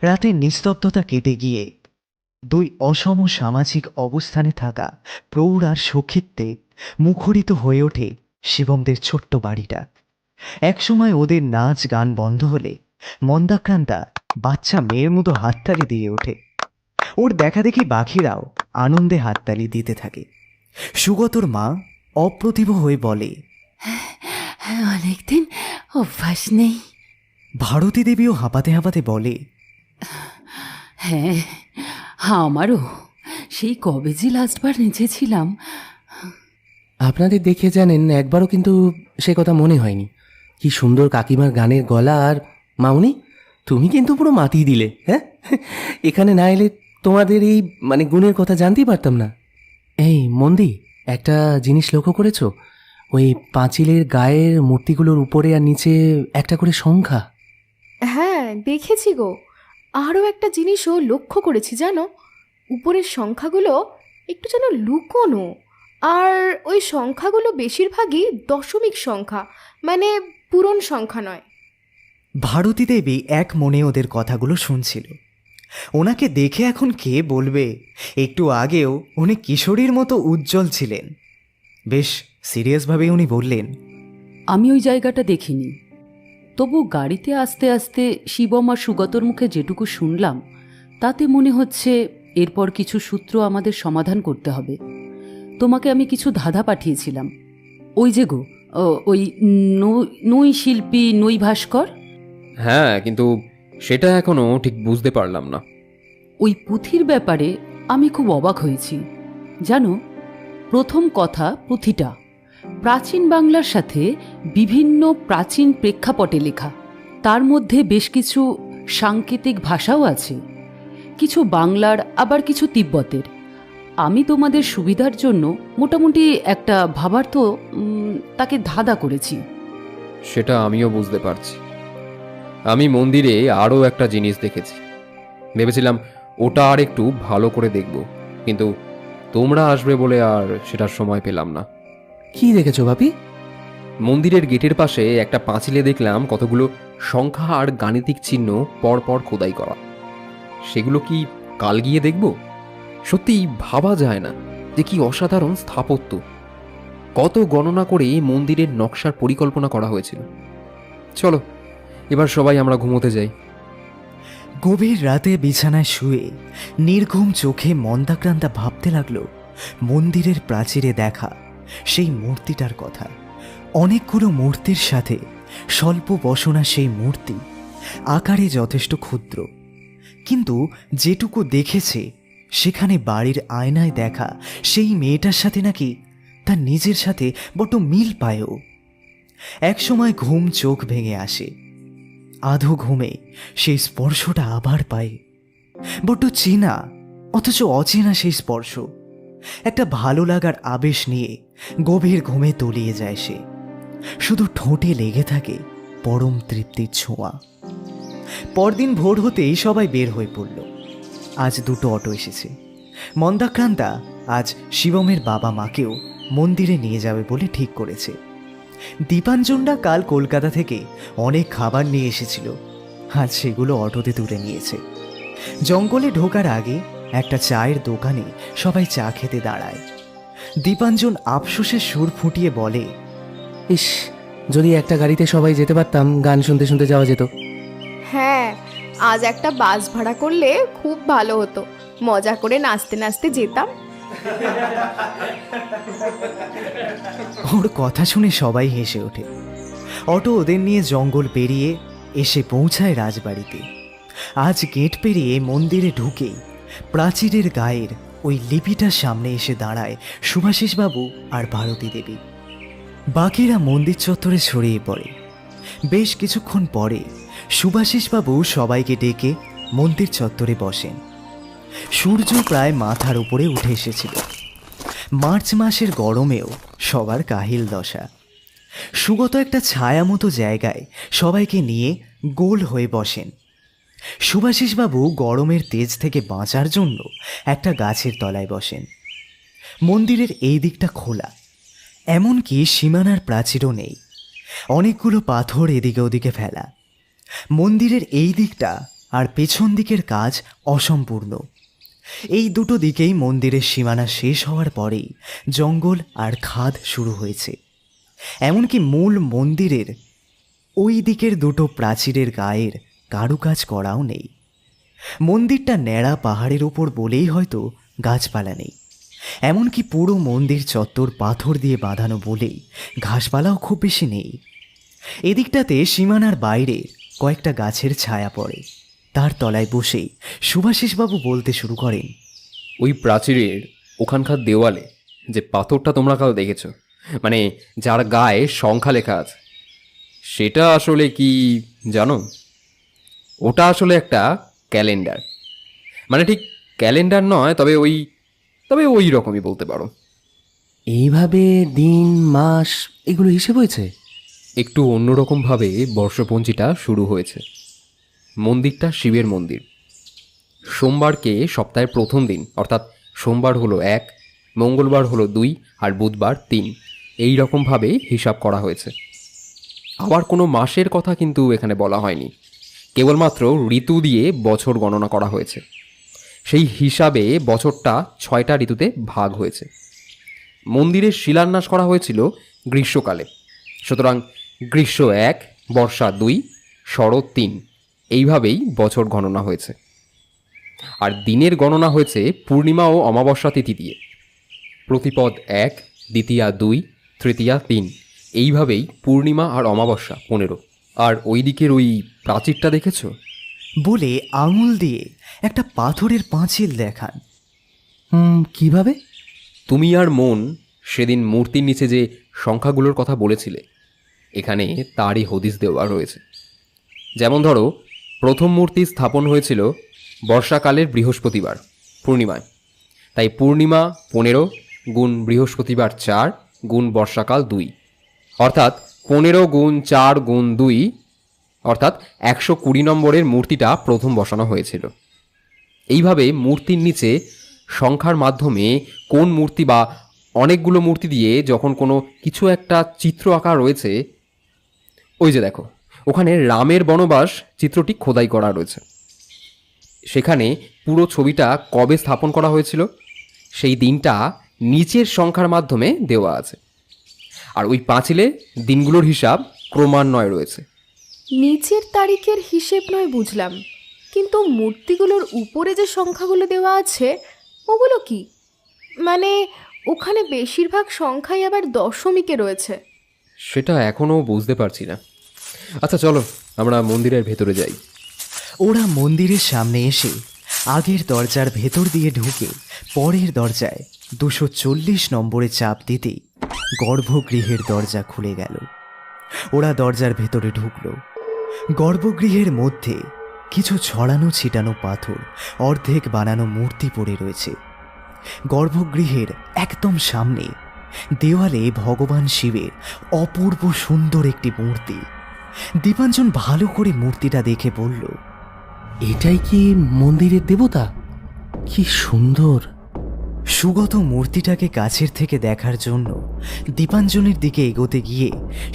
রাতের নিস্তব্ধতা কেটে গিয়ে দুই অসম সামাজিক অবস্থানে থাকা প্রৌঢ় আর সখিত্বে মুখরিত হয়ে ওঠে শিবমদের ছোট্ট বাড়িটা। একসময় ওদের নাচ গান বন্ধ হলে মন্দাক্রান্তা বাচ্চা মেয়ের মতো হাততালি দিয়ে ওঠে। ওর দেখা দেখি বাকিরাও আনন্দে হাততালি দিতে থাকে। সুগতর মা অপ্রতিভ হয়ে বলে, অনেকদিন অভ্যাস নেই। ভারতী দেবীও হাঁপাতে হাঁপাতে বলে, হ্যাঁ, আমারও সেই কবে যে লাস্টবার নেচেছিলাম। আপনাদের দেখে জানেন, একবারও কিন্তু সে কথা মনে হয়নি। কি সুন্দর কাকিমার গানের গলা, আর মামুনি তুমি কিন্তু পুরো মাতিয়ে দিলে। হ্যাঁ, এখানে না এলে তোমাদের এই গুণের কথা জানতেই পারতাম না। এই মন্দি, একটা জিনিস লক্ষ্য করেছো? ওই পাঁচিলের গায়ের মূর্তিগুলোর উপরে আর নিচে একটা করে সংখ্যা। হ্যাঁ, দেখেছি গো। আরও একটা জিনিসও লক্ষ্য করেছি জানো, উপরের সংখ্যাগুলো একটু যেন লুকোনো, আর ওই সংখ্যাগুলো বেশিরভাগই দশমিক সংখ্যা, মানে পূরণ সংখ্যা নয়। ভারতী দেবী এক মনে ওদের কথাগুলো শুনছিল। ওনাকে দেখে এখন কে বলবে, একটু আগেও উনি কিশোরীর মতো উজ্জ্বল ছিলেন। বেশ সিরিয়াসভাবে উনি বললেন, আমি ওই জায়গাটা দেখিনি, তবু গাড়িতে আস্তে আস্তে শিবম আর সুগতর মুখে যেটুকু শুনলাম তাতে মনে হচ্ছে এরপর কিছু সূত্র আমাদের সমাধান করতে হবে। তোমাকে আমি কিছু ধাঁধা পাঠিয়েছিলাম। ওই যে গো, ওই নই শিল্পী নই ভাস্কর, হ্যাঁ, কিন্তু সেটা এখনো ঠিক বুঝতে পারলাম না। ওই পুঁথির ব্যাপারে আমি খুব অবাক হয়েছি। জানো, প্রথম কথা, পুঁথিটা প্রাচীন বাংলার সাথে বিভিন্ন প্রাচীন প্রেক্ষাপটে লেখা। তার মধ্যে বেশ কিছু সাংকেতিক ভাষাও আছে, কিছু বাংলার আবার কিছু তিব্বতের। আমি তোমাদের সুবিধার জন্য মোটামুটি একটা ভাবার্থ তাকে ধাঁধা করেছি। সেটা আমিও বুঝতে পারছি। আমি মন্দিরে আরও একটা জিনিস দেখেছি, ভেবেছিলাম ওটা আর একটু ভালো করে দেখব, কিন্তু তোমরা আসবে বলে আর সেটার সময় পেলাম না। কি দেখেছো বাপি? মন্দিরের গেটের পাশে একটা পাঁচিলে দেখলাম কতগুলো সংখ্যা আর গাণিতিক চিহ্ন পরপর খোদাই করা। সেগুলো কি কাল গিয়ে দেখব? সত্যিই ভাবা যায় না যে কি অসাধারণ স্থাপত্য, কত গণনা করে মন্দিরের নকশার পরিকল্পনা করা হয়েছিল। চলো এবার সবাই আমরা ঘুমোতে যাই। গভীর রাতে বিছানায় শুয়ে নির্ঘুম চোখে মন্দাক্রান্তা ভাবতে লাগলো মন্দিরের প্রাচীরে দেখা সেই মূর্তিটার কথা। অনেকগুলো মূর্তির সাথে স্বল্প বসনা সেই মূর্তি, আকারে যথেষ্ট ক্ষুদ্র, কিন্তু যেটুকু দেখেছে সেখানে বাড়ির আয়নায় দেখা সেই মেয়েটার সাথে নাকি তার নিজের সাথে বড্ড মিল পায়ও। একসময় ঘুম চোখ ভেঙে আসে, আধো ঘুমে সেই স্পর্শটা আবার পায়। বড্ড চেনা অথচ অচেনা সেই স্পর্শ একটা ভালো লাগার আবেশ নিয়ে গভীর ঘুমে তলিয়ে যায় সে। শুধু ঠোঁটে লেগে থাকে পরম তৃপ্তির ছোঁয়া। পরদিন ভোর হতেই সবাই বের হয়ে পড়ল। আজ দুটো অটো এসেছে। মন্দাক্রান্তা আজ শিবমের বাবা মাকেও মন্দিরে নিয়ে যাবে বলে ঠিক করেছে। দীপাঞ্জনরা কাল কলকাতা থেকে অনেক খাবার নিয়ে এসেছিল, আজ সেগুলো অটোতে তুলে নিয়েছে। জঙ্গলে ঢোকার আগে একটা চায়ের দোকানে সবাই চা খেতে দাঁড়ায়। দীপাঞ্জন আফসোসের সুর ফুটিয়ে বলে, ইস, যদি একটা গাড়িতে সবাই যেতে পারতাম, গান শুনতে শুনতে যাওয়া যেত। হ্যাঁ, আজ একটা বাস ভাড়া করলে খুব ভালো হতো, মজা করে নাচতে নাচতে যেতাম। ওর কথা শুনে সবাই হেসে ওঠে। অটো ওদের নিয়ে জঙ্গল পেরিয়ে এসে পৌঁছায় রাজবাড়িতে। আজ গেট পেরিয়ে মন্দিরে ঢুকেই প্রাচীরের গায়ের ওই লিপিটার সামনে এসে দাঁড়ায় শুভাশিসবাবু আর ভারতী দেবী। বাকিরা মন্দির চত্বরে ছড়িয়ে পড়ে। বেশ কিছুক্ষণ পরে শুভাশিসবাবু সবাইকে ডেকে মন্দির চত্বরে বসেন। সূর্য প্রায় মাথার উপরে উঠে এসেছিল। মার্চ মাসের গরমেও সবার কাহিল দশা। সুগত একটা ছায়া মতো জায়গায় সবাইকে নিয়ে গোল হয়ে বসেন। শুভাশিসবাবু গরমের তেজ থেকে বাঁচার জন্য একটা গাছের তলায় বসেন। মন্দিরের এই দিকটা খোলা, এমনকি সীমানার প্রাচীরও নেই। অনেকগুলো পাথর এদিকে ওদিকে ফেলা। মন্দিরের এই দিকটা আর পেছন দিকের কাজ অসম্পূর্ণ। এই দুটো দিকেই মন্দিরের সীমানা শেষ হওয়ার পরেই জঙ্গল আর খাদ শুরু হয়েছে। এমনকি মূল মন্দিরের ওই দিকের দুটো প্রাচীরের গায়ের কারুকাজ করাও নেই। মন্দিরটা ন্যাড়া পাহাড়ের ওপর বলেই হয়তো গাছপালা নেই। এমনকি পুরো মন্দির চত্বর পাথর দিয়ে বাঁধানো বলেই ঘাসপালাও খুব বেশি নেই। এদিকটাতে সীমানার বাইরে কয়েকটা গাছের ছায়া পড়ে। তার তলায় বসেই শুভাশিসবাবু বলতে শুরু করেন, ওই প্রাচীরের ওখানকার দেওয়ালে যে পাথরটা তোমরা কাল দেখেছ, মানে যার গায়ে সংখ্যা লেখা আছে, সেটা আসলে কি জানো? ওটা আসলে একটা ক্যালেন্ডার। মানে ঠিক ক্যালেন্ডার নয়, তবে ওই রকমই বলতে পারো। এইভাবে দিন মাস এগুলো হিসেব হয়েছে? একটু অন্যরকমভাবে বর্ষপঞ্জিটা শুরু হয়েছে। মন্দিরটা শিবের মন্দির। সোমবারকে সপ্তাহের প্রথম দিন, অর্থাৎ সোমবার হলো 1, মঙ্গলবার হলো 2 আর বুধবার 3, এই রকমভাবে হিসাব করা হয়েছে। আবার কোনো মাসের কথা কিন্তু এখানে বলা হয়নি, কেবলমাত্র ঋতু দিয়ে বছর গণনা করা হয়েছে। সেই হিসাবে বছরটা 6টা ঋতুতে ভাগ হয়েছে। মন্দিরের শিলান্যাস করা হয়েছিল গ্রীষ্মকালে, সুতরাং গ্রীষ্ম 1, বর্ষা 2, শরৎ 3, এইভাবেই বছর গণনা হয়েছে। আর দিনের গণনা হয়েছে পূর্ণিমা ও অমাবস্যা তিথি দিয়ে। প্রতিপদ 1, দ্বিতীয়া 2, তৃতীয়া 3, এইভাবেই পূর্ণিমা আর অমাবস্যা 15। আর ওই দিকের ওই প্রাচীরটা দেখেছো? বলে আঙুল দিয়ে একটা পাথরের পাঁচিল দেখান। কিভাবে? তুমি আর মন সেদিন মূর্তির নিচে যে সংখ্যাগুলোর কথা বলেছিলে, এখানে তারই হদিস দেওয়া রয়েছে। যেমন ধরো, প্রথম মূর্তি স্থাপন হয়েছিল বর্ষাকালের বৃহস্পতিবার পূর্ণিমায়, তাই পূর্ণিমা 15 গুণ বৃহস্পতিবার 4 গুণ বর্ষাকাল 2, অর্থাৎ 15 গুণ 4 গুণ 2, অর্থাৎ 120 নম্বরের মূর্তিটা প্রথম বসানো হয়েছিল। এইভাবে মূর্তির নিচে সংখ্যার মাধ্যমে কোন মূর্তি বা অনেকগুলো মূর্তি দিয়ে যখন কোনো কিছু একটা চিত্র আঁকা রয়েছে, ওই যে দেখো ওখানে রামের বনবাস চিত্রটি খোদাই করা রয়েছে। সেখানে পুরো ছবিটা কবে স্থাপন করা হয়েছিল সেই দিনটা নিচের সংখ্যার মাধ্যমে দেওয়া আছে। আর ওই পাঁচিলে দিনগুলোর হিসাব ক্রমান্বয়ে রয়েছে। নিচের তারিখের হিসেব নয় বুঝলাম, কিন্তু মূর্তিগুলোর উপরে যে সংখ্যাগুলো দেওয়া আছে ওগুলো কি? মানে ওখানে বেশিরভাগ সংখ্যাই আবার দশমিকে রয়েছে। সেটা এখনও বুঝতে পারছি না। আচ্ছা চলো আমরা মন্দিরের ভেতরে যাই। ওরা মন্দিরের সামনে এসে আগের দরজার ভেতর দিয়ে ঢুকে পরের দরজায় 240 নম্বরে চাপ দিতেই গর্ভগৃহের দরজা খুলে গেল। ওরা দরজার ভেতরে ঢুকল। গর্ভগৃহের মধ্যে কিছু ছড়ানো ছিটানো পাথর, অর্ধেক বানানো মূর্তি পড়ে রয়েছে। গর্ভগৃহের একদম সামনে দেওয়ালে ভগবান শিবের অপূর্ব সুন্দর একটি মূর্তি। দীপাঞ্জন ভালো করে মূর্তিটা দেখে বলল, এটাই কি মন্দিরের দেবতা? কি সুন্দর! সুগত মূর্তিটাকে কাছের থেকে দেখার জন্য দীপাঞ্জনের দিকে এগোতে গিয়ে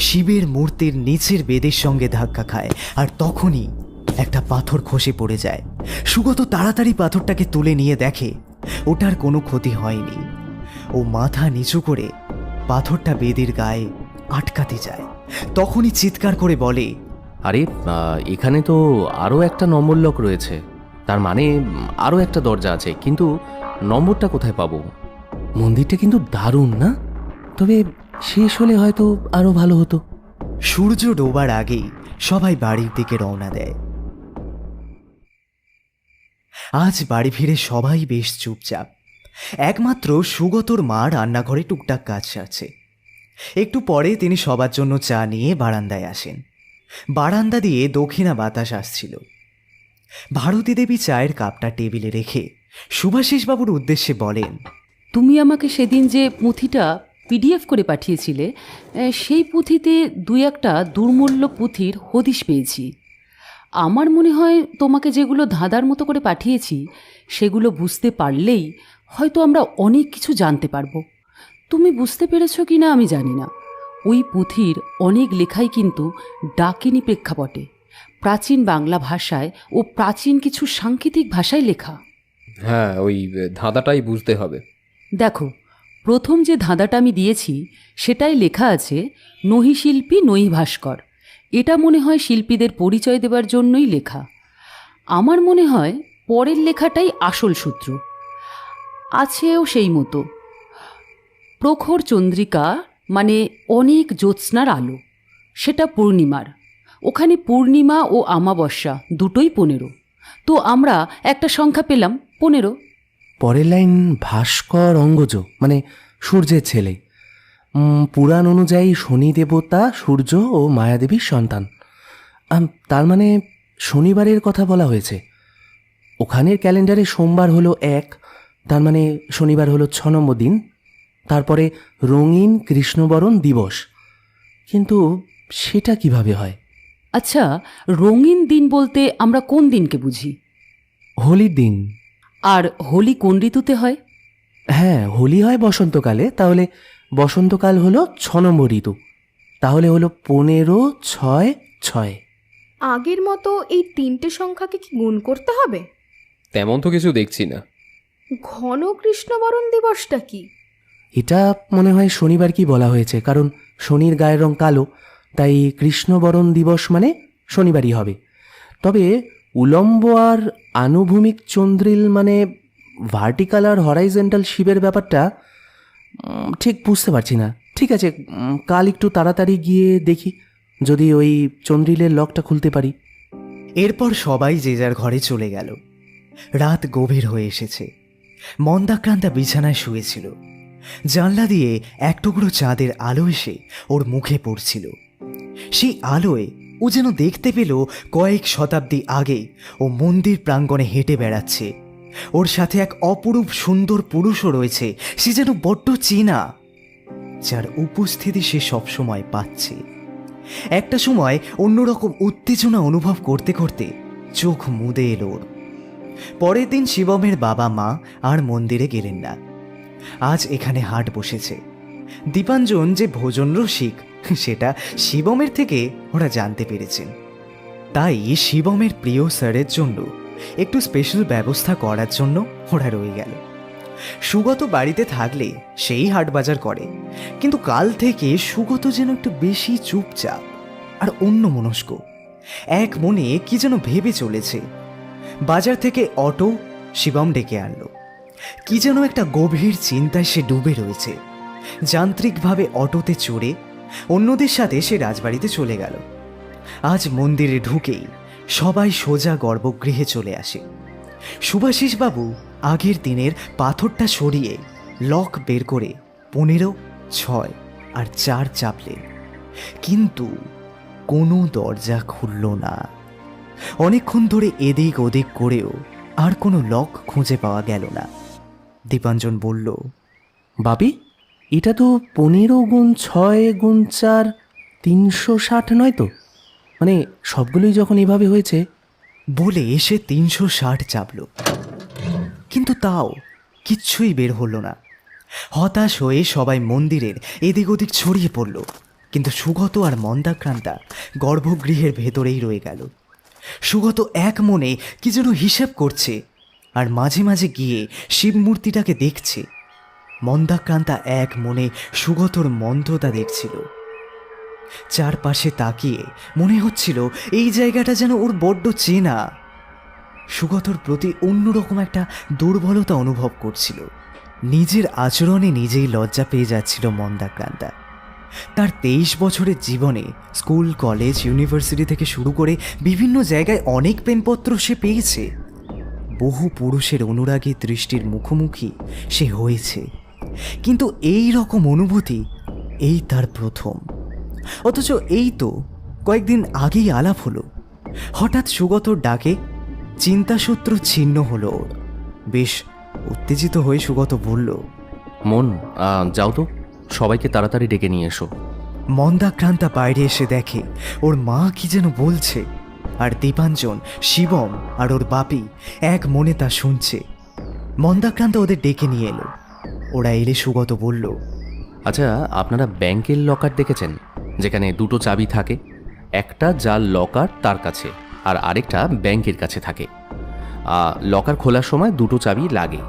শিবের মূর্তির নিচের বেদের সঙ্গে ধাক্কা খায়, আর তখনই একটা পাথর খসে পড়ে যায়। সুগত তাড়াতাড়ি পাথরটাকে তুলে নিয়ে দেখে ওটার কোনো ক্ষতি হয়নি। ও মাথা নিচু করে পাথরটা বেদের গায়ে আটকাতে যায়। তখনই চিৎকার করে বলে, আরে এখানে তো আরও একটা নম্বর লক রয়েছে, তার মানে আরও একটা দরজা আছে, কিন্তু নম্বরটা কোথায় পাবো? মন্দিরটা কিন্তু দারুণ না? তবে শেষ হলে হয়তো আরও ভালো হতো। সূর্য ডোবার আগেই সবাই বাড়ির দিকে রওনা দেয়। আজ বাড়ি ফিরে সবাই বেশ চুপচাপ। একমাত্র সুগতর মা রান্নাঘরে টুকটাক কাজ সারছে। একটু পরে তিনি সবার জন্য চা নিয়ে বারান্দায় আসেন। বারান্দা দিয়ে দক্ষিণা বাতাস আসছিল। ভারতী দেবী চায়ের কাপটা টেবিলে রেখে শুভাশিসবাবুর উদ্দেশ্যে বলেন, তুমি আমাকে সেদিন যে পুঁথিটা পিডিএফ করে পাঠিয়েছিলে, সেই পুঁথিতে দুই একটা দুর্মূল্য পুঁথির হদিশ পেয়েছি। আমার মনে হয় তোমাকে যেগুলো ধাঁধার মতো করে পাঠিয়েছি সেগুলো বুঝতে পারলেই হয়তো আমরা অনেক কিছু জানতে পারবো। তুমি বুঝতে পেরেছো কি না আমি জানি না, ওই পুঁথির অনেক লেখাই কিন্তু ডাকিনী প্রেক্ষাপটে, প্রাচীন বাংলা ভাষায় ও প্রাচীন কিছু সাংকেতিক ভাষায় লেখা। হ্যাঁ, ওই ধাঁধাটাই বুঝতে হবে। দেখো, প্রথম যে ধাঁধাটা আমি দিয়েছি সেটাই লেখা আছে নহি শিল্পী নহি ভাস্কর। এটা মনে হয় শিল্পীদের পরিচয় দেবার জন্যই লেখা। আমার মনে হয় পরের লেখাটাই আসল সূত্র। আছেও সেই মতো, প্রখর চন্দ্রিকা মানে অনেক জ্যোৎস্নার আলো, সেটা পূর্ণিমার। ওখানে পূর্ণিমা ও আমাবস্যা দুটোই 15। তো আমরা একটা সংখ্যা পেলাম 15। পরের লাইন ভাস্কর অঙ্গজ মানে সূর্যের ছেলে। পুরাণ অনুযায়ী শনি দেবতা সূর্য ও মায়াদেবীর সন্তান। তার মানে শনিবারের কথা বলা হয়েছে। ওখানের ক্যালেন্ডারে সোমবার হলো 1, তার মানে শনিবার হলো 6 নম্বর দিন। তারপরে রঙিন কৃষ্ণবরণ দিবস, কিন্তু সেটা কিভাবে হয়? আচ্ছা, রঙিন দিন বলতে আমরা কোন দিনকে বুঝি? হোলির দিন। আর হোলি কোন ঋতুতে হয়? হ্যাঁ, হোলি হয় বসন্তকালে, তাহলে বসন্তকাল হলো 6 নম্বর ঋতু। তাহলে হলো 15, 6, 6। আগের মতো এই 3টে সংখ্যাকে কি গুণ করতে হবে? তেমন তো কিছু দেখছি না। ঘন কৃষ্ণবরণ দিবসটা কি? এটা মনে হয় শনিবার কি বলা হয়েছে, কারণ শনির গায়ের রং কালো, তাই কৃষ্ণবরণ দিবস মানে শনিবারই হবে। তবে উলম্ব আর আনুভূমিক চন্দ্রিল মানে ভার্টিক্যাল আর হরাইজেন্টাল শিবের ব্যাপারটা ঠিক বুঝতে পারছি না। ঠিক আছে, কাল একটু তাড়াতাড়ি গিয়ে দেখি যদি ওই চন্দ্রিলের লকটা খুলতে পারি। এরপর সবাই যে যার ঘরে চলে গেল। রাত গভীর হয়ে এসেছে। মন্দাক্রান্তা বিছানায় শুয়েছিল। জানলা দিয়ে এক টুকরো চাঁদের আলো এসে ওর মুখে পড়ছিল। সেই আলোয় ও যেন দেখতে পেল কয়েক শতাব্দী আগে ও মন্দির প্রাঙ্গণে হেঁটে বেড়াচ্ছে। ওর সাথে এক অপরূপ সুন্দর পুরুষও রয়েছে, সে যেন বড্ড চেনা, যার উপস্থিতি সে সবসময় পাচ্ছে। একটা সময় অন্যরকম উত্তেজনা অনুভব করতে করতে চোখ মুদে এলো ওর। পরের দিন শিবমের বাবা মা আর মন্দিরে গেলেন না। আজ এখানে হাট বসেছে। দীপাঞ্জন যে ভোজন রসিক সেটা শিবমের থেকে ওরা জানতে পেরেছেন। তাই শিবমের প্রিয় স্যারের জন্য একটু স্পেশাল ব্যবস্থা করার জন্য ওরা রয়ে গেল। সুগত বাড়িতে থাকলে সেই হাট বাজার করে, কিন্তু কাল থেকে সুগত যেন একটু বেশি চুপচাপ আর অন্যমনস্ক। এক মনে কি যেন ভেবে চলেছে। বাজার থেকে অটো শিবম ডেকে আনলো। কি যেন একটা গভীর চিন্তায় সে ডুবে রয়েছে। যান্ত্রিকভাবে অটোতে চড়ে অন্যদের সাথে সে রাজবাড়িতে চলে গেল। আজ মন্দিরে ঢুকেই সবাই সোজা গর্ভগৃহে চলে আসে। শুভাশিসবাবু আগের দিনের পাথরটা সরিয়ে লক বের করে 15, 6 আর 4 চাপলেন, কিন্তু কোনো দরজা খুলল না। অনেকক্ষণ ধরে এদিক ওদিক করেও আর কোনো লক খুঁজে পাওয়া গেল না। দীপাঞ্জন বলল, বাপি, এটা তো 15 গুণ 6 গুণ 4 360 নয় তো? মানে সবগুলোই যখন এভাবে হয়েছে। বলে এসে 360 চাপল, কিন্তু তাও কিচ্ছুই বের হলো না। হতাশ হয়ে সবাই মন্দিরের এদিক ওদিক ছড়িয়ে পড়ল, কিন্তু সুগত আর মন্দাক্রান্তা গর্ভগৃহের ভেতরেই রয়ে গেল। সুগত এক মনে কি যেন হিসেব করছে আর মাঝে মাঝে গিয়ে শিব মূর্তিটাকে দেখছে। মন্দাক্রান্তা এক মনে সুগতর মন্ত্রতা দেখছিল। চারপাশে তাকিয়ে মনে হচ্ছিল এই জায়গাটা যেন ওর বড্ড চেনা। সুগতর প্রতি অন্যরকম একটা দুর্বলতা অনুভব করছিল। নিজের আচরণে নিজেই লজ্জা পেয়ে যাচ্ছিল মন্দাক্রান্তা। তার 23 বছরের জীবনে স্কুল, কলেজ, ইউনিভার্সিটি থেকে শুরু করে বিভিন্ন জায়গায় অনেক প্রেমপত্র সে পেয়েছে। বহু পুরুষের অনুরাগী দৃষ্টির মুখোমুখি সে হয়েছে, কিন্তু এই রকম অনুভূতি এই তার প্রথম। অথচ এই তো কয়েকদিন আগেই আলাপ হলো, হঠাৎ সুগতর ডাকে চিন্তাসূত্র ছিন্ন হলো ওর। বেশ উত্তেজিত হয়ে সুগত বলল, মন, যাও তো, সবাইকে তাড়াতাড়ি ডেকে নিয়ে এসো। মন্দাক্রান্তা বাইরে এসে দেখে ওর মা কি যেন বলছে, আর দীপাঞ্জন, শিবম আর ওর বাপি এক মনে তা শুনছে। মন্দাক্রান্ত ওদের ডেকে নিয়ে এলো। ওরা এলে সুগত বলল, আচ্ছা, আপনারা ব্যাংকের লকার দেখেছেন যেখানে দুটো চাবি থাকে? একটা যার লকার তার কাছে আর আরেকটা ব্যাংকের কাছে থাকে। লকার খোলার সময় দুটো চাবি লাগে।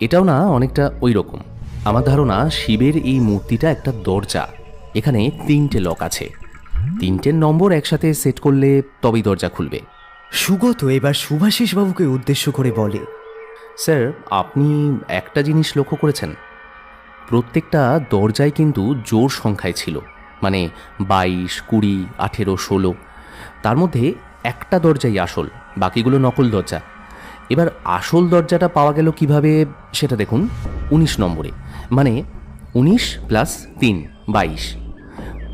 এটাও না অনেকটা ওই রকম। আমার ধারণা শিবের এই মূর্তিটা একটা দরজা। এখানে 3টে লক আছে, 3টের নম্বর একসাথে সেট করলে তবেই দরজা খুলবে। সুগত এবার শুভাশিস বাবুকে উদ্দেশ্য করে বলে, স্যার, আপনি একটা জিনিস লক্ষ্য করেছেন? প্রত্যেকটা দরজায় কিন্তু জোড় সংখ্যায় ছিল, মানে 22, 20, 18, 16। তার মধ্যে একটা দরজাই আসল, বাকিগুলো নকল দরজা। এবার আসল দরজাটা পাওয়া গেল কিভাবে সেটা দেখুন। 19 নম্বরে, মানে 19 + 3 22।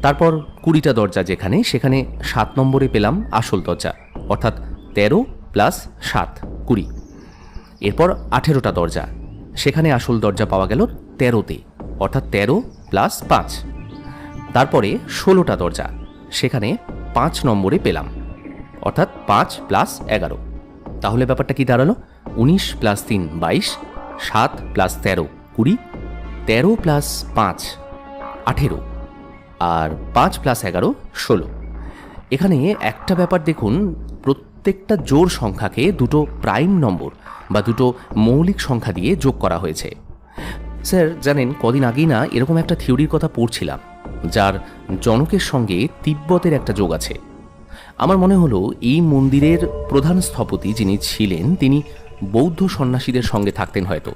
তারপর 20টা দরজা যেখানে, সেখানে 7 নম্বরে পেলাম আসল দরজা, অর্থাৎ 13 + 7 20। এরপর 18টা দরজা, সেখানে আসল দরজা পাওয়া গেল 13তে, অর্থাৎ 13 + 5। তারপরে 16টা দরজা, সেখানে 5 নম্বরে পেলাম, অর্থাৎ 5 + 11। তাহলে ব্যাপারটা কি দাঁড়ালো? 19 + 3 22, 7 + 13 20, 13 + 5 18, আর 5 + 11 16। এখানে একটা ব্যাপার দেখুন, প্রত্যেকটা জোড় সংখ্যাকে দুটো প্রাইম নম্বর বা দুটো মৌলিক সংখ্যা দিয়ে যোগ করা হয়েছে। স্যার জানেন, কদিন আগেই না এরকম একটা থিওরির কথা পড়ছিলাম, যার জনকের সঙ্গে তিব্বতের একটা যোগ আছে। আমার মনে হলো এই মন্দিরের প্রধান স্থপতি যিনি ছিলেন, তিনি বৌদ্ধ সন্ন্যাসীদের সঙ্গে থাকতেন হয়তো।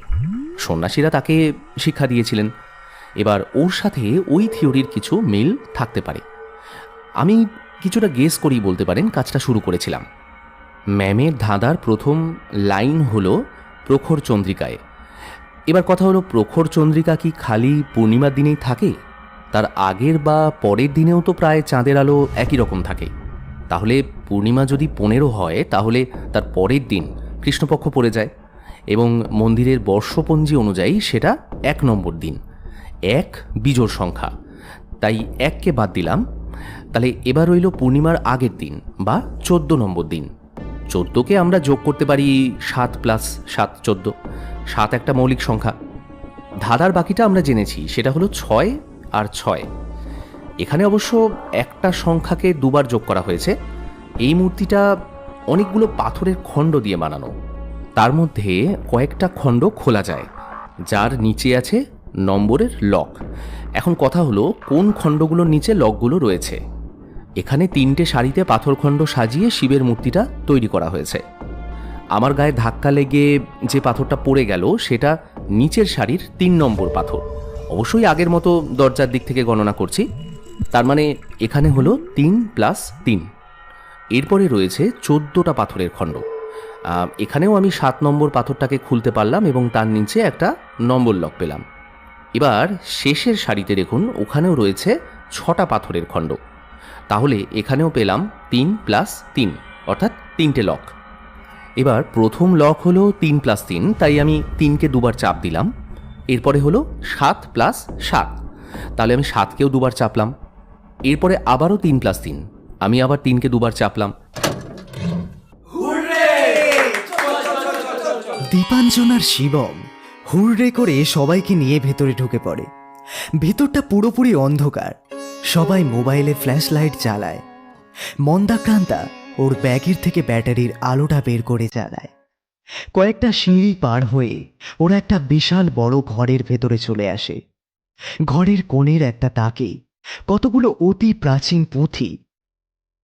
সন্ন্যাসীরা তাকে শিক্ষা দিয়েছিলেন। এবার ওর সাথে ওই থিওরির কিছু মিল থাকতে পারে। আমি কিছুটা গেস করেই বলতে পারেন কাজটা শুরু করেছিলাম। ম্যামের ধাঁধার প্রথম লাইন হলো প্রখর চন্দ্রিকায়। এবার কথা হলো, প্রখর চন্দ্রিকা কি খালি পূর্ণিমার দিনেই থাকে? তার আগের বা পরের দিনেও তো প্রায় চাঁদের আলো একই রকম থাকে। তাহলে পূর্ণিমা যদি 15 হয়, তাহলে তার পরের দিন কৃষ্ণপক্ষ পড়ে যায়, এবং মন্দিরের বর্ষপঞ্জি অনুযায়ী সেটা 1 নম্বর দিন। 1 বিজোড় সংখ্যা, তাই 1কে বাদ দিলাম। তাহলে এবার রইল পূর্ণিমার আগের দিন বা 14 নম্বর দিন। 14কে আমরা যোগ করতে পারি 7 + 7 14। 7 একটা মৌলিক সংখ্যা। ধাঁধার বাকিটা আমরা জেনেছি, সেটা হলো 6 আর 6। এখানে অবশ্য একটা সংখ্যাকে দুবার যোগ করা হয়েছে। এই মূর্তিটা অনেকগুলো পাথরের খণ্ড দিয়ে বানানো। তার মধ্যে কয়েকটা খণ্ড খোলা যায়, যার নিচে আছে নম্বরের লক। এখন কথা হলো, কোন খণ্ডগুলোর নিচে লকগুলো রয়েছে? এখানে 3টে সারিতে পাথরখণ্ড সাজিয়ে শিবের মূর্তিটা তৈরি করা হয়েছে। আমার গায়ে ধাক্কা লেগে যে পাথরটা পড়ে গেল, সেটা নিচের সারির 3 নম্বর পাথর। অবশ্যই আগের মতো দরজার দিক থেকে গণনা করছি। তার মানে এখানে হলো 3 + 3। এরপরে রয়েছে 14টা পাথরের খণ্ড। এখানেও আমি 7 নম্বর পাথরটাকে খুলতে পারলাম এবং তার নিচে একটা নম্বর লক পেলাম। এবার শেষের সারিতে দেখুন, ওখানেও রয়েছে 6টা পাথরের খণ্ড। তাহলে এখানেও পেলাম 3 + 3, অর্থাৎ 3টে লক। এবার প্রথম লক হলো 3 + 3, তাই আমি 3কে দুবার চাপ দিলাম। এরপরে হলো 7 + 7, তাহলে আমি 7কেও দুবার চাপলাম। এরপরে আবারও 3 + 3, আমি আবার 3কে দুবার চাপলাম। দীপাঞ্জন আর শিবম হুড়রে করে সবাইকে নিয়ে ভেতরে ঢুকে পড়ে। ভেতরটা পুরোপুরি অন্ধকার, সবাই মোবাইলে ফ্ল্যাশ লাইট জ্বালায়। মন্দাক্রান্তা ওর ব্যাগের থেকে ব্যাটারির আলোটা বের করে জ্বালায়। কয়েকটা সিঁড়ি পার হয়ে ওরা একটা বিশাল বড় ঘরের ভেতরে চলে আসে। ঘরের কোণের একটা তাকে কতগুলো অতি প্রাচীন পুঁথি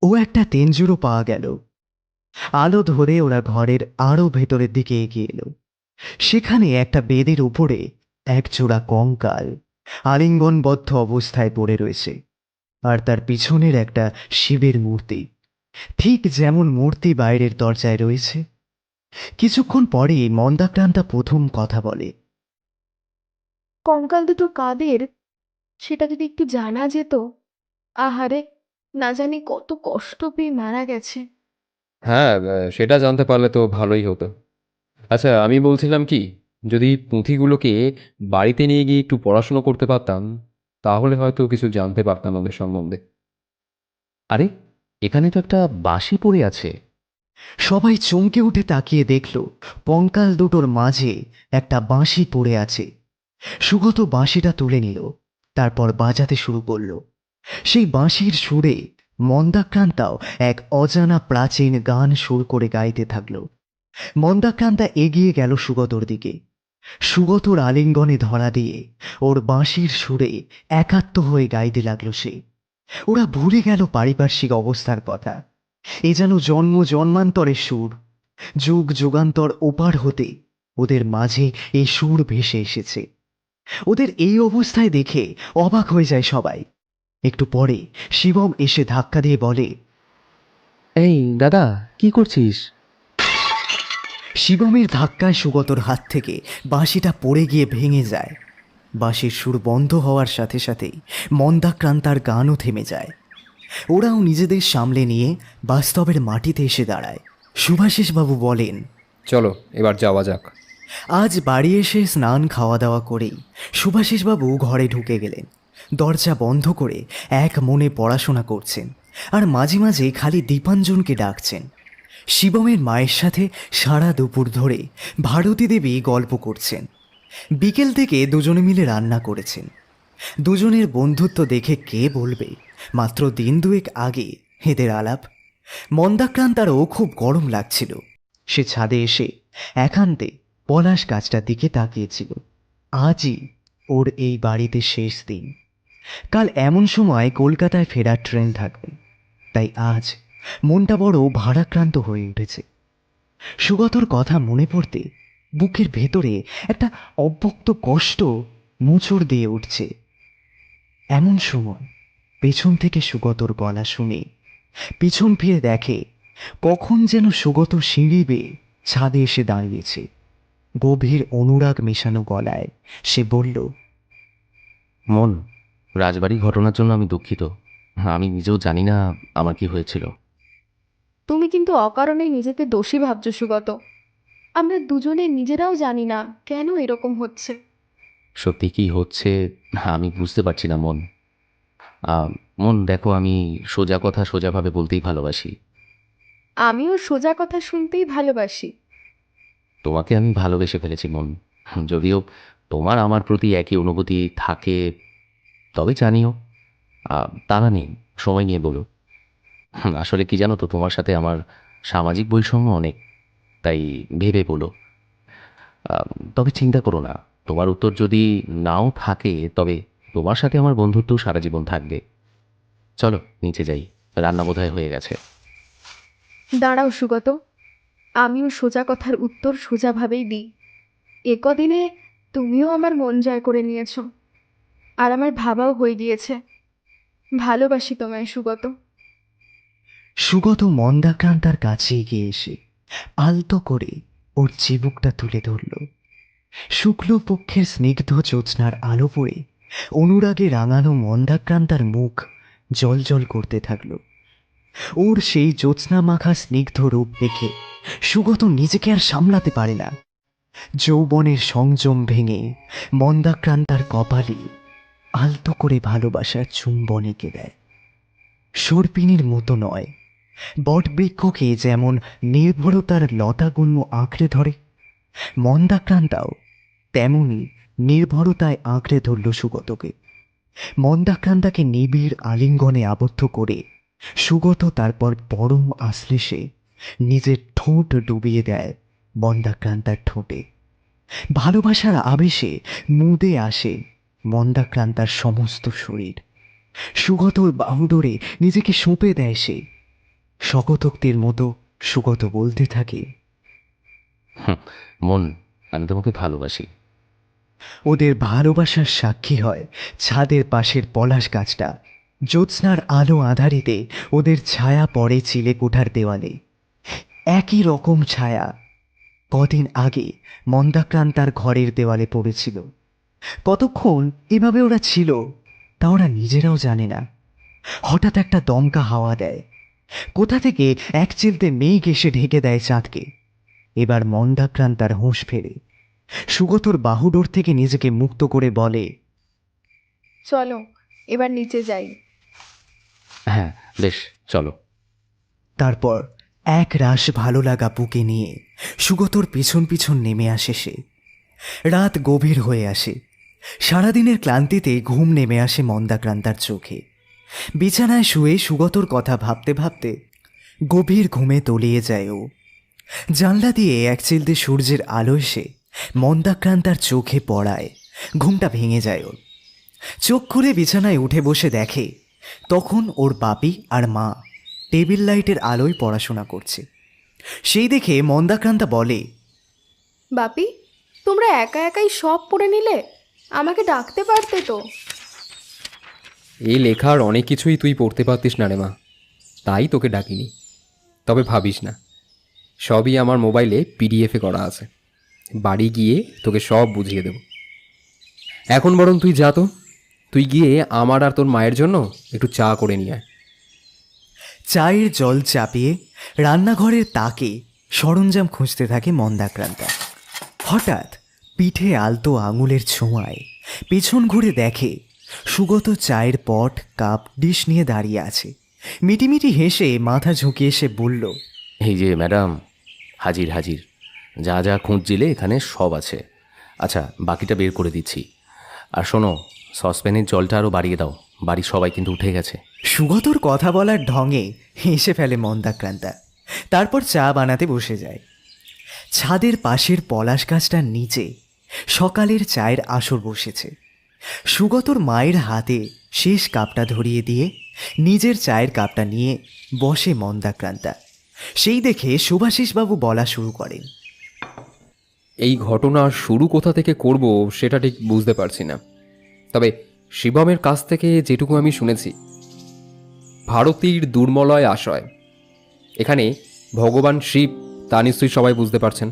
ও একটা তেঞ্জুরও পাওয়া গেল। আলো ধরে ওরা ঘরের আরো ভেতরের দিকে এগিয়ে এলো। সেখানে একটা বেদের উপরে এক জোড়া কঙ্কাল আলিঙ্গনবদ্ধ অবস্থায় পড়ে রয়েছে, আর তার পিছনের একটা শিবের মূর্তি, ঠিক যেমন মূর্তি বাইরের দরজায় রয়েছে কিছুক্ষণ পরে মন্দাক্রান্তা প্রথম কথা বলে। কঙ্কাল দুটো কাদের সেটা যদি একটু জানা যেত। আহারে, না জানি কত কষ্ট পেয়ে মারা গেছে। হ্যাঁ, সেটা জানতে পারলে তো ভালোই হতো। আচ্ছা, আমি বলছিলাম কি, যদি পুঁথিগুলোকে বাড়িতে নিয়ে গিয়ে একটু পড়াশুনো করতে পারতাম, তাহলে হয়তো কিছু জানতে পারতাম ওদের সম্বন্ধে। আরে, এখানে তো একটা বাঁশি পড়ে আছে। সবাই চমকে উঠে তাকিয়ে দেখল কঙ্কাল দুটোর মাঝে একটা বাঁশি পড়ে আছে। সুগত বাঁশিটা তুলে নিল, তারপর বাজাতে শুরু করল। সেই বাঁশির সুরে মন্দাক্রান্তাও এক অজানা প্রাচীন গান সুর করে গাইতে থাকল। মন্দাক্রান্তা এগিয়ে গেল সুগতর দিকে। সুগতর আলিঙ্গনে ধরা দিয়ে ওর বাঁশির সুরে একাত্ম হয়ে গাইতে লাগলো সে। ওরা ভুলে গেল পারিপার্শ্বিক অবস্থার কথা। এ যেন জন্ম জন্মান্তরের সুর। যুগ যুগান্তর ওপার হতে ওদের মাঝে এই সুর ভেসে এসেছে। ওদের এই অবস্থায় দেখে অবাক হয়ে যায় সবাই। একটু পরে শিবম এসে ধাক্কা দিয়ে বলে, এই দাদা, কি করছিস? শিবমের ধাক্কায় সুগতর হাত থেকে বাঁশিটা পড়ে গিয়ে ভেঙে যায়। বাঁশির সুর বন্ধ হওয়ার সাথে সাথেই মন্দাক্রান্তার গানও থেমে যায়। ওরাও নিজেদের সামলে নিয়ে বাস্তবের মাটিতে এসে দাঁড়ায়। শুভাশিসবাবু বলেন, চলো এবার যাওয়া যাক। আজ বাড়ি এসে স্নান খাওয়া দাওয়া করেই শুভাশিসবাবু ঘরে ঢুকে গেলেন। দরজা বন্ধ করে এক মনে পড়াশোনা করছেন, আর মাঝে মাঝে খালি দীপাঞ্জনকে ডাকছেন। শিবমের মায়ের সাথে সারা দুপুর ধরে ভারতী দেবী গল্প করছেন। বিকেল থেকে দুজনে মিলে রান্না করেছেন। দুজনের বন্ধুত্ব দেখে কে বলবে মাত্র দিন দুয়েক আগে এদের আলাপ। মন্দাক্রান্তারও খুব গরম লাগছিল। সে ছাদে এসে একান্তে পলাশ গাছটার দিকে তাকিয়েছিল। আজই ওর এই বাড়িতে শেষ দিন। কাল এমন সময় কলকাতায় ফেরার ট্রেন থাকবে, তাই আজ মনটা বড় ভারাক্রান্ত হয়ে উঠেছে। সুগতর কথা মনে পড়তে বুকের ভেতরে একটা অব্যক্ত কষ্ট মোচড় দিয়ে উঠছে। এমন সময় পেছন থেকে সুগতর গলা শুনে পিছন ফিরে দেখে কখন যেন সুগত সিঁড়ি বেয়ে ছাদে এসে দাঁড়িয়েছে। গভীর অনুরাগ মেশানো গলায় সে বলল, মন, রাজবাড়ি ঘটনার জন্য আমি দুঃখিত। আমি নিজেও জানি না আমার কি হয়েছিল। তুমি কিন্তু অকারণে নিজেকে দোষী ভাবছো সুগত। আমরা দুজনে নিজেরাও জানি না কেন এরকম হচ্ছে। সত্যি কি হচ্ছে আমি বুঝতে পারছি না মন। মন দেখো, আমি সোজা কথা সোজাভাবে বলতেই ভালোবাসি। আমিও সোজা কথা শুনতেই ভালোবাসি। তোমাকে আমি ভালোবেসে ফেলেছি মন। যদিও তোমার আমার প্রতি একই অনুভূতি থাকে, তবে জানিও তারা নেই, সময় নিয়ে বলো। আসলে কি জানো তো, তোমার সাথে আমার সামাজিক বৈষম্য অনেক, তাই ভেবে বলো। তবে চিন্তা করো না, তোমার উত্তর যদি নাও থাকে তবে তোমার সাথে আমার বন্ধুত্ব সারা জীবন থাকবে। চলো নিচে যাই, রান্না বোধহয় হয়ে গেছে। দাঁড়াও সুগত, আমিও সোজা কথার উত্তর সোজাভাবেই দিই। এ কদিনে তুমিও আমার মন জয় করে নিয়েছো, আর আমার ভাবাও হয়ে গিয়েছে। ভালোবাসি তোমায় সুগত। সুগত মন্দাক্রান্তার কাছে এগিয়ে এসে আলতো করে ওর চিবুকটা তুলে ধরল। শুক্লপক্ষের স্নিগ্ধ জ্যোৎস্নার আলো পড়ে অনুরাগে রাঙানো মন্দাক্রান্তার মুখ জল করতে থাকল। ওর সেই জ্যোৎস্না মাখা স্নিগ্ধ রূপ দেখে সুগত নিজেকে আর সামলাতে পারে না। যৌবনের সংযম ভেঙে মন্দাক্রান্তার কপালে আলতো করে ভালোবাসার চুম্বন এঁকে দেয়। সর্পিনীর মতো নয়, বটবৃক্ষকে যেমন নির্ভরতার লতাগুল্ম আঁকড়ে ধরে, মন্দাক্রান্তাও তেমনি নির্ভরতায় আঁকড়ে ধরল সুগতকে। মন্দাক্রান্তাকে নিবিড় আলিঙ্গনে আবদ্ধ করে সুগত তারপর পরম আশ্লেষে নিজের ঠোঁট ডুবিয়ে দেয় মন্দাক্রান্তার ঠোঁটে। ভালোবাসার আবেশে মুদে আসে মন্দাক্রান্তার সমস্ত শরীর। সুগতর বাহু ধরে নিজেকে সঁপে দেয় সে। শকতোক্তির মতো সুগত বলতে থাকে, মন, আমি তোমাকে ভালোবাসি। ওদের ভালোবাসার সাক্ষী হয় ছাদের পাশের পলাশ গাছটা। জ্যোৎস্নার আলো আধারিতে ওদের ছায়া পড়ে চিলেকোঠার দেওয়ালে। একই রকম ছায়া, কদিন আগে মন্দাক্রান্তার ঘরের দেওয়ালে পড়েছিল। কতক্ষণ এভাবে ওরা ছিল তা ওরা নিজেরাও জানে না। হঠাৎ একটা দমকা হাওয়া দেয়, কোথা থেকে এক চিলতে মেঘ এসে ঢেকে দেয় চাঁদকে। এবার মন্দাক্রান্তার হুঁশ ফেরে। সুগতর বাহুডোর থেকে নিজেকে মুক্ত করে বলে, চলো এবার নিচে যাই। হ্যাঁ বেশ, চলো। তারপর এক রাশ ভালো লাগা বুকে নিয়ে সুগতর পিছন পিছন নেমে আসে সে। রাত গভীর হয়ে আসে। সারাদিনের ক্লান্তিতে ঘুম নেমে আসে মন্দাক্রান্তার চোখে। বিছানায় শুয়ে সুগতর কথা ভাবতে ভাবতে গভীর ঘুমে তলিয়ে যায় ও। জানলা দিয়ে এক চিলতে সূর্যের আলো এসে মন্দাক্রান্তার চোখে পড়ায় ঘুমটা ভেঙে যায় ওর। চোখ খুলে বিছানায় উঠে বসে দেখে তখন ওর বাপি আর মা টেবিল লাইটের আলোয় পড়াশোনা করছে। সেই দেখে মন্দাক্রান্তা বলে, বাপি, তোমরা একা একাই সব পড়ে নিলে, আমাকে ডাকতে পারতে তো। এই লেখার অনেক কিছুই তুই পড়তে পারতিস না রে মা, তাই তোকে ডাকিনি। তবে ভাবিস না, সবই আমার মোবাইলে পিডিএফে করা আছে। বাড়ি গিয়ে তোকে সব বুঝিয়ে দেব। এখন বরং তুই যা তো, তুই গিয়ে আমার আর তোর মায়ের জন্য একটু চা করে নিয়ে আয়। চায়ের জল চাপিয়ে রান্নাঘরের তাকে সরঞ্জাম খুঁজতে থাকে মন্দাক্রান্তা। হঠাৎ পিঠে আলতো আঙুলের ছোঁয়ায় পেছন ঘুরে দেখে সুগত চায়ের পট কাপ ডিশ নিয়ে দাঁড়িয়ে আছে। মিটিমিটি হেসে মাথা ঝুঁকিয়ে সে বলল, এই যে ম্যাডাম, হাজির হাজির। যা যা খুঁজছিলে এখানে সব আছে। আচ্ছা, বাকিটা বের করে দিচ্ছি। আর শোনো, সসপ্যানের জলটা আরও বাড়িয়ে দাও, বাড়ির সবাই কিন্তু উঠে গেছে। সুগতর কথা বলার ঢঙে হেসে ফেলে মন্দাক্রান্তা। তারপর চা বানাতে বসে যায়। ছাদের পাশের পলাশ গাছটার নিচে সকালের চায়ের আসর বসেছে। সুগতর মায়ের হাতে শেষ কাপটা ধরিয়ে দিয়ে নিজের চায়ের কাপটা নিয়ে বসে মন্দাক্রান্তা। সেই দেখে শুভাশিসবাবু বলা শুরু করেন, এই ঘটনার শুরু কোথা থেকে করব সেটা ঠিক বুঝতে পারছি না। তবে শিবমের কাছ থেকে যেটুকু আমি শুনেছি, ভারতীর দুর্মলয় আশয়, এখানে ভগবান শিব, তা নিশ্চয়ই সবাই বুঝতে পারছেন।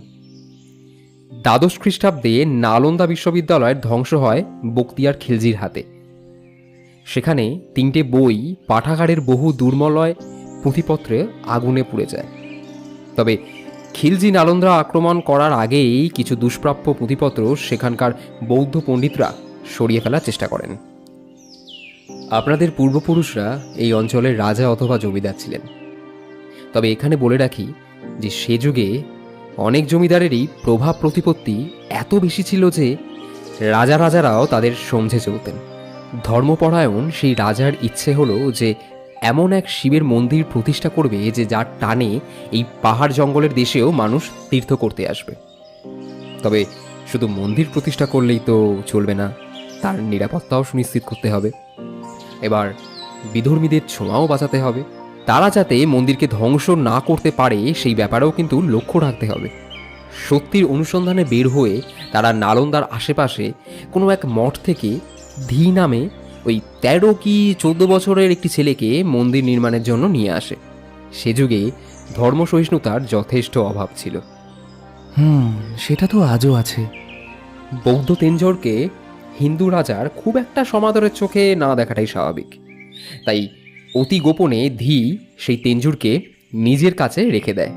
দ্বাদশ খ্রিস্টাব্দে নালন্দা বিশ্ববিদ্যালয়ের ধ্বংস হয় বখতিয়ার খিলজির হাতে। সেখানে 3টে বই পাঠাগারের বহু দুর্মলয় পুঁথিপত্রে আগুনে পুড়ে যায়। তবে খিলজি নালন্দা আক্রমণ করার আগেই কিছু দুষ্প্রাপ্য পুঁথিপত্র সেখানকার বৌদ্ধ পণ্ডিতরা সরিয়ে ফেলার চেষ্টা করেন। আপনাদের পূর্বপুরুষরা এই অঞ্চলের রাজা অথবা জমিদার ছিলেন। তবে এখানে বলে রাখি যে সে যুগে অনেক জমিদারেরই প্রভাব প্রতিপত্তি এত বেশি ছিল যে রাজারাও তাদের সমঝে চলতেন। ধর্মপরায়ণ সেই রাজার ইচ্ছে হলো যে এমন এক শিবের মন্দির প্রতিষ্ঠা করবে যে যার টানে এই পাহাড় জঙ্গলের দেশেও মানুষ তীর্থ করতে আসবে। তবে শুধু মন্দির প্রতিষ্ঠা করলেই তো চলবে না, তার নিরাপত্তাও সুনিশ্চিত করতে হবে। এবার বিধর্মীদের ছোঁয়াও বাঁচাতে হবে। তারা যাতে মন্দিরকে ধ্বংস না করতে পারে সেই ব্যাপারেও কিন্তু লক্ষ্য রাখতে হবে। সত্যির অনুসন্ধানে বের হয়ে তারা নালন্দার আশেপাশে কোনো এক মঠ থেকে ধি নামে ওই 13 কি 14 বছরের একটি ছেলেকে মন্দির নির্মাণের জন্য নিয়ে আসে। সে যুগে ধর্মসহিষ্ণুতার যথেষ্ট অভাব ছিল। সেটা তো আজও আছে। বৌদ্ধ তেঞ্জোরকে হিন্দু রাজার খুব একটা সমাদরের চোখে না দেখাটাই স্বাভাবিক। তাই অতি গোপনে ধি সেই তেঞ্জুরকে নিজের কাছে রেখে দেয়।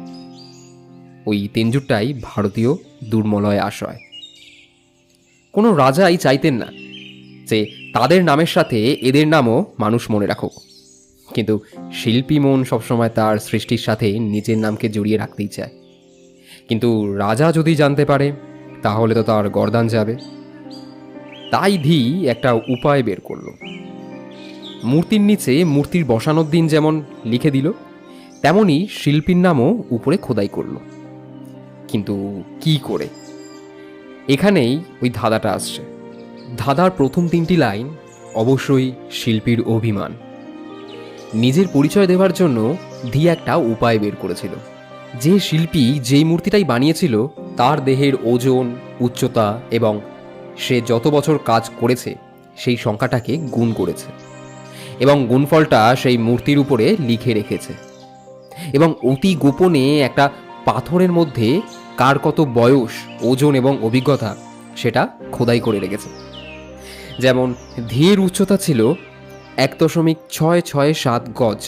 ওই তেঞ্জুরটাই ভারতীয় দুর্মলয় আশয়। কোনো রাজাই চাইতেন না যে তাদের নামের সাথে এদের নামও মানুষ মনে রাখুক, কিন্তু শিল্পী মন সবসময় তার সৃষ্টির সাথে নিজের নামকে জড়িয়ে রাখতেই চায়। কিন্তু রাজা যদি জানতে পারে তাহলে তো তার গর্দান যাবে। তাই ধি একটা উপায় বের করলো। মূর্তির নিচে মূর্তির বসানোর দিন যেমন লিখে দিল, তেমনি শিল্পীর নামও উপরে খোদাই করলো। কিন্তু কি করে? এখানেই ওই ধাঁধাটা আসছে। ধাঁধার প্রথম 3টি লাইন অবশ্যই শিল্পীর অভিমান। নিজের পরিচয় দেওয়ার জন্য ধি একটা উপায় বের করেছিল। যে শিল্পী যেই মূর্তিটাই বানিয়েছিল তার দেহের ওজন, উচ্চতা এবং সে যত বছর কাজ করেছে সেই সংখ্যাটাকে গুণ করেছে এবং গুণফলটা সেই মূর্তির উপরে লিখে রেখেছে এবং অতি গোপনে একটা পাথরের মধ্যে কার কত বয়স, ওজন এবং অভিজ্ঞতা সেটা খোদাই করে রেখেছে। যেমন ধীর উচ্চতা ছিল 1.667 গজ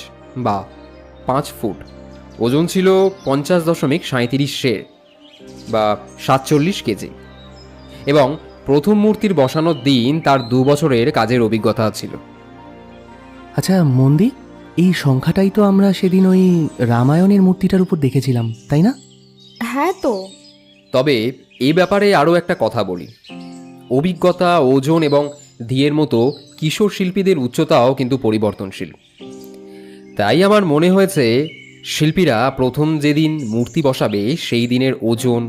বা 5 ফুট, ওজন ছিল 50.37 সের বা 47 কেজি, এবং প্রথম মূর্তির বসানোর দিন তার 2 বছরের কাজের অভিজ্ঞতা ছিল। আচ্ছা মন্দি, এই সংখ্যাটাই তো আমরা সেদিন ওই রামায়ণের মূর্তিটার উপর দেখেছিলাম, তাই না? হ্যাঁ তো। তবে এই ব্যাপারে আরও একটা কথা বলি, অভিজ্ঞতা, ওজন এবং ধিয়ের মতো কিশোর শিল্পীদের উচ্চতাও কিন্তু পরিবর্তনশীল। তাই আমার মনে হয়েছে শিল্পীরা প্রথম যেদিন মূর্তি বসাবে সেই দিনের ওজন,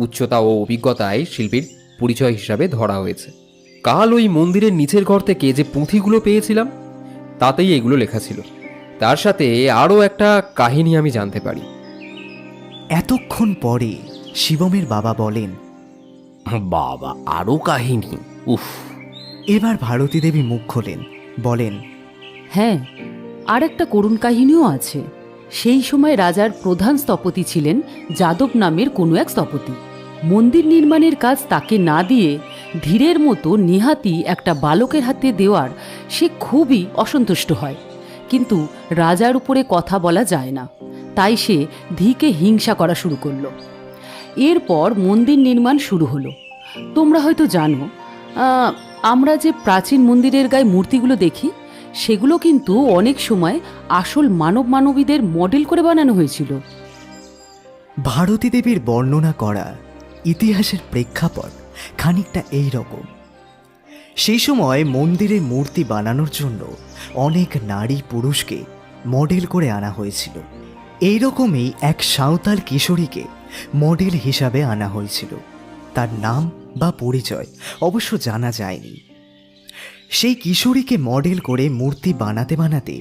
উচ্চতা ও অভিজ্ঞতায় শিল্পীর পরিচয় হিসাবে ধরা হয়েছে। কাল ওই মন্দিরের নিচের ঘর থেকে যে পুঁথিগুলো পেয়েছিলাম তাতেই এগুলো লেখা ছিল। তার সাথে আরও একটা কাহিনী আমি জানতে পারি। এতক্ষণ পরে শিবমের বাবা বলেন, বাবা, আরও কাহিনী! উফ! এবার ভারতী দেবী মুখ খোলেন, বলেন, হ্যাঁ, আর একটা করুণ কাহিনীও আছে। সেই সময় রাজার প্রধান স্থপতি ছিলেন যাদব নামের কোনো এক স্থপতি। মন্দির নির্মাণের কাজ তাকে না দিয়ে ধীরের মতো নেহাতি একটা বালকের হাতে দেওয়ার সে খুবই অসন্তুষ্ট হয়। কিন্তু রাজার উপরে কথা বলা যায় না, তাই সে ধীকে হিংসা করা শুরু করলো। এরপর মন্দির নির্মাণ শুরু হলো। তোমরা হয়তো জানো, আমরা যে প্রাচীন মন্দিরের গায়ে মূর্তিগুলো দেখি সেগুলো কিন্তু অনেক সময় আসল মানব মানবীদের মডেল করে বানানো হয়েছিল। ভারতী দেবীর বর্ণনা করা ইতিহাসের প্রেক্ষাপট খানিকটা এই রকম। সেই সময় মন্দিরে মূর্তি বানানোর জন্য অনেক নারী পুরুষকে মডেল করে আনা হয়েছিল। এই রকমই এক সাঁওতাল কিশোরীকে মডেল হিসাবে আনা হয়েছিল। তার নাম বা পরিচয় অবশ্য জানা যায়নি। সেই কিশোরীকে মডেল করে মূর্তি বানাতে বানাতে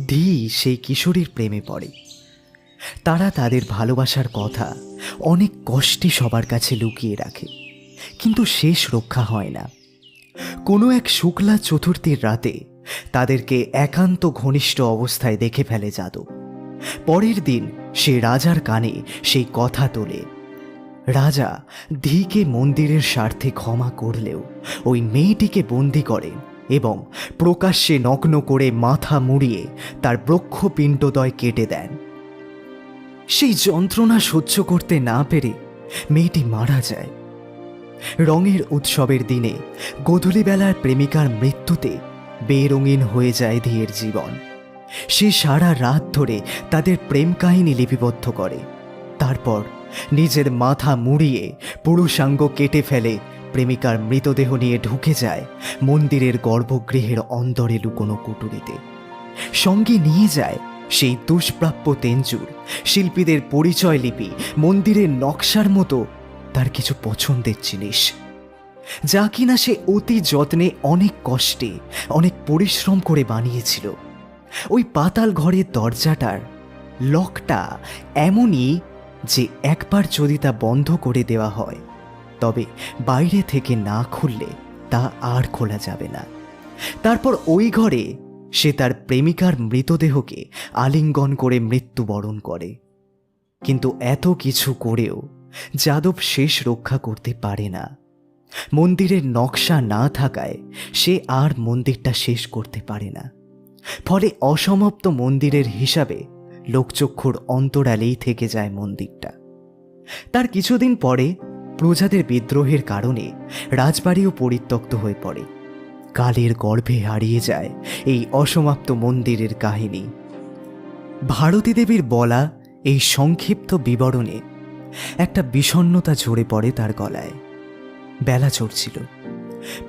ধী সেই কিশোরীর প্রেমে পড়ে। তারা তাদের ভালোবাসার কথা অনেক কষ্টে সবার কাছে লুকিয়ে রাখে, কিন্তু শেষ রক্ষা হয় না। কোনো এক শুক্লা চতুর্থীর রাতে তাদেরকে একান্ত ঘনিষ্ঠ অবস্থায় দেখে ফেলে যাদব। পরের দিন সে রাজার কানে সেই কথা তোলে। রাজা ধীকে মন্দিরের স্বার্থে ক্ষমা করলেও ওই মেয়েটিকে বন্দি করেন এবং প্রকাশ্যে নগ্ন করে মাথা মুড়িয়ে তার বক্ষ পিণ্ডদ্বয় কেটে দেন। সেই যন্ত্রণা সহ্য করতে না পেরে মেয়েটি মারা যায়। রঙের উৎসবের দিনে গোধূলিবেলার প্রেমিকার মৃত্যুতে বেরঙিন হয়ে যায় ধীয়ের জীবন। সে সারা রাত ধরে তাদের প্রেম কাহিনী লিপিবদ্ধ করে, তারপর নিজের মাথা মুড়িয়ে পুরুষাঙ্গ কেটে ফেলে প্রেমিকার মৃতদেহ নিয়ে ঢুকে যায় মন্দিরের গর্ভগৃহের অন্দরে লুকোনো কুটুরিতে। সঙ্গে নিয়ে যায় সেই দুষ্প্রাপ্য তেঞ্জুর, শিল্পীদের পরিচয় লিপি, মন্দিরের নকশার মতো তার কিছু পছন্দের জিনিস, যা কিনা সে অতি যত্নে অনেক কষ্টে অনেক পরিশ্রম করে বানিয়েছিল। ওই পাতাল ঘরের দরজাটার লকটা এমনই যে একবার যদি তা বন্ধ করে দেওয়া হয় তবে বাইরে থেকে না খুললে তা আর খোলা যাবে না। তারপর ওই ঘরে সে তার প্রেমিকার মৃতদেহকে আলিঙ্গন করে মৃত্যুবরণ করে। কিন্তু এত কিছু করেও যাদব শেষ রক্ষা করতে পারে না। মন্দিরের নকশা না থাকায় সে আর মন্দিরটা শেষ করতে পারে না। ফলে অসমাপ্ত মন্দিরের হিসাবে লোকচক্ষুর অন্তরালেই থেকে যায় মন্দিরটা। তার কিছুদিন পরে প্রজাদের বিদ্রোহের কারণে রাজবাড়িও পরিত্যক্ত হয়ে পড়ে। কালের গর্ভে হারিয়ে যায় এই অসমাপ্ত মন্দিরের কাহিনী। ভারতী দেবীর বলা এই সংক্ষিপ্ত বিবরণে একটা বিষণ্ণতা ঝরে পড়ে তার গলায়। বেলা চড়ছিল।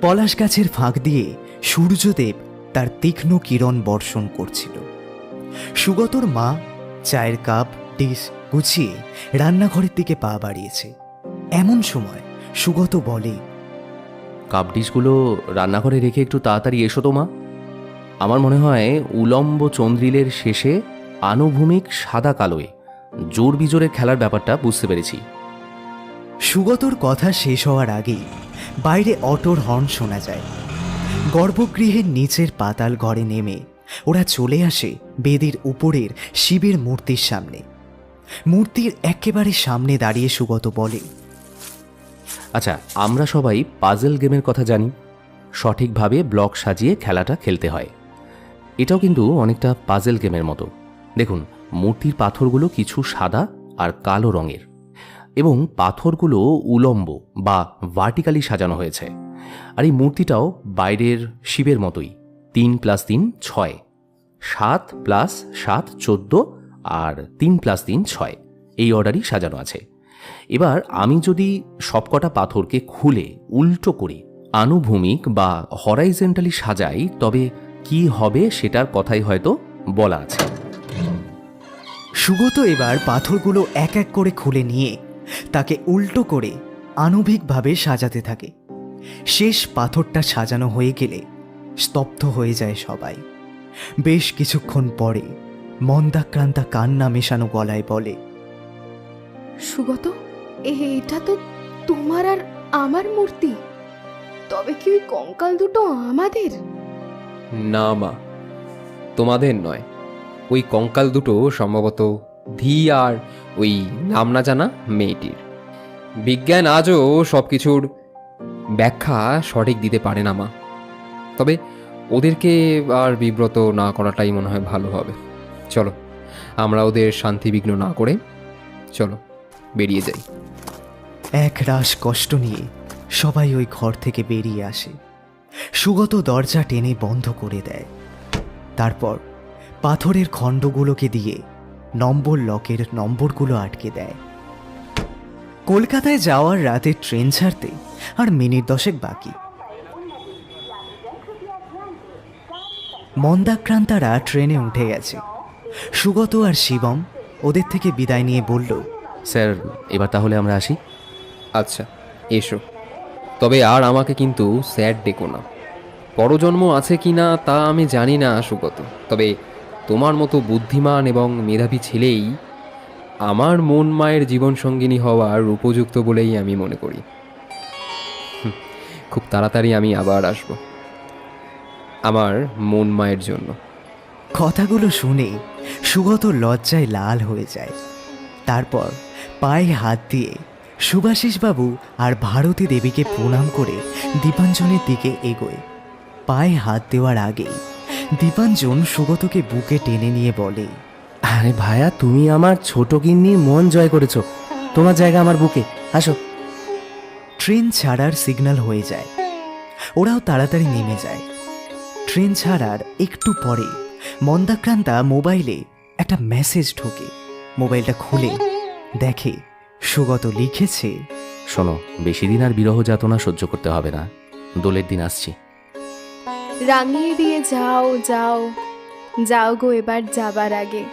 পলাশ গাছের ফাঁক দিয়ে সূর্যদেব তার তীক্ষ্ণ কিরণ বর্ষণ করছিল। সুগতর মা চায়ের কাপ ডিশ গুছিয়ে রান্নাঘরের দিকে পা বাড়িয়েছে। এমন সময় সুগত বলে, কাপ ডিশগুলো রান্নাঘরে রেখে একটু তাড়াতাড়ি এসো তো মা। আমার মনে হয় উলম্ব চন্দ্রিলের শেষে আনুভূমিক সাদা কালোয় জোর বিজোরের খেলার ব্যাপারটা বুঝতে পেরেছি। সুগতর কথা শেষ হওয়ার আগেই বাইরে অটোর হর্ন শোনা যায়। গর্ভগৃহের নিচের পাতাল ঘরে নেমে ওরা চলে আসে বেদির উপরের শিবের মূর্তির সামনে। মূর্তির একেবারে সামনে দাঁড়িয়ে সুগত বলে, আচ্ছা, আমরা সবাই পাজল গেমের কথা জানি। সঠিকভাবে ব্লক সাজিয়ে খেলাটা খেলতে হয়। এটাও কিন্তু অনেকটা পাজল গেমের মতো। দেখুন, মূর্তির পাথরগুলো কিছু সাদা আর কালো রঙের, এবং পাথরগুলো উলম্ব বা ভার্টিক্যালি সাজানো হয়েছে। আর এই মূর্তিটাও বাইরের শিবের মতোই 3 + 3 6, 7 + 7 14, আর 3 + 3 6, এই অর্ডারই সাজানো আছে। এবার আমি যদি সবকটা পাথরকে খুলে উল্টো করে আনুভূমিক বা হরাইজেন্টালি সাজাই, তবে কি হবে সেটার কথাই হয়তো বলা আছে। সুগত এবার পাথরগুলো এক এক করে খুলে নিয়ে তাকে উল্টো করে আণবিকভাবে সাজাতে থাকে। শেষ পাথরটা সাজানো হয়ে গেলে স্তব্ধ হয়ে যায় সবাই। বেশ কিছুক্ষণ পরে মন্দাক্রান্তা কান্না মেশানো গলায় বলে, সুগত, এটা তো তোমার আর আমার মূর্তি। তবে কি ওই কঙ্কাল দুটো আমাদের? না মা, তোমাদের নয়। ওই কঙ্কাল দুটো সম্ভবত ধি আর ওই নাম না জানা মেয়েটির। বিজ্ঞান আজও সব কিছুর ব্যাখ্যা সঠিক দিতে পারে না মা। তবে ওদেরকে আর বিব্রত না করাটাই মনে হয় ভালো হবে। চলো, আমরা ওদের শান্তি বিঘ্ন না করে চলো বেরিয়ে যাই। এক রাশ কষ্ট নিয়ে সবাই ওই ঘর থেকে বেরিয়ে আসে। সুগত দরজা টেনে বন্ধ করে দেয়। তারপর পাথরের খণ্ডগুলোকে দিয়ে নম্বর লকের নম্বরগুলো আটকে দেয়। কলকাতায় যাওয়ার রাতে ট্রেন ছাড়তে আর মিনিট 10 বাকি। মন্দাক্রান্তারা ট্রেনে উঠে গেছে। সুগত আর শিবম ওদের থেকে বিদায় নিয়ে বলল, স্যার, এবার তাহলে আমরা আসি। আচ্ছা, এসো। তবে আর আমাকে কিন্তু স্যার ডেকো না। পরজন্ম আছে কি না তা আমি জানি না সুগত, তবে তোমার মতো বুদ্ধিমান এবং মেধাবী ছেলেই আমার মন মায়ের জীবনসঙ্গিনী হওয়ার উপযুক্ত বলেই আমি মনে করি। খুব তাড়াতাড়ি আমি আবার আসব আমার মন মায়ের জন্য। কথাগুলো শুনে সুগত লজ্জায় লাল হয়ে যায়। তারপর পায়ে হাত দিয়ে সুভাষিসবাবু আর ভারতী দেবীকে প্রণাম করে দীপাঞ্জনের দিকে এগোয়। পায়ে হাত দেওয়ার আগেই দীপাঞ্জন সুগতকে বুকে টেনে নিয়ে বলে, আরে ভাইয়া, তুমি আমার ছোট গিন্নির মন জয় করেছো। তোমার জায়গা আমার বুকে, আসো। ট্রেন ছাড়ার সিগন্যাল হয়ে যায়। ওরাও তাড়াতাড়ি নেমে যায়। ট্রেন ছাড়ার একটু পরে মন্দাক্রান্তা মোবাইলে একটা মেসেজ ঢোকে। মোবাইলটা খুলে দেখে সুগত লিখেছে, শোনো, বেশি দিন আর বিরহ যাতনা সহ্য করতে হবে না। দোলের দিন আসছি। রাঙিয়ে দিয়ে যাও যাও, যাও গো এবার যাবার আগে।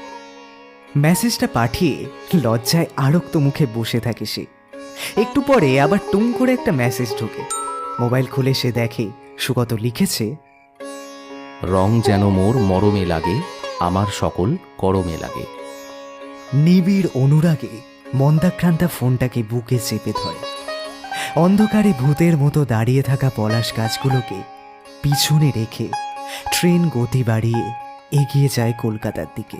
মেসেজটা পাঠিয়ে লজ্জায় আরক্ত মুখে বসে থাকে সে। একটু পরে আবার টুম করে একটা মেসেজ ঢোকে। মোবাইল খুলে সে দেখে সুগত লিখেছে, রং যেন মোর মরমে লাগে, আমার সকল করমে লাগে। নিবিড় অনুরাগে মন্দাক্রান্তা ফোনটাকে বুকে চেপে ধরে। অন্ধকারে ভূতের মতো দাঁড়িয়ে থাকা পলাশ গাছগুলোকে পিছনে রেখে ট্রেন গতি বাড়িয়ে এগিয়ে যায় কলকাতার দিকে।